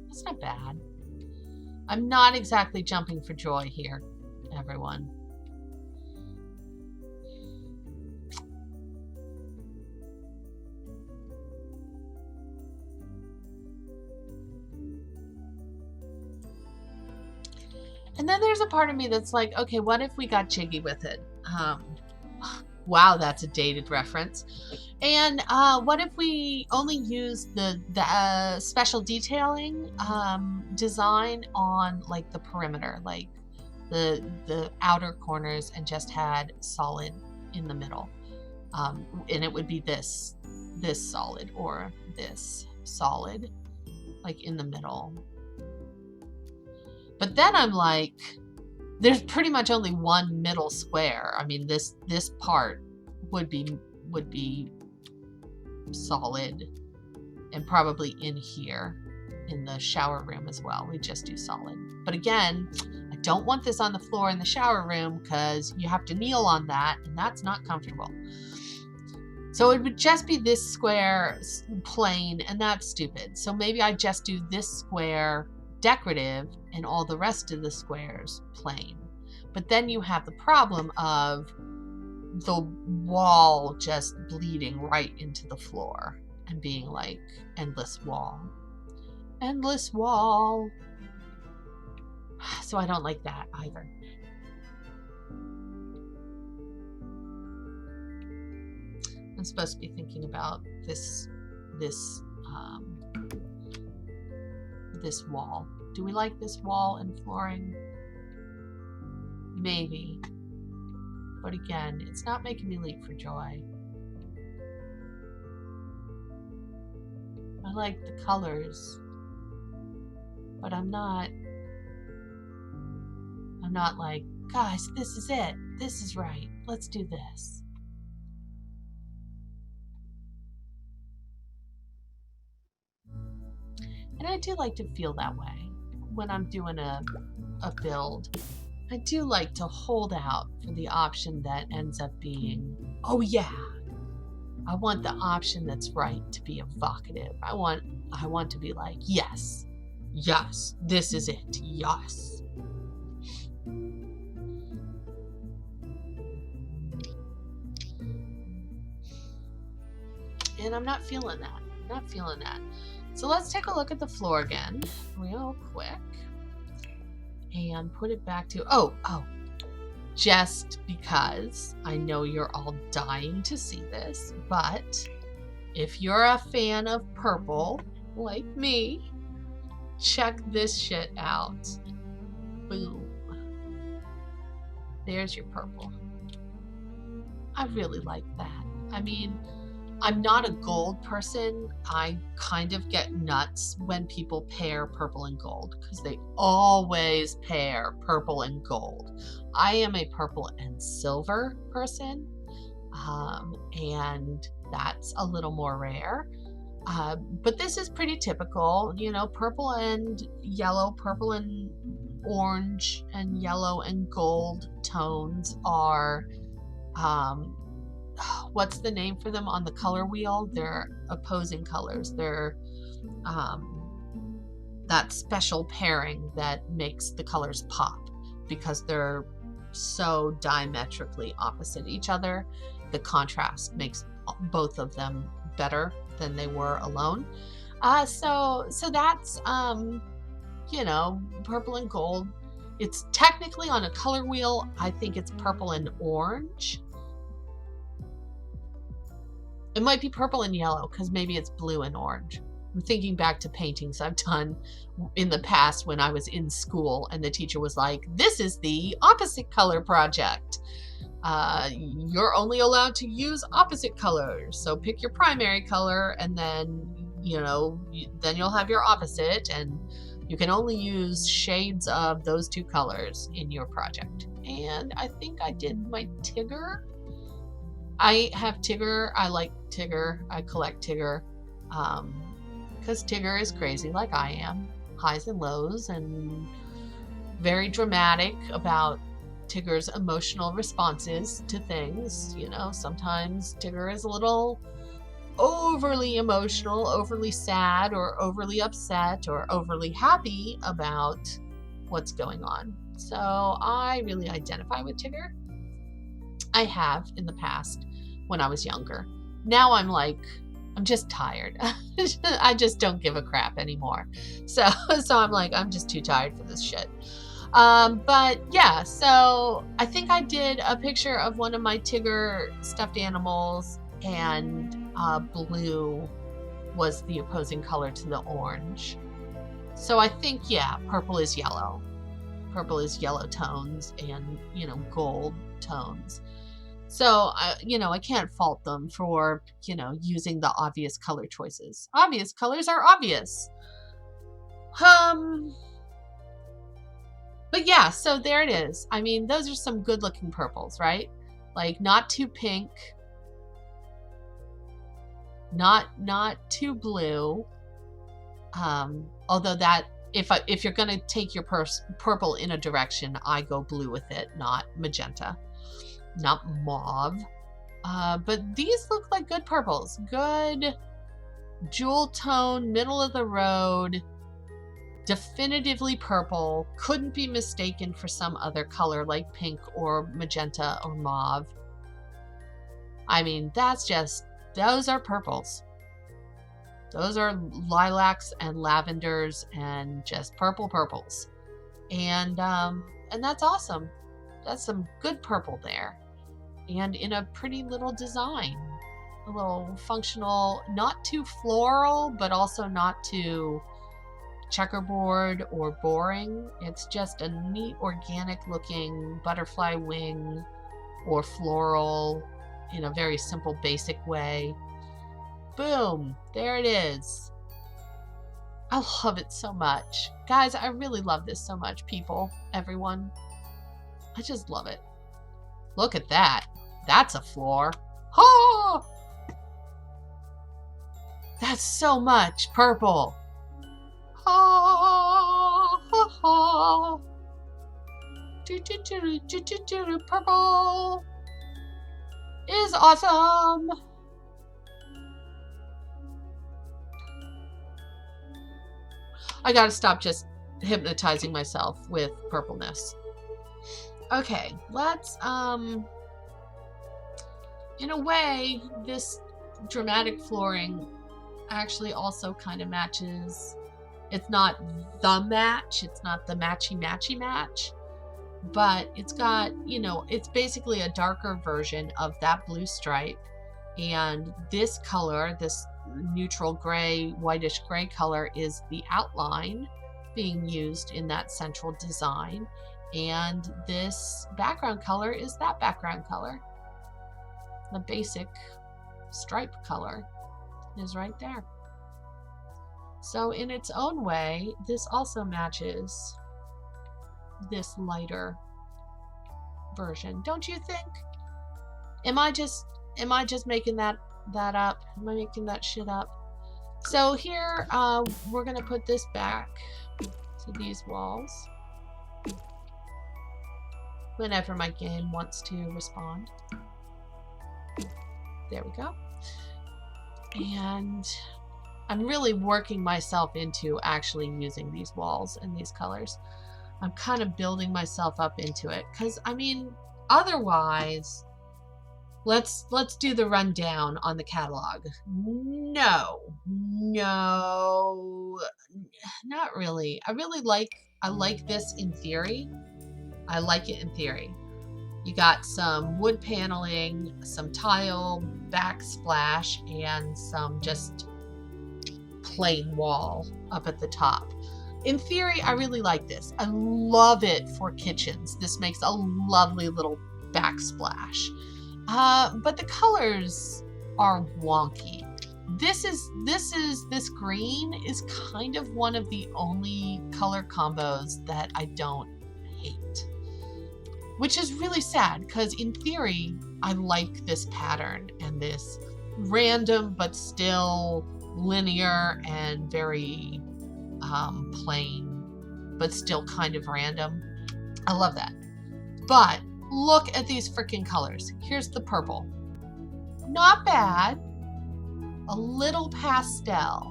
that's not bad. I'm not exactly jumping for joy here, everyone. And then there's a part of me that's like, okay, what if we got jiggy with it? Wow, that's a dated reference. And what if we only use the special detailing design on like the perimeter, like the outer corners, and just had solid in the middle, and it would be this solid or this solid, like in the middle. But then I'm like, there's pretty much only one middle square. I mean, this part would be solid, and probably in here in the shower room as well. We just do solid. But again, I don't want this on the floor in the shower room because you have to kneel on that, and that's not comfortable. So it would just be this square plain, and that's stupid. So maybe I just do this square decorative and all the rest of the squares plain. But then you have the problem of the wall just bleeding right into the floor and being like endless wall. Endless wall. So I don't like that either. I'm supposed to be thinking about this wall. Do we like this wall and flooring? Maybe. But again, it's not making me leap for joy. I like the colors, but I'm not like, guys, this is it. This is right. Let's do this. And I do like to feel that way when I'm doing a build. I do like to hold out for the option that ends up being, oh yeah, I want the option that's right to be evocative. I want to be like, yes, this is it, yes. And I'm not feeling that. So let's take a look at the floor again real quick and put it back to, oh, just because I know you're all dying to see this, but if you're a fan of purple like me, check this shit out. Boom. There's your purple. I really like that. I mean, I'm not a gold person. I kind of get nuts when people pair purple and gold because they always pair purple and gold. I am a purple and silver person, and that's a little more rare. But this is pretty typical, you know, purple and yellow, purple and orange, and yellow and gold tones are what's the name for them on the color wheel? They're opposing colors. They're that special pairing that makes the colors pop because they're so diametrically opposite each other. The contrast makes both of them better than they were alone. So that's you know, purple and gold. It's technically on a color wheel. I think it's purple and orange. It might be purple and yellow because maybe it's blue and orange. I'm thinking back to paintings I've done in the past when I was in school and the teacher was like, this is the opposite color project. You're only allowed to use opposite colors. So pick your primary color and then, you know, then you'll have your opposite, and you can only use shades of those two colors in your project. And I think I did my Tigger. I have Tigger. I like Tigger. I collect Tigger because Tigger is crazy like I am. Highs and lows, and very dramatic about Tigger's emotional responses to things. You know, sometimes Tigger is a little overly emotional, overly sad, or overly upset, or overly happy about what's going on. So I really identify with Tigger. I have in the past when I was younger. Now I'm like, I'm just tired. I just don't give a crap anymore. So I'm like, I'm just too tired for this shit. But yeah, so I think I did a picture of one of my Tigger stuffed animals, and blue was the opposing color to the orange. So I think, yeah, purple is yellow. Purple is yellow tones and, you know, gold tones. So, you know, I can't fault them for, you know, using the obvious color choices. Obvious colors are obvious. But yeah, so there it is. I mean, those are some good looking purples, right? Like not too pink, not too blue. Although that if you're going to take your purple in a direction, I go blue with it, not magenta, not mauve. But these look like good purples. Good jewel tone, middle of the road, definitively purple. Couldn't be mistaken for some other color like pink or magenta or mauve. I mean, those are purples. Those are lilacs and lavenders and just purples. And that's awesome. That's some good purple there. And in a pretty little design. A little functional, not too floral, but also not too checkerboard or boring. It's just a neat, organic looking butterfly wing or floral in a very simple, basic way. Boom, there it is. I love it so much. Guys, I really love this so much, people, everyone. I just love it. Look at that. That's a floor. Oh! That's so much purple. Ha ha ha. Purple is awesome. I gotta stop just hypnotizing myself with purpleness. Okay, let's in a way, this dramatic flooring actually also kind of matches. It's not the match, it's not the matchy match, but it's got, you know, it's basically a darker version of that blue stripe. And this color, this neutral gray, whitish gray color, is the outline being used in that central design. And this background color is that background color. The basic stripe color is right there. So in its own way, this also matches this lighter version, don't you think? Am I just making that up? Am I making that shit up? So here, we're gonna put this back to these walls whenever my game wants to respond. There we go. And I'm really working myself into actually using these walls and these colors. I'm kind of building myself up into it, because I mean, otherwise, let's do the rundown on the catalog. No, not really. I like this in theory. I like it in theory. You got some wood paneling, some tile backsplash, and some just plain wall up at the top. In theory, I really like this. I love it for kitchens. This makes a lovely little backsplash. But the colors are wonky. This green is kind of one of the only color combos that I don't hate. Which is really sad, because in theory, I like this pattern and this random but still linear and very plain, but still kind of random. I love that. But look at these freaking colors. Here's the purple. Not bad. A little pastel,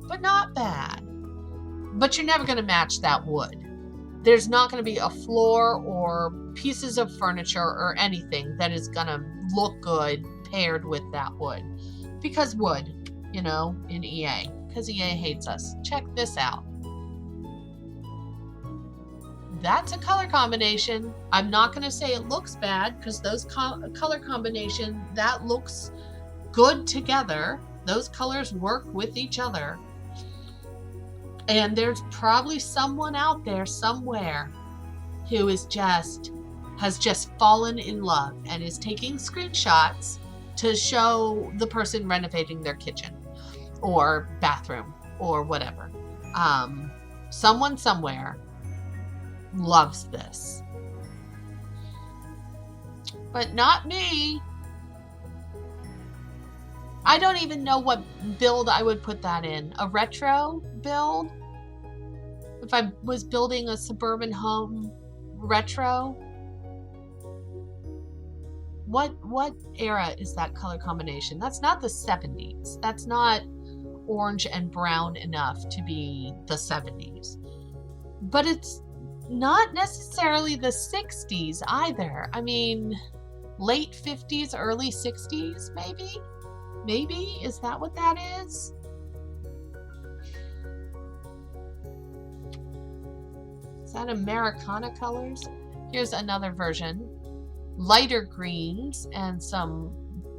but not bad. But you're never going to match that wood. There's not going to be a floor or pieces of furniture or anything that is going to look good paired with that wood. Because wood, you know, in EA. Because EA hates us. Check this out. That's a color combination. I'm not going to say it looks bad, because those color combination, that looks good together. Those colors work with each other. And there's probably someone out there somewhere who has just fallen in love and is taking screenshots to show the person renovating their kitchen or bathroom or whatever. Someone somewhere loves this. But not me. I don't even know what build I would put that in. A retro build? If I was building a suburban home retro? What era is that color combination? That's not the 70s. That's not orange and brown enough to be the 70s. But it's not necessarily the 60s either. I mean, late 50s, early 60s, maybe? Maybe? Is that what that is? Is that Americana colors? Here's another version. Lighter greens and some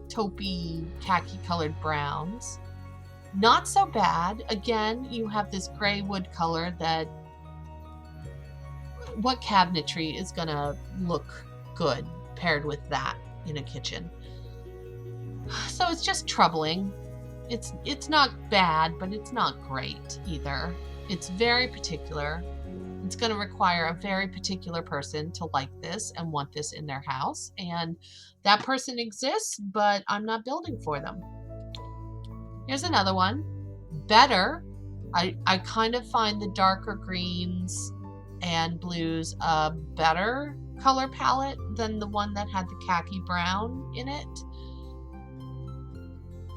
taupey khaki colored browns. Not so bad. Again, you have this gray wood color that what cabinetry is gonna look good paired with that in a kitchen? So it's just troubling. It's not bad, but it's not great either. It's very particular. It's going to require a very particular person to like this and want this in their house. And that person exists, but I'm not building for them. Here's another one. Better. I kind of find the darker greens and blues a better color palette than the one that had the khaki brown in it.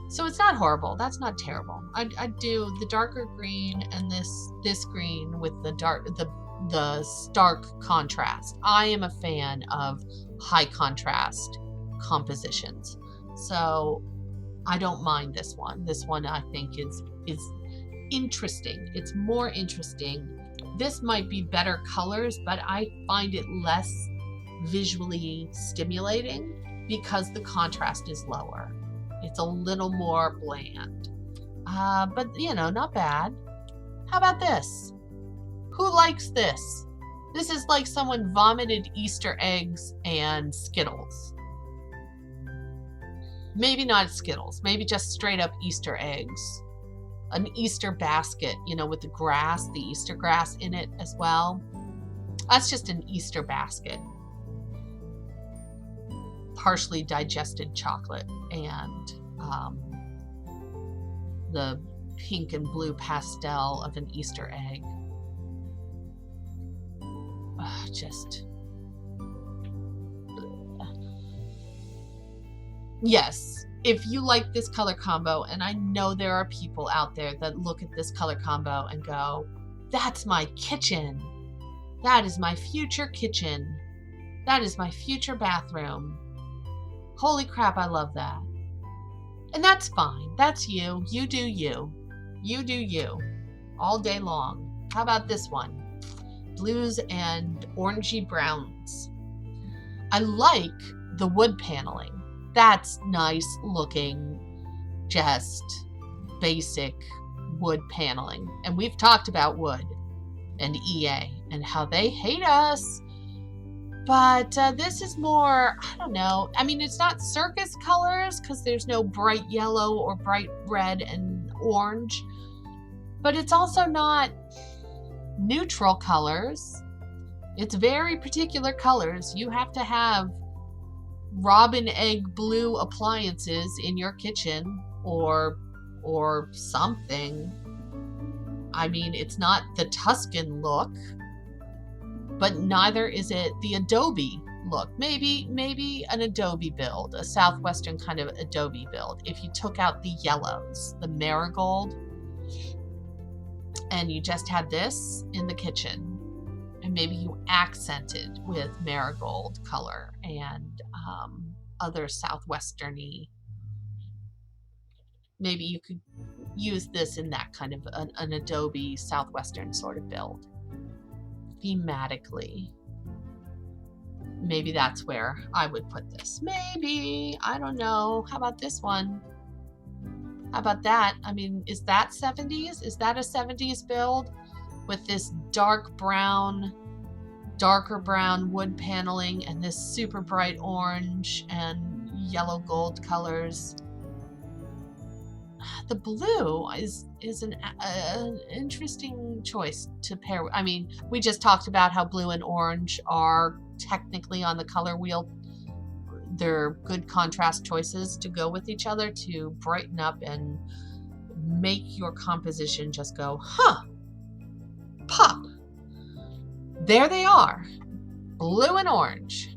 So it's not horrible. That's not terrible. I do the darker green and this green with the stark contrast. I am a fan of high contrast compositions. So I don't mind this one. This one I think is interesting. It's more interesting. This might be better colors, but I find it less visually stimulating because the contrast is lower. It's a little more bland. But, you know, not bad. How about this? Who likes this? This is like someone vomited Easter eggs and Skittles. Maybe not Skittles. Maybe just straight up Easter eggs. An Easter basket, you know, with the grass, the Easter grass in it as well. That's just an Easter basket. Partially digested chocolate and the pink and blue pastel of an Easter egg. Just yes, if you like this color combo, and I know there are people out there that look at this color combo and go, that's my kitchen. That is my future kitchen. That is my future bathroom. Holy crap, I love that. And that's fine. That's you. You do you. You do you. All day long. How about this one? Blues and orangey browns. I like the wood paneling. That's nice looking, just basic wood paneling. And we've talked about wood and EA and how they hate us. But this is more, I don't know. I mean, it's not circus colors because there's no bright yellow or bright red and orange. But it's also not neutral colors. It's very particular colors. You have to have robin egg blue appliances in your kitchen or something. I mean, it's not the Tuscan look, but neither is it the Adobe look. Maybe an Adobe build, a Southwestern kind of Adobe build. If you took out the yellows, the marigold, and you just had this in the kitchen, and maybe you accented with marigold color and other Southwestern-y. Maybe you could use this in that kind of an Adobe Southwestern sort of build. Thematically. Maybe that's where I would put this. Maybe. I don't know. How about this one? How about that? I mean, is that 70s? Is that a 70s build with this dark brown, darker brown wood paneling and this super bright orange and yellow gold colors? The blue is an interesting choice to pair. I mean, we just talked about how blue and orange are technically on the color wheel. They're good contrast choices to go with each other to brighten up and make your composition just go, huh, pop. There they are, blue and orange.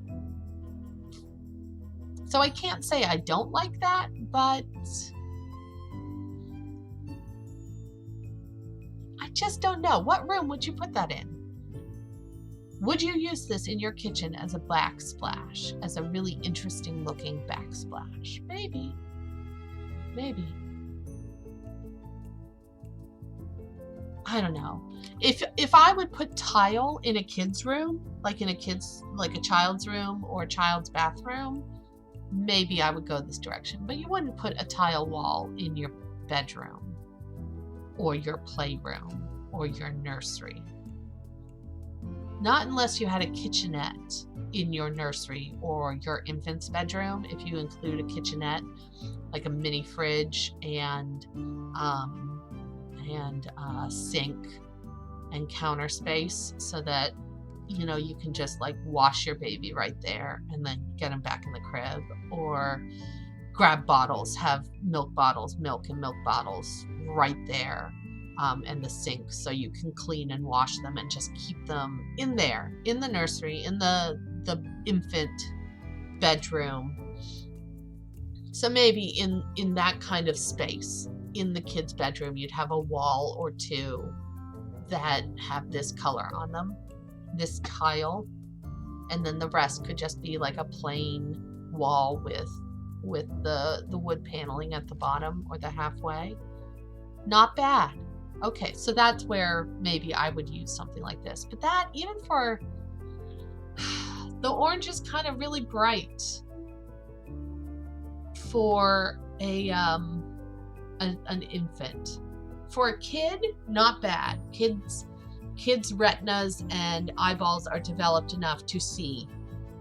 So I can't say I don't like that, but I just don't know. What room would you put that in? Would you use this in your kitchen as a backsplash, as a really interesting looking backsplash? Maybe. Maybe. I don't know. If I would put tile in a kid's room, like a child's room or a child's bathroom, maybe I would go this direction. But you wouldn't put a tile wall in your bedroom or your playroom or your nursery. Not unless you had a kitchenette in your nursery or your infant's bedroom. If you include a kitchenette, like a mini fridge and a sink and counter space, so that you can just like wash your baby right there and then get him back in the crib, or grab bottles, have milk and milk bottles right there, and the sink, so you can clean and wash them and just keep them in there, in the nursery, in the infant bedroom. So maybe in that kind of space, in the kid's bedroom, you'd have a wall or two that have this color on them, this tile, and then the rest could just be like a plain wall with the wood paneling at the bottom or the halfway. Not bad. Okay, so that's where maybe I would use something like this. But that, even for the orange, is kind of really bright for an infant. For a kid, not bad. Kids' retinas and eyeballs are developed enough to see,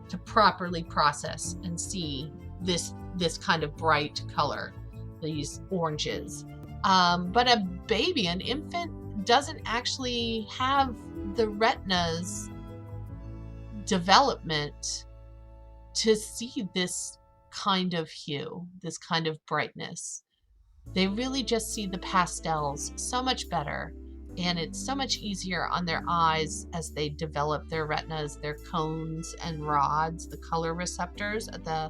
to properly process and see this kind of bright color, these oranges. But a baby, an infant, doesn't actually have the retina's development to see this kind of hue, this kind of brightness. They really just see the pastels so much better, and it's so much easier on their eyes as they develop their retinas, their cones and rods, the color receptors at the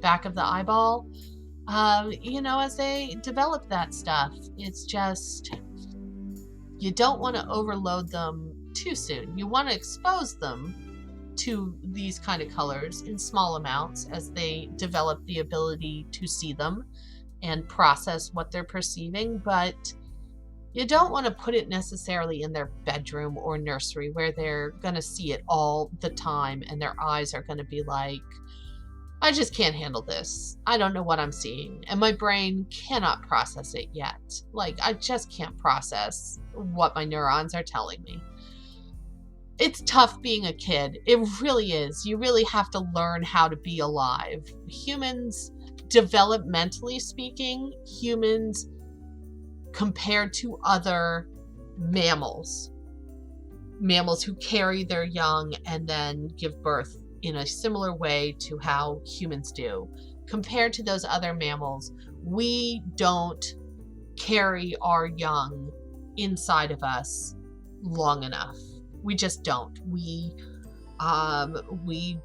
back of the eyeball. As they develop that stuff, it's just, you don't want to overload them too soon. You want to expose them to these kind of colors in small amounts as they develop the ability to see them and process what they're perceiving, but you don't want to put it necessarily in their bedroom or nursery where they're going to see it all the time and their eyes are going to be like, I just can't handle this. I don't know what I'm seeing, and my brain cannot process it yet. Like, I just can't process what my neurons are telling me. It's tough being a kid. It really is. You really have to learn how to be alive. Humans, developmentally speaking, humans compared to other mammals who carry their young and then give birth in a similar way to how humans do. Compared to those other mammals, we don't carry our young inside of us long enough. We just don't. We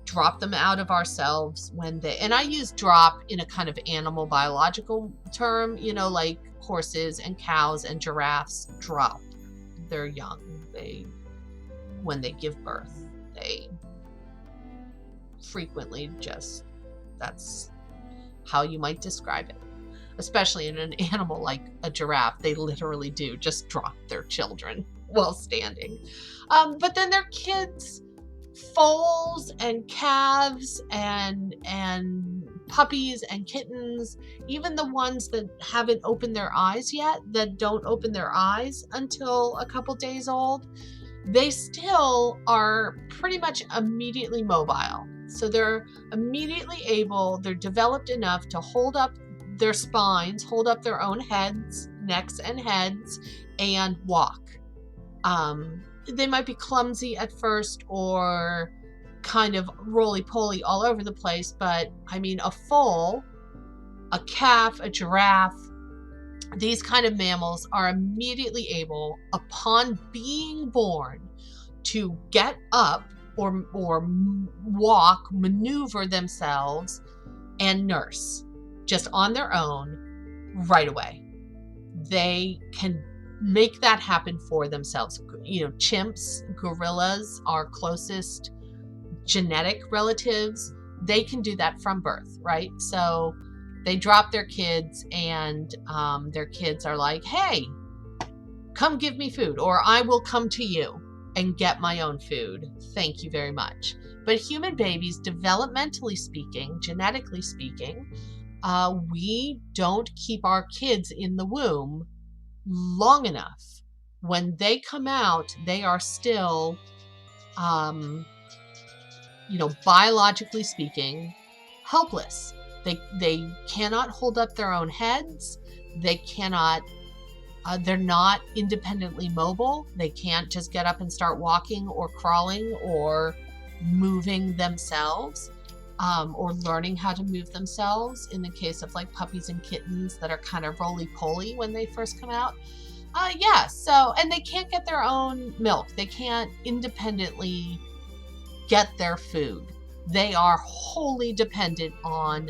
drop them out of ourselves when and I use drop in a kind of animal biological term, like horses and cows and giraffes drop their young. When they give birth, they frequently that's how you might describe it. Especially in an animal like a giraffe, they literally do just drop their children while standing. But then their kids, foals and calves and puppies and kittens, even the ones that haven't opened their eyes yet, that don't open their eyes until a couple days old, they still are pretty much immediately mobile. So they're immediately able, they're developed enough to hold up their spines, hold up their own necks and heads, and walk. They might be clumsy at first or kind of roly-poly all over the place, but I mean, a foal, a calf, a giraffe, these kind of mammals are immediately able, upon being born, to get up or walk, maneuver themselves and nurse just on their own right away. They can make that happen for themselves. You know, chimps, gorillas, our closest genetic relatives, they can do that from birth, right? So they drop their kids and their kids are like, hey, come give me food, or I will come to you and get my own food. Thank you very much. But human babies, developmentally speaking, genetically speaking, we don't keep our kids in the womb long enough. When they come out, they are still, biologically speaking, helpless. They cannot hold up their own heads. They cannot. They're not independently mobile. They can't just get up and start walking or crawling or moving themselves, or learning how to move themselves. In the case of like puppies and kittens that are kind of roly-poly when they first come out. So, and they can't get their own milk. They can't independently get their food. They are wholly dependent on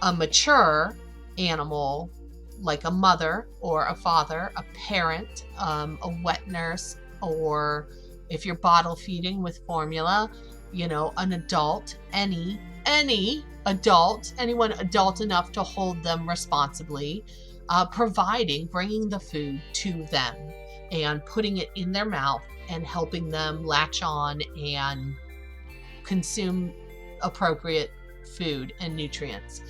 a mature animal, like a mother or a father, a parent, a wet nurse, or if you're bottle feeding with formula, an adult, anyone adult enough to hold them responsibly, bringing the food to them and putting it in their mouth and helping them latch on and consume appropriate food and nutrients.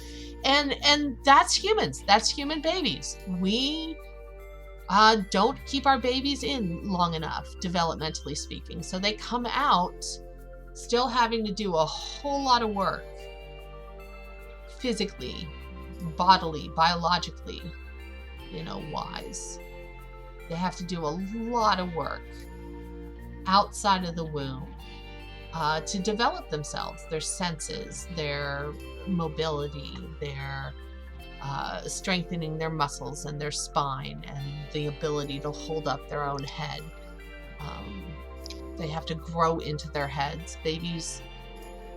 And that's humans. That's human babies. We don't keep our babies in long enough, developmentally speaking. So they come out still having to do a whole lot of work, physically, bodily, biologically, wise. They have to do a lot of work outside of the womb to develop themselves, their senses, their mobility, their strengthening their muscles and their spine, and the ability to hold up their own head. They have to grow into their heads.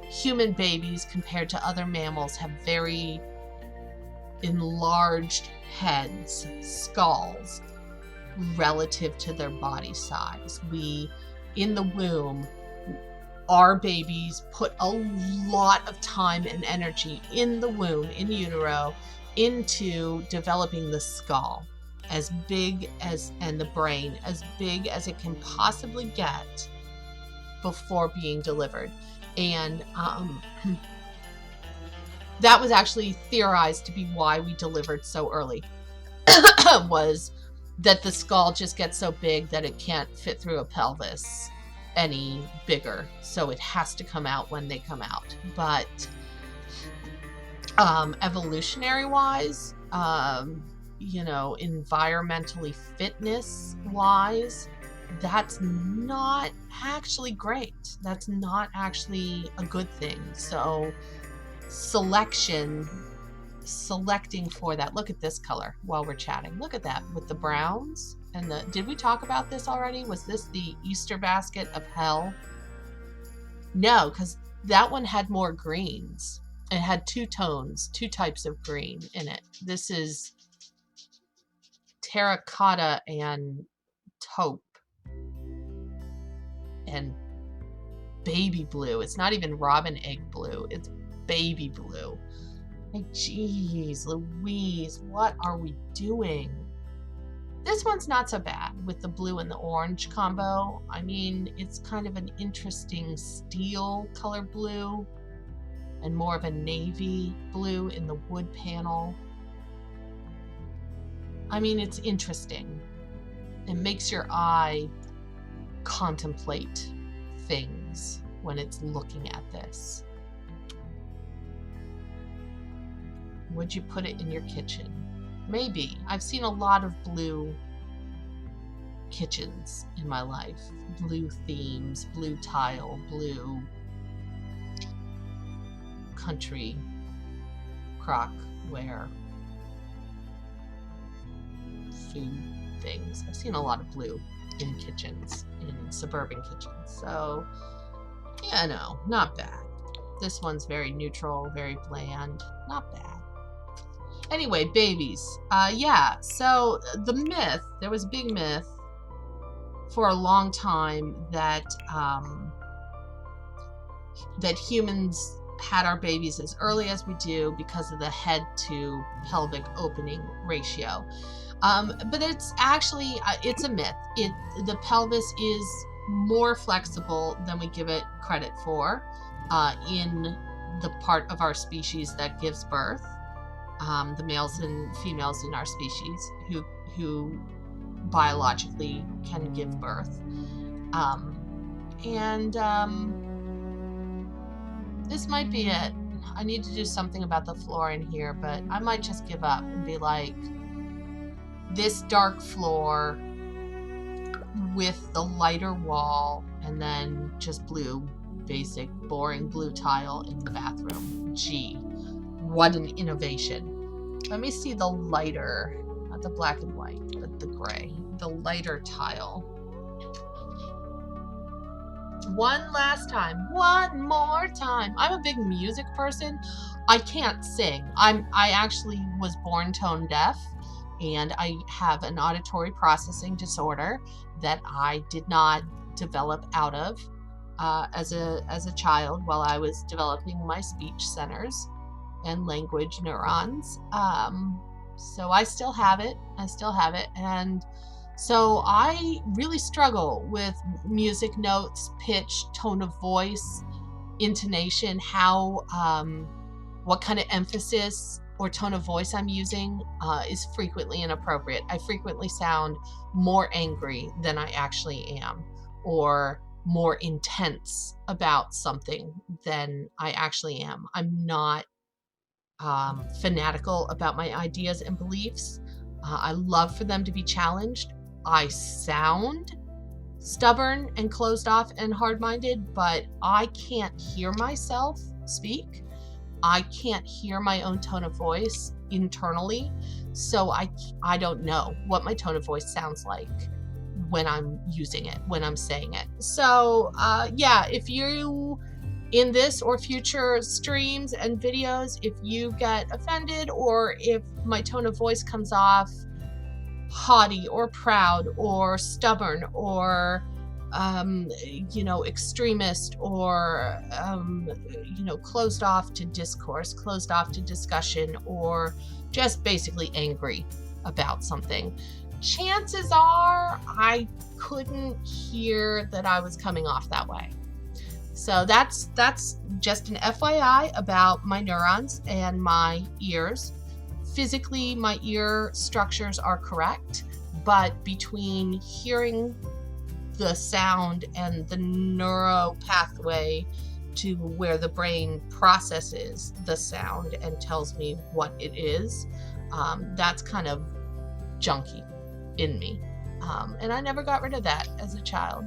Human babies, compared to other mammals, have very enlarged heads, skulls, relative to their body size. In the womb, our babies put a lot of time and energy in the womb, in utero, into developing the skull as big as, and the brain as big as it can possibly get before being delivered. And that was actually theorized to be why we delivered so early, was that the skull just gets so big that it can't fit through a pelvis any bigger, so it has to come out when they come out. But evolutionary wise, environmentally fitness wise, that's not actually great. That's not actually a good thing. So selecting for that. Look at this color while we're chatting. Look at that with the browns and did we talk about this already? Was this the Easter basket of hell? No, because that one had more greens. It had two types of green in it. This is terracotta and taupe and baby blue. It's not even robin egg blue. It's baby blue. Like, geez, Louise, what are we doing? This one's not so bad with the blue and the orange combo. I mean, it's kind of an interesting steel color blue and more of a navy blue in the wood panel. I mean, it's interesting. It makes your eye contemplate things when it's looking at this. Would you put it in your kitchen? Maybe. I've seen a lot of blue kitchens in my life. Blue themes, blue tile, blue country crockware, food things. I've seen a lot of blue in kitchens, in suburban kitchens. So, yeah, no, not bad. This one's very neutral, very bland. Not bad. Anyway, babies. Yeah, so the myth, there was a big myth for a long time that that humans had our babies as early as we do because of the head to pelvic opening ratio. But it's actually, it's a myth. The pelvis is more flexible than we give it credit for in the part of our species that gives birth. The males and females in our species who biologically can give birth. This might be it. I need to do something about the floor in here, but I might just give up and be like, this dark floor with the lighter wall and then just blue, basic, boring blue tile in the bathroom. Gee, what an innovation. Let me see the lighter, not the black and white, but the gray, the lighter tile. One last time, one more time. I'm a big music person. I can't sing. I actually was born tone deaf, and I have an auditory processing disorder that I did not develop out of as a child while I was developing my speech centers and language neurons. So I still have it. And so I really struggle with music notes, pitch, tone of voice, intonation, how, what kind of emphasis or tone of voice I'm using is frequently inappropriate. I frequently sound more angry than I actually am, or more intense about something than I actually am. I'm not fanatical about my ideas and beliefs. I love for them to be challenged. I sound stubborn and closed off and hard-minded, but I can't hear myself speak. I can't hear my own tone of voice internally, so I don't know what my tone of voice sounds like when I'm using it, when I'm saying it. So yeah, if you in this or future streams and videos, if you get offended or if my tone of voice comes off haughty or proud or stubborn or extremist or closed off to discourse, closed off to discussion, or just basically angry about something, chances are I couldn't hear that I was coming off that way. So that's just an FYI about my neurons and my ears. Physically, my ear structures are correct, but between hearing the sound and the neuro pathway to where the brain processes the sound and tells me what it is, that's kind of junky in me. And I never got rid of that as a child.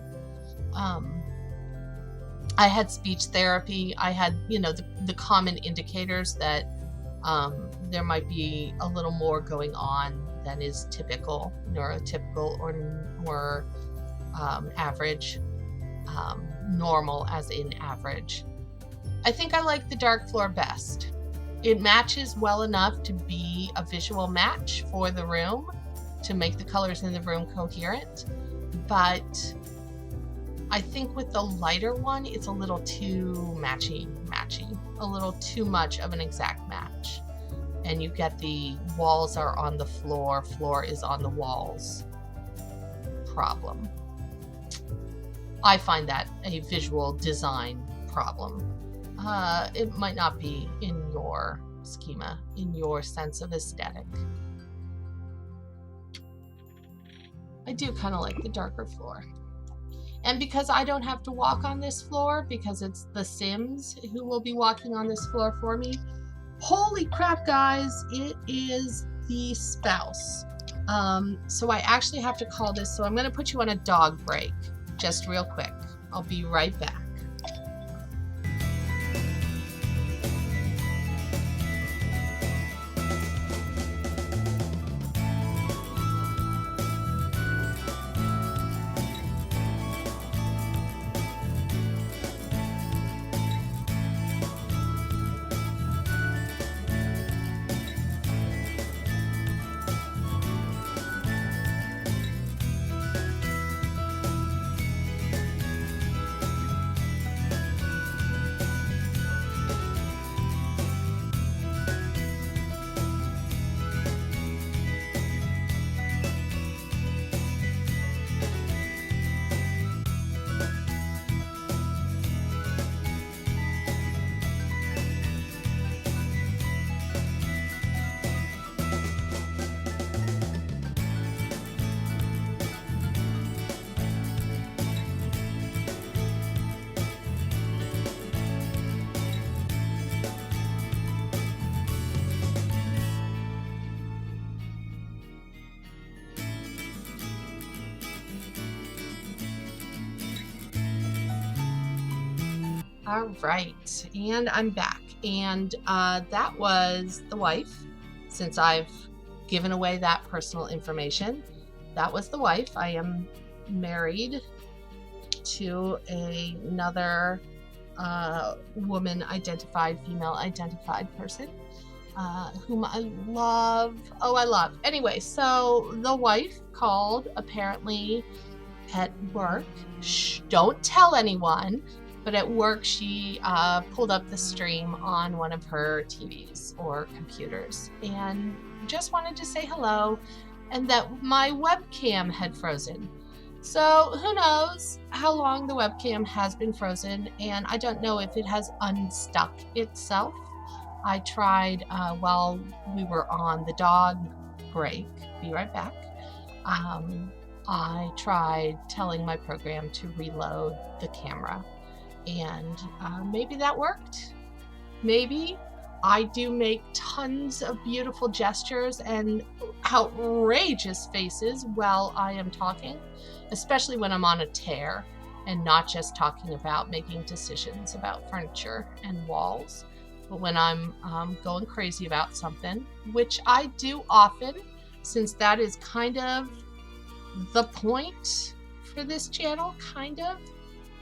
I had speech therapy. I had, the common indicators that there might be a little more going on than is typical, neurotypical, or average, normal as in average. I think I like the dark floor best. It matches well enough to be a visual match for the room, to make the colors in the room coherent, but I think with the lighter one, it's a little too matchy, a little too much of an exact match. And you get the walls are on the floor, floor is on the walls problem. I find that a visual design problem. It might not be in your schema, in your sense of aesthetic. I do kind of like the darker floor. And because I don't have to walk on this floor, because it's the Sims who will be walking on this floor for me, holy crap, guys, it is the spouse. So I actually have to call this, so I'm going to put you on a dog break, just real quick. I'll be right back. All right, and I'm back. And that was the wife. Since I've given away that personal information, that was the wife. I am married to another woman-identified, female-identified person whom I love. Oh, I love. Anyway, so the wife called apparently at work. Shh, don't tell anyone. But at work, she pulled up the stream on one of her TVs or computers and just wanted to say hello, and that my webcam had frozen. So who knows how long the webcam has been frozen, and I don't know if it has unstuck itself. I tried while we were on the dog break. Be right back. I tried telling my program to reload the camera, and maybe that worked. Maybe. I do make tons of beautiful gestures and outrageous faces while I am talking, especially when I'm on a tear and not just talking about making decisions about furniture and walls, but when I'm going crazy about something, which I do often, since that is kind of the point for this channel, kind of.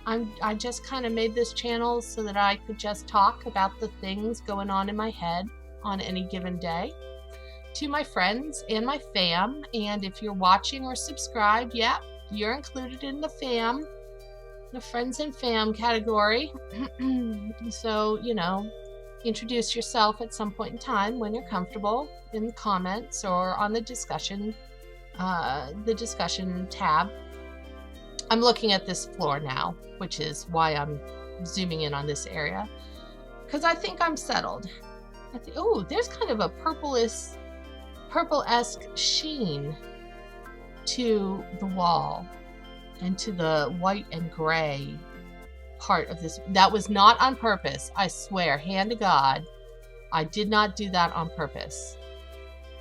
I just kind of made this channel so that I could just talk about the things going on in my head on any given day to my friends and my fam. And if you're watching or subscribed, yeah, you're included in the fam, the friends and fam category. So, you know, introduce yourself at some point in time when you're comfortable in the comments or on the discussion tab. I'm looking at this floor now, which is why I'm zooming in on this area, because I think I'm settled. Oh, there's kind of a purple-esque sheen to the wall and to the white and gray part of this. That was not on purpose. I swear, hand to God, I did not do that on purpose.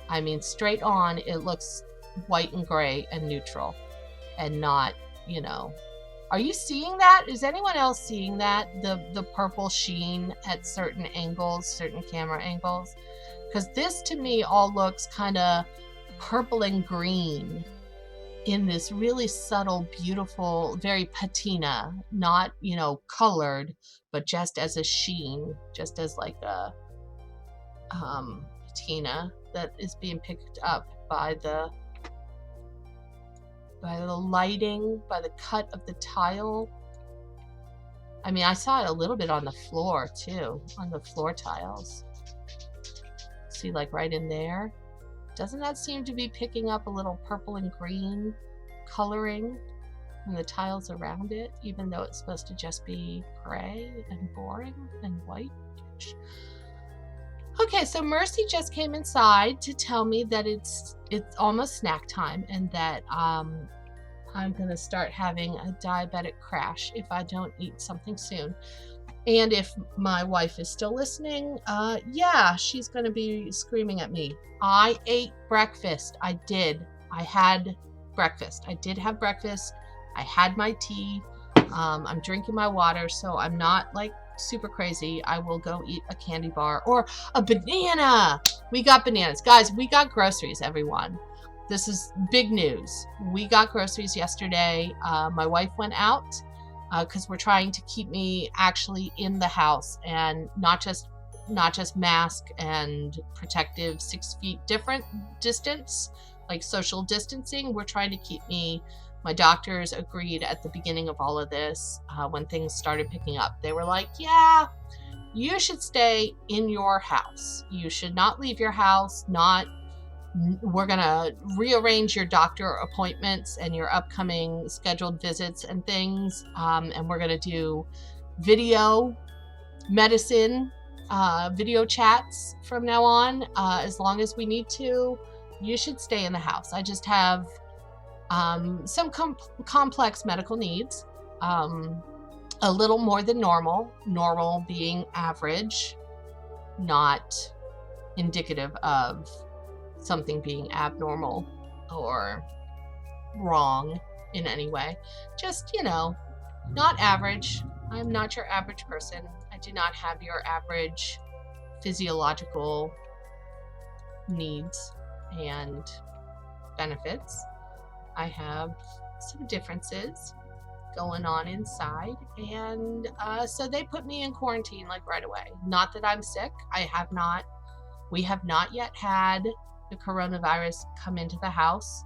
I mean, straight on, it looks white and gray and neutral and not, you know. Are you seeing that? Is anyone else seeing that? The purple sheen at certain angles, certain camera angles? Because this to me all looks kind of purple and green in this really subtle, beautiful, very patina, not, you know, colored, but just as a sheen, just as like a patina that is being picked up by the lighting, by the cut of the tile. I mean, I saw it a little bit on the floor too, on the floor tiles. See, like right in there. Doesn't that seem to be picking up a little purple and green coloring in the tiles around it, even though it's supposed to just be gray and boring and white? Okay, so Mercy just came inside to tell me that it's almost snack time and that I'm going to start having a diabetic crash if I don't eat something soon. And if my wife is still listening, yeah, she's going to be screaming at me. I ate breakfast. I did. I had breakfast. I did have breakfast. I had my tea. I'm drinking my water, so I'm not like super crazy. I will go eat a candy bar or a banana. We got bananas. Guys, we got groceries, everyone. This is big news. We got groceries yesterday. My wife went out because we're trying to keep me actually in the house and not just mask and protective 6 feet different distance, like social distancing. We're trying to keep me. My doctors agreed at the beginning of all of this when things started picking up. They were like, yeah, you should stay in your house. You should not leave your house. We're going to rearrange your doctor appointments and your upcoming scheduled visits and things. And we're going to do video medicine, video chats from now on. As long as we need to, you should stay in the house. I just have some complex medical needs, a little more than normal being average, not indicative of something being abnormal or wrong in any way. Just, you know, not average. I'm not your average person. I do not have your average physiological needs and benefits. I have some differences going on inside, and so they put me in quarantine like right away. Not that I'm sick. We have not yet had the coronavirus come into the house.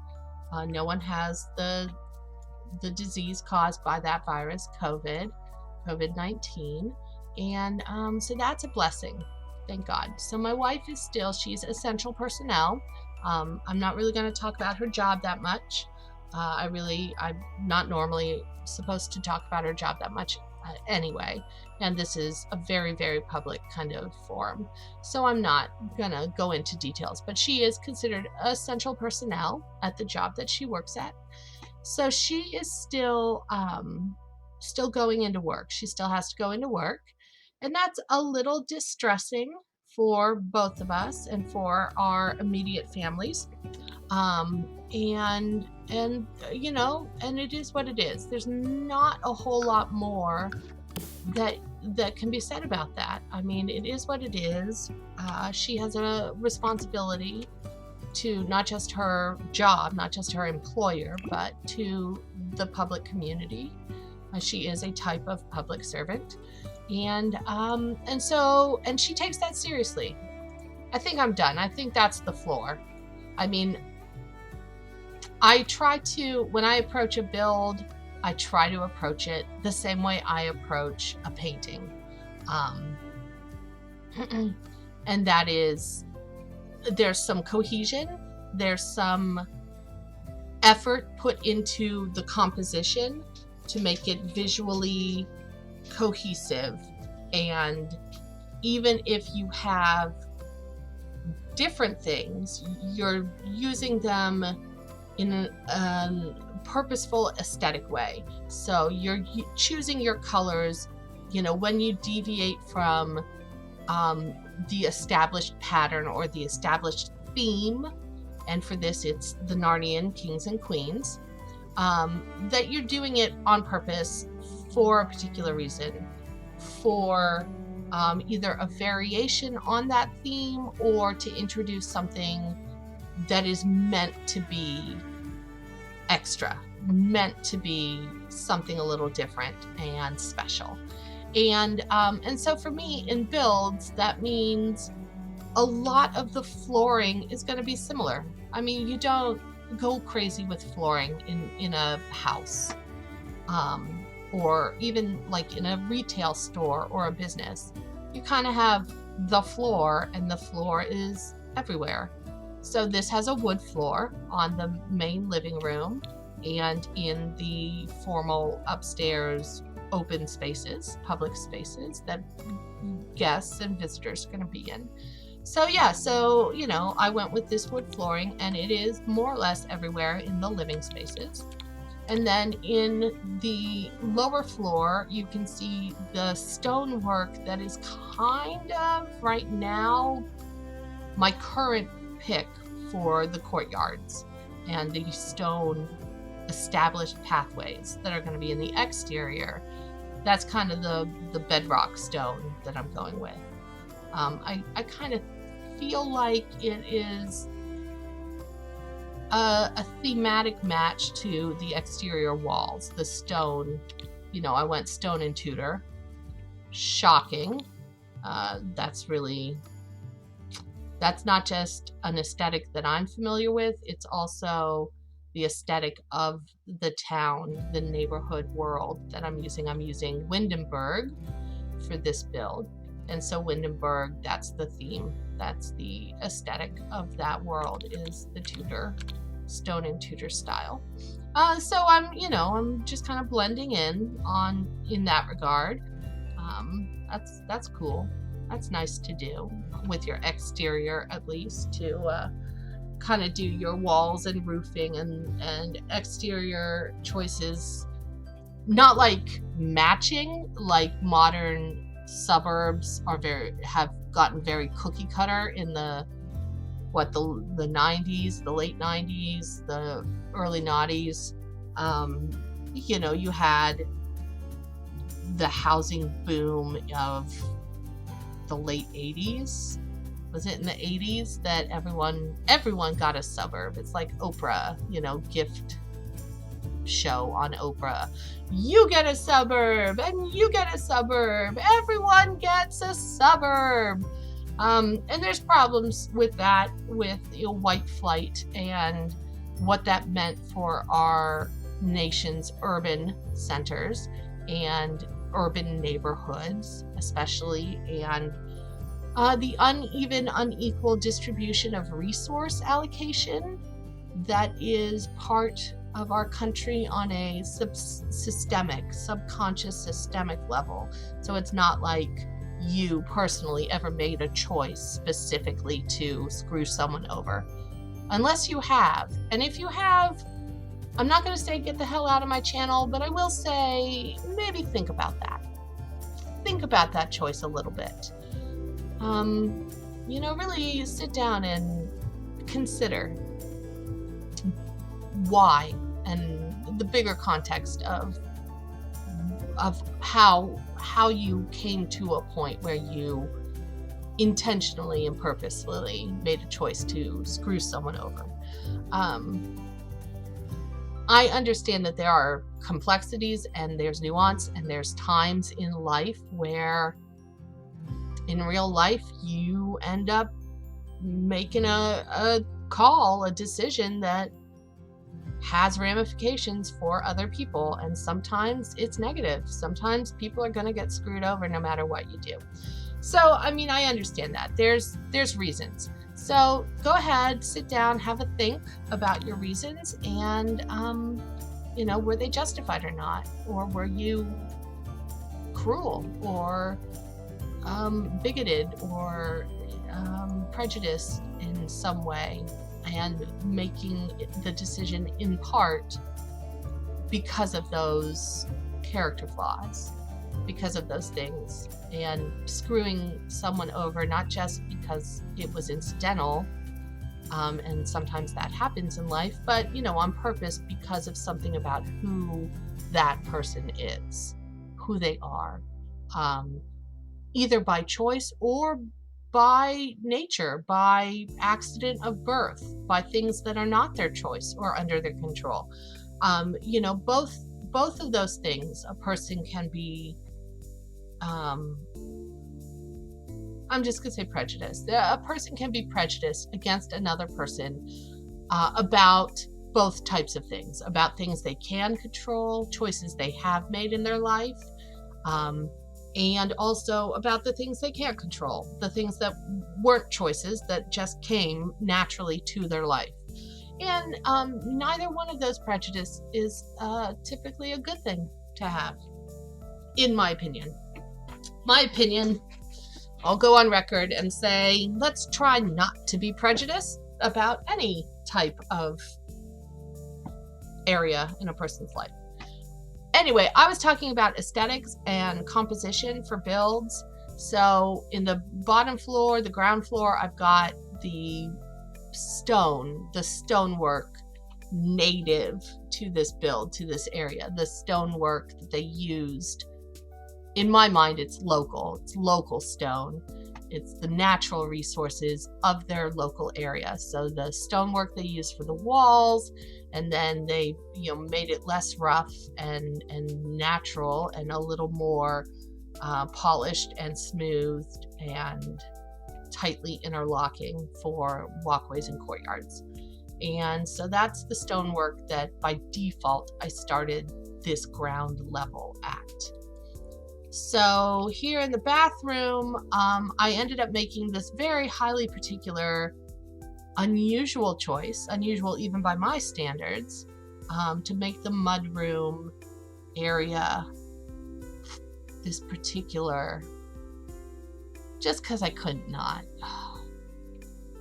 No one has the disease caused by that virus, COVID-19, and so that's a blessing, thank God. So my wife is she's essential personnel. I'm not really going to talk about her job that much. I'm not normally supposed to talk about her job that much anyway, and this is a very, very public kind of forum, so I'm not gonna go into details, but she is considered essential personnel at the job that she works at. So she is still going into work. She still has to go into work, and that's a little distressing for both of us and for our immediate families. And it is what it is. There's not a whole lot more that can be said about that. I mean, it is what it is. She has a responsibility to not just her job, not just her employer, but to the public community. She is a type of public servant, and she takes that seriously. I think I'm done. I think that's the floor. I mean, when I approach a build, I try to approach it the same way I approach a painting. And that is, there's some cohesion, there's some effort put into the composition to make it visually cohesive. And even if you have different things, you're using them in a purposeful aesthetic way. So you're choosing your colors, when you deviate from the established pattern or the established theme, and for this it's the Narnian kings and queens, that you're doing it on purpose for a particular reason, for either a variation on that theme or to introduce something that is meant to be extra, meant to be something a little different and special. And so for me in builds, that means a lot of the flooring is going to be similar. I mean, you don't go crazy with flooring in a house, or even like in a retail store or a business. You kind of have the floor, and the floor is everywhere. So this has a wood floor on the main living room and in the formal upstairs open spaces, public spaces that guests and visitors are going to be in. So yeah, I went with this wood flooring, and it is more or less everywhere in the living spaces. And then in the lower floor, you can see the stonework that is kind of right now my current pick for the courtyards and the stone established pathways that are going to be in the exterior. That's kind of the bedrock stone that I'm going with. I kind of feel like it is a thematic match to the exterior walls. The stone, I went stone and Tudor. Shocking. That's not just an aesthetic that I'm familiar with, it's also the aesthetic of the town, the neighborhood world that I'm using. I'm using Windenburg for this build. And so Windenburg, that's the theme. That's the aesthetic of that world, is the Tudor, stone and Tudor style. So I'm just kind of blending in that regard. That's cool. That's nice to do with your exterior, at least, to kind of do your walls and roofing and exterior choices, not like matching, like modern suburbs have gotten very cookie cutter in the 90s, the late 90s, the early noughties. You had the housing boom of the late 80s. Was it in the 80s that everyone got a suburb? It's like Oprah, gift show on Oprah. You get a suburb and you get a suburb. Everyone gets a suburb. And there's problems with that, with white flight and what that meant for our nation's urban centers and urban neighborhoods, especially, and the unequal distribution of resource allocation that is part of our country on a subconscious systemic level. So it's not like you personally ever made a choice specifically to screw someone over. Unless you have. And if you have, I'm not going to say get the hell out of my channel, but I will say maybe think about that. Think about that choice a little bit. Really sit down and consider why and the bigger context of how you came to a point where you intentionally and purposefully made a choice to screw someone over. I understand that there are complexities and there's nuance and there's times in life where in real life you end up making a call, a decision that has ramifications for other people, and sometimes it's negative. Sometimes people are going to get screwed over no matter what you do. So I understand that there's reasons. So go ahead, sit down, have a think about your reasons, and were they justified or not, or were you cruel or bigoted or prejudiced in some way, and making the decision in part because of those character flaws, because of those things, and screwing someone over not just because it was incidental, and sometimes that happens in life, but on purpose because of something about who that person is, who they are, either by choice or by nature, by accident of birth, by things that are not their choice or under their control. Both of those things, a person can be, I'm just going to say prejudiced. A person can be prejudiced against another person about both types of things, about things they can control, choices they have made in their life, and also about the things they can't control, the things that weren't choices that just came naturally to their life. And neither one of those prejudices is typically a good thing to have, in my opinion. I'll go on record and say, let's try not to be prejudiced about any type of area in a person's life. Anyway, I was talking about aesthetics and composition for builds. So in the bottom floor, the ground floor, I've got the stonework native to this build, to this area. The stonework that they used, in my mind, it's local stone. It's the natural resources of their local area. So the stonework they used for the walls, and then they made it less rough and natural and a little more polished and smoothed and tightly interlocking for walkways and courtyards. And so that's the stonework that by default I started this ground level at. So here in the bathroom, I ended up making this very highly particular, unusual choice, unusual even by my standards, to make the mudroom area this particular, just because I could not.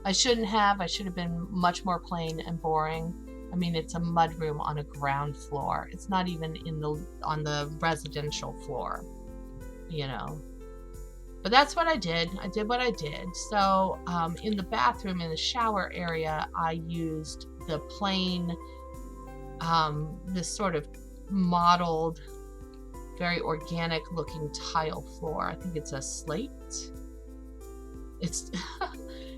I should have been much more plain and boring. It's a mudroom on a ground floor. It's not even on the residential floor. But that's what I did. I did what I did. So in the bathroom, in the shower area, I used the plain, this sort of mottled very organic looking tile floor. I think it's a slate. It's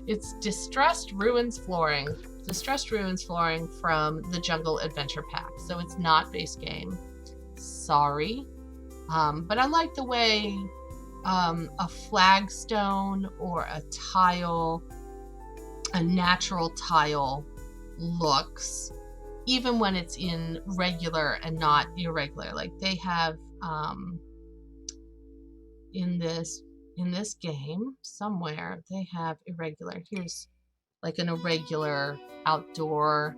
it's Distressed Ruins flooring. Distressed Ruins flooring from the Jungle Adventure Pack. So it's not base game. Sorry. But I like the way a flagstone or a tile, a natural tile looks, even when it's in regular and not irregular. Like they have in this game somewhere, they have irregular. Here's like an irregular outdoor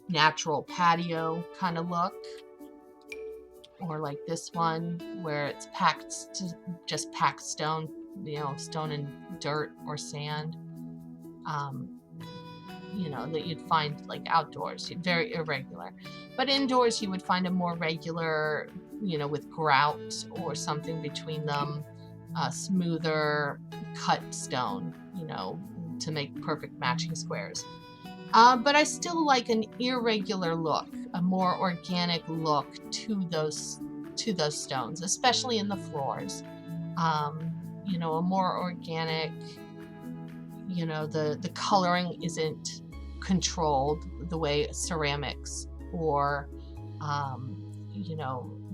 natural patio kind of look. Or like this one where it's just packed stone, stone and dirt or sand, that you'd find like outdoors, very irregular. But indoors you would find a more regular, with grout or something between them, smoother cut stone, to make perfect matching squares. But I still like an irregular look, a more organic look to those stones, especially in the floors. A more organic, the coloring isn't controlled the way ceramics or,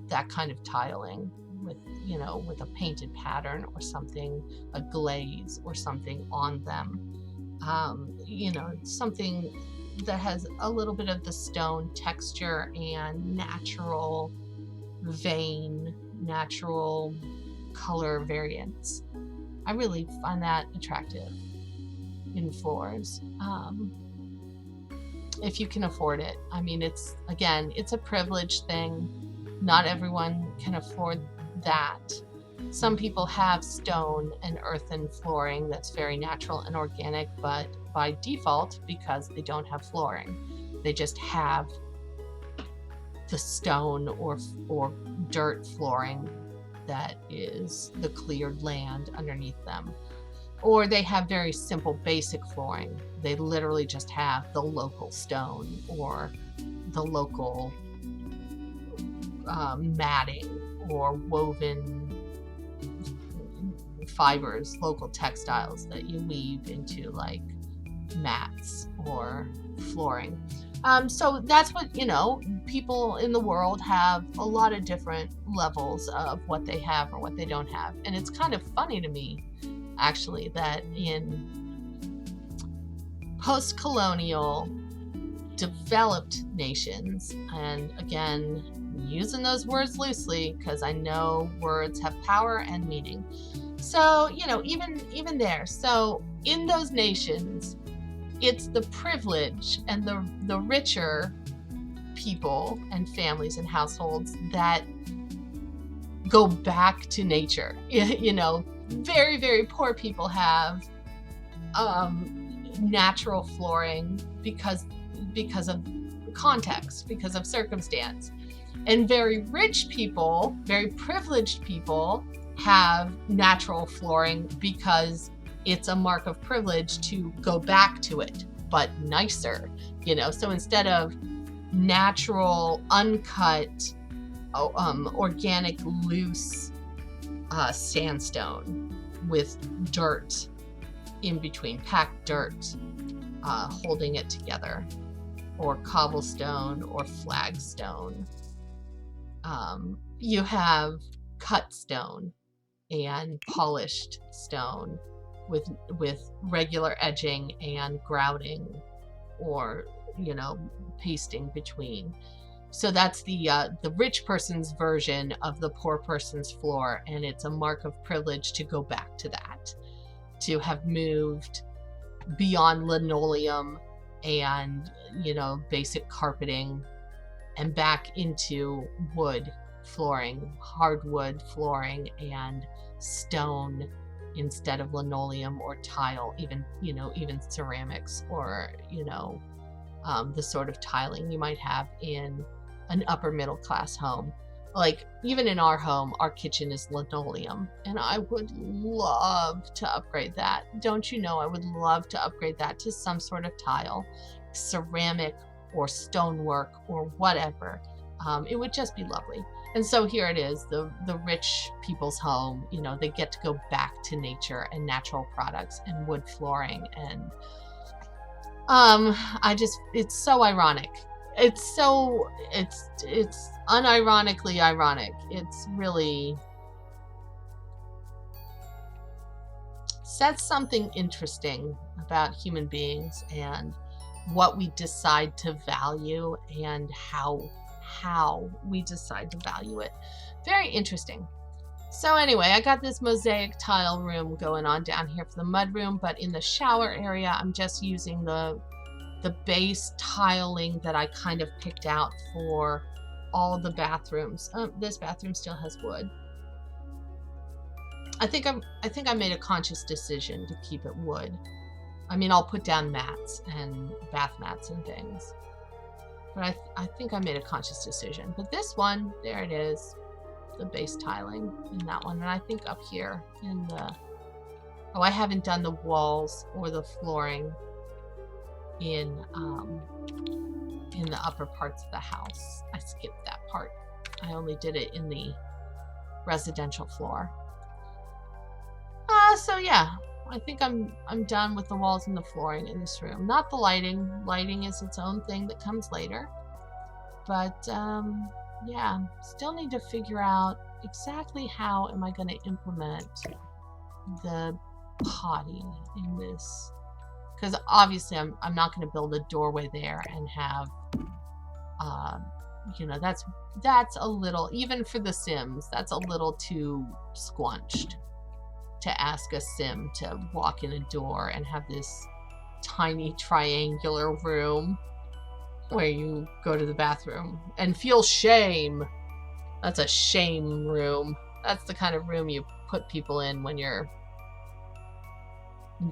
that kind of tiling with a painted pattern or something, a glaze or something on them. Something that has a little bit of the stone texture and natural vein, natural color variants. I really find that attractive in floors. If you can afford it. I mean, it's a privilege thing. Not everyone can afford that. Some people have stone and earthen flooring that's very natural and organic, but by default, because they don't have flooring, they just have the stone or dirt flooring that is the cleared land underneath them. Or they have very simple basic flooring. They literally just have the local stone or the local matting or woven fibers, local textiles that you weave into like mats or flooring. So that's what, people in the world have a lot of different levels of what they have or what they don't have. And it's kind of funny to me, actually, that in post-colonial developed nations, and again, using those words loosely because I know words have power and meaning. So, even there. So in those nations, it's the privilege and the richer people and families and households that go back to nature. Very, very poor people have natural flooring because of context, because of circumstance. And very rich people, very privileged people, have natural flooring because it's a mark of privilege to go back to it, but nicer, So instead of natural, uncut, organic, loose sandstone with dirt in between, packed dirt, holding it together, or cobblestone or flagstone, you have cut stone and polished stone with regular edging and grouting or pasting between. So that's the rich person's version of the poor person's floor, and it's a mark of privilege to go back to that, to have moved beyond linoleum and basic carpeting and back into wood flooring, hardwood flooring and stone instead of linoleum or tile, even ceramics or the sort of tiling you might have in an upper middle class home. Like even in our home, our kitchen is linoleum, and I would love to upgrade that. Don't you know, I would love to upgrade that to some sort of tile, ceramic or stonework or whatever. It would just be lovely. And so here it is, the rich people's home. You know, they get to go back to nature and natural products and wood flooring. And it's so ironic. It's unironically ironic. It's really says something interesting about human beings and what we decide to value and how we decide to value it. Very interesting. So anyway, I got this mosaic tile room going on down here for the mud room, but in the shower area, I'm just using the base tiling that I kind of picked out for all the bathrooms. This bathroom still has wood. I think I made a conscious decision to keep it wood. I mean, I'll put down mats and bath mats and things, but I think I made a conscious decision. But this one, there it is, the base tiling in that one. And I think up here in the, oh, I haven't done the walls or the flooring in the upper parts of the house. I skipped that part. I only did it in the residential floor. So yeah, I think I'm done with the walls and the flooring in this room. Not the lighting. Lighting is its own thing that comes later. But yeah, still need to figure out exactly how am I going to implement the potty in this. Because obviously I'm not going to build a doorway there and have, you know, that's a little, even for the Sims, that's a little too squunched to ask a Sim to walk in a door and have this tiny triangular room where you go to the bathroom and feel shame. That's a shame room. That's the kind of room you put people in when you're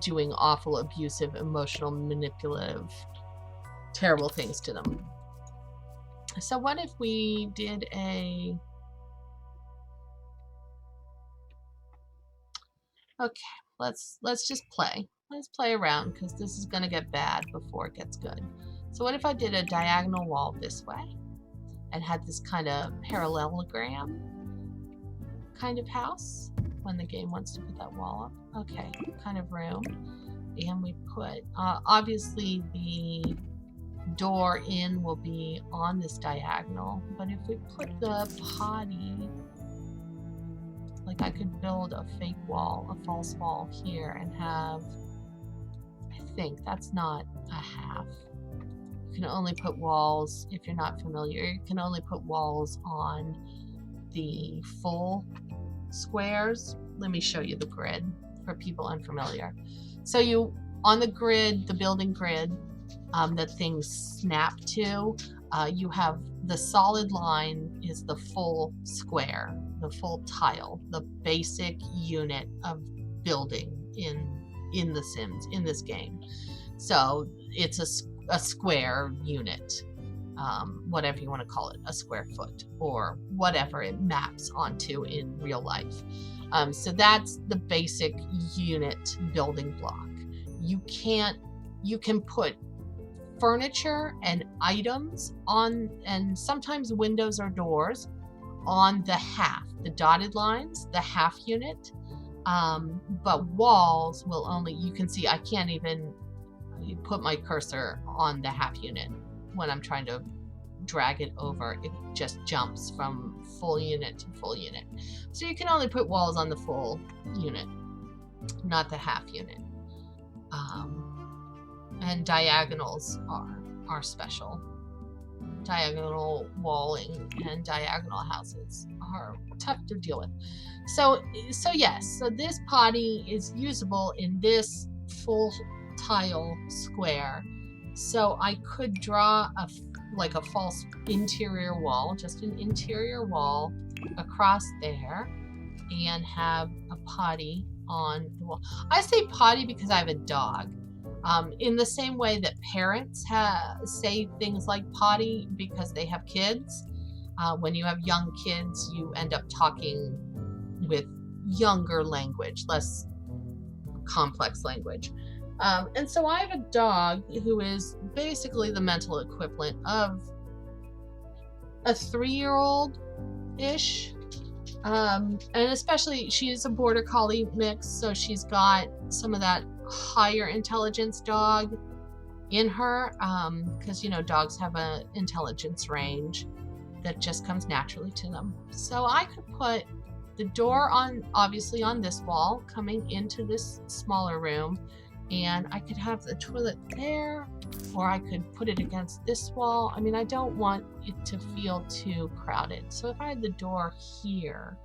doing awful, abusive, emotional, manipulative, terrible things to them. So what if we did a... Okay, let's just play. Let's play around because this is going to get bad before it gets good. So what if I did a diagonal wall this way and had this kind of parallelogram kind of house when the game wants to put that wall up? Okay, kind of room. And we put, obviously the door in will be on this diagonal, but if we put the potty, like I could build a fake wall, a false wall here and have, I think that's not a half. You can only put walls, if you're not familiar, you can only put walls on the full squares. Let me show you the grid for people unfamiliar. So you, on the grid, the building grid that things snap to, you have the solid line is the full square, the full tile, the basic unit of building in the Sims, in this game. So it's a square unit, whatever you want to call it, a square foot or whatever it maps onto in real life. So that's the basic unit building block. You can put furniture and items on, and sometimes windows or doors on the half, the dotted lines, the half unit. But walls will only, you can see I can't even put my cursor on the half unit when I'm trying to drag it over. It just jumps from full unit to full unit. So you can only put walls on the full unit, not the half unit. And diagonals are special. Diagonal walling and diagonal houses are tough to deal with. So yes, so this potty is usable in this full tile square. So I could draw like a false interior wall, just an interior wall across there, and have a potty on the wall. I say potty because I have a dog. In the same way that parents say things like potty because they have kids. When you have young kids, you end up talking with younger language, less complex language. And so I have a dog who is basically the mental equivalent of a 3-year-old-ish. And especially, she's a border collie mix, so she's got some of that higher intelligence dog in her, because you know, dogs have an intelligence range that just comes naturally to them. So I could put the door on, obviously on this wall coming into this smaller room, and I could have the toilet there, or I could put it against this wall. I mean, I don't want it to feel too crowded. So if I had the door here,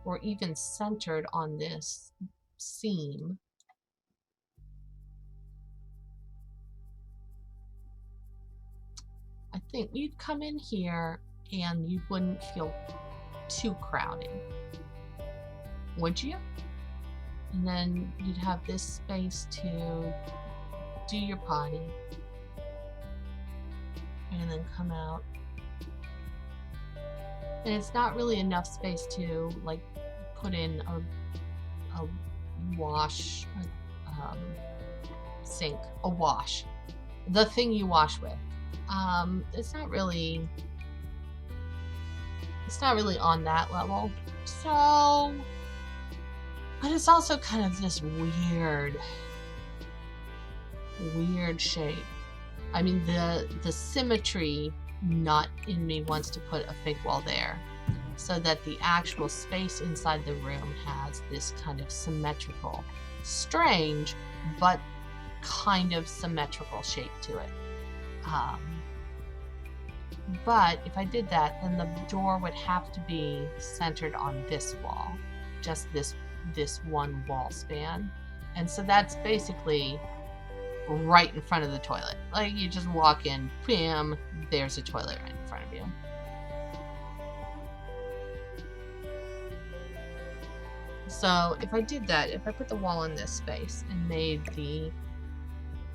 or even centered on this seam, I think you'd come in here and you wouldn't feel too crowded, would you? And then you'd have this space to do your potty and then come out. And it's not really enough space to like put in a wash, sink, a wash, the thing you wash with. It's not really on that level. So, but it's also kind of this weird shape. I mean, the symmetry nut in me wants to put a fake wall there, so that the actual space inside the room has this kind of symmetrical, strange, but kind of symmetrical shape to it. But if I did that, then the door would have to be centered on this wall, just this one wall span. And so that's basically right in front of the toilet. Like, you just walk in, bam, there's a toilet right in front of you. So if I did that, if I put the wall in this space and made the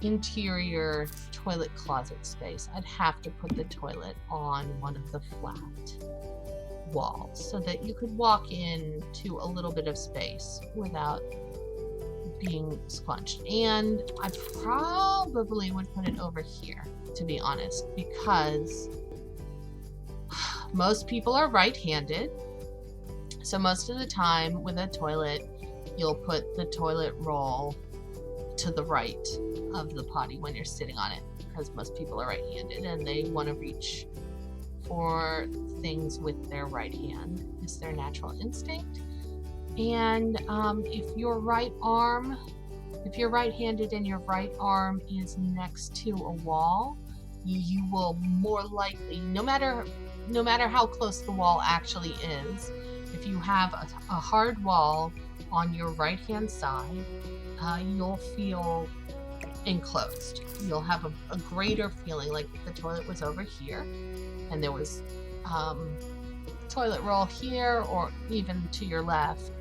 interior toilet closet space, I'd have to put the toilet on one of the flat walls so that you could walk into a little bit of space without being squunched. And I probably would put it over here, to be honest, because most people are right-handed. So most of the time with a toilet, you'll put the toilet roll to the right of the potty when you're sitting on it, because most people are right-handed and they want to reach for things with their right hand. It's their natural instinct. And if you're right-handed and your right arm is next to a wall, you will more likely, no matter how close the wall actually is, if you have a hard wall on your right hand side, you'll feel enclosed. You'll have a greater feeling, like if the toilet was over here and there was toilet roll here or even to your left,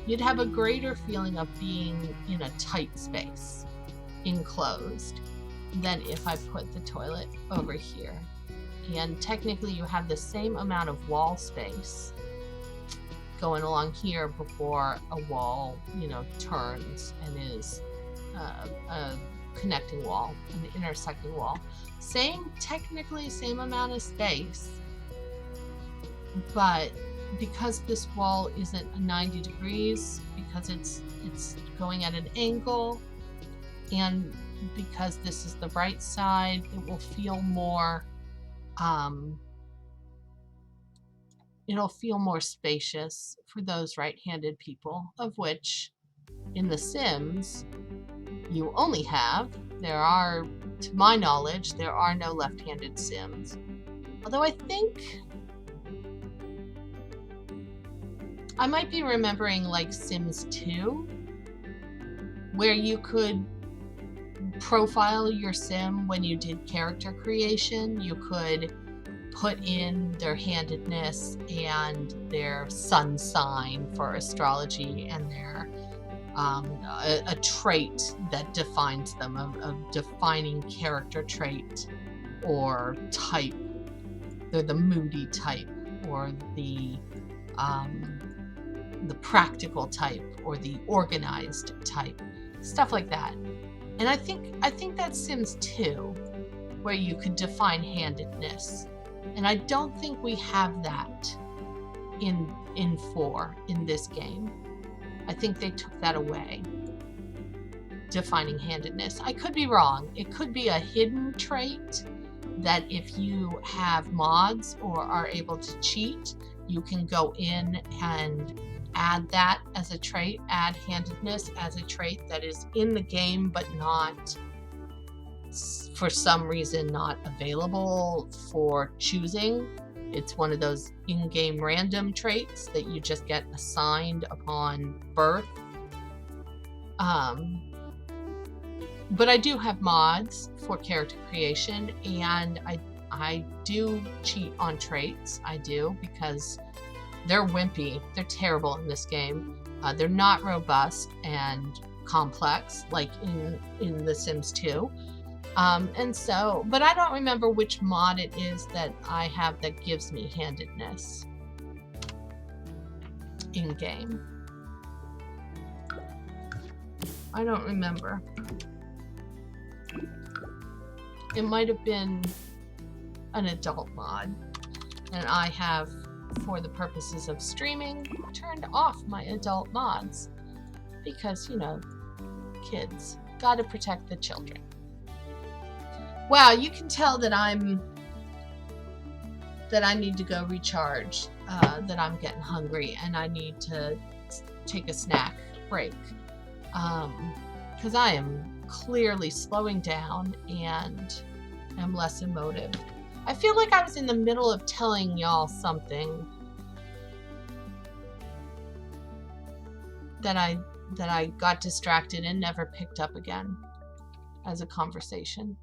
you'd have a greater feeling of being in a tight space, enclosed, than if I put the toilet over here. And technically you have the same amount of wall space going along here before a wall, turns and is a connecting wall, an intersecting wall. Technically same amount of space, but because this wall isn't 90 degrees, because it's going at an angle, and because this is the right side, it will feel more spacious for those right-handed people, of which in The Sims you only have, to my knowledge, there are no left-handed Sims. Although I think I might be remembering like Sims 2, where you could profile your Sim when you did character creation. You could put in their handedness and their sun sign for astrology and their a trait that defines them, a defining character trait or type. They're the moody type, or the practical type, or the organized type, stuff like that. And I think that's Sims 2, where you could define handedness And I don't think we have that in 4 in this game. I think they took that away. Defining handedness. I could be wrong. It could be a hidden trait that if you have mods or are able to cheat, you can go in and add that as a trait, add handedness as a trait that is in the game but not, for some reason, not available for choosing. It's one of those in-game random traits that you just get assigned upon birth. But I do have mods for character creation, and I do cheat on traits. I do, because they're wimpy. They're terrible in this game. They're not robust and complex like in The Sims 2. And so, but I don't remember which mod it is that I have that gives me handedness in game. I don't remember. It might have been an adult mod, and I have, for the purposes of streaming, turned off my adult mods because, you know, kids, gotta protect the children. Wow, you can tell that I need to go recharge, that I'm getting hungry and I need to take a snack break, because I am clearly slowing down and am less emotive. I feel like I was in the middle of telling y'all something that I got distracted and never picked up again as a conversation.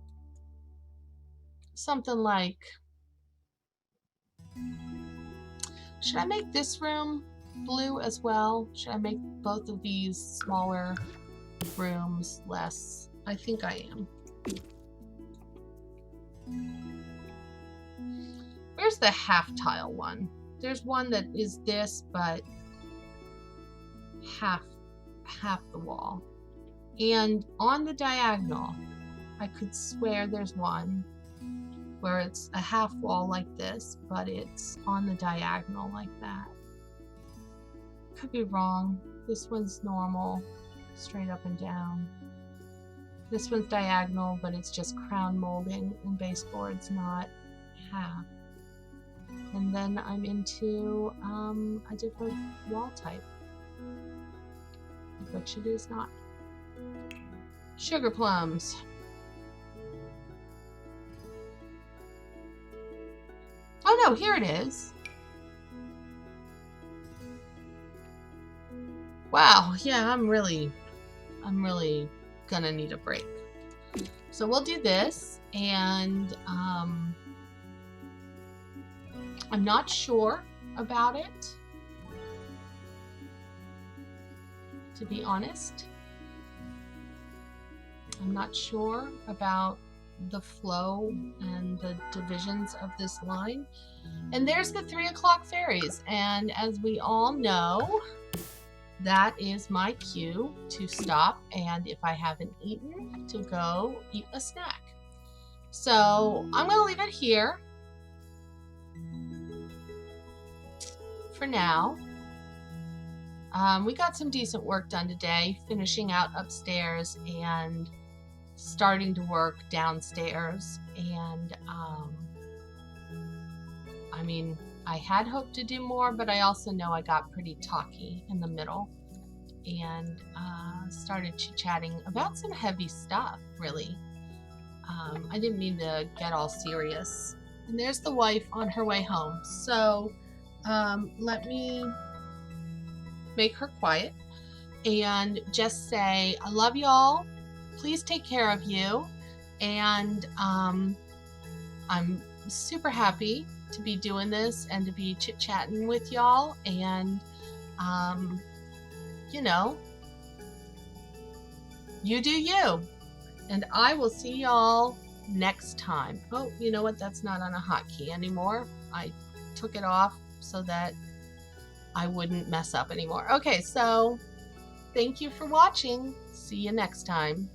Something like, should I make this room blue as well? Should I make both of these smaller rooms less? I think I am. Where's the half tile one? There's one that is this, but half the wall. And on the diagonal, I could swear there's one where it's a half wall like this, but it's on the diagonal like that. Could be wrong. This one's normal, straight up and down. This one's diagonal, but it's just crown molding and baseboard's not half. And then I'm into a different wall type, which it is not. Sugar plums. Oh no, here it is. Wow, yeah, I'm really gonna need a break. So we'll do this, and I'm not sure about it, to be honest. I'm not sure about the flow and the divisions of this line. And there's the 3 o'clock fairies, and as we all know, that is my cue to stop, and if I haven't eaten, to go eat a snack. So I'm going to leave it here for now. We got some decent work done today, finishing out upstairs and starting to work downstairs. And I mean, I had hoped to do more, but I also know I got pretty talky in the middle and started chit-chatting about some heavy stuff, really. I didn't mean to get all serious. And there's the wife on her way home. So let me make her quiet and just say, I love y'all. Please take care of you. And I'm super happy to be doing this and to be chit-chatting with y'all. And, you know, you do you. And I will see y'all next time. Oh, you know what? That's not on a hotkey anymore. I took it off so that I wouldn't mess up anymore. Okay, so thank you for watching. See you next time.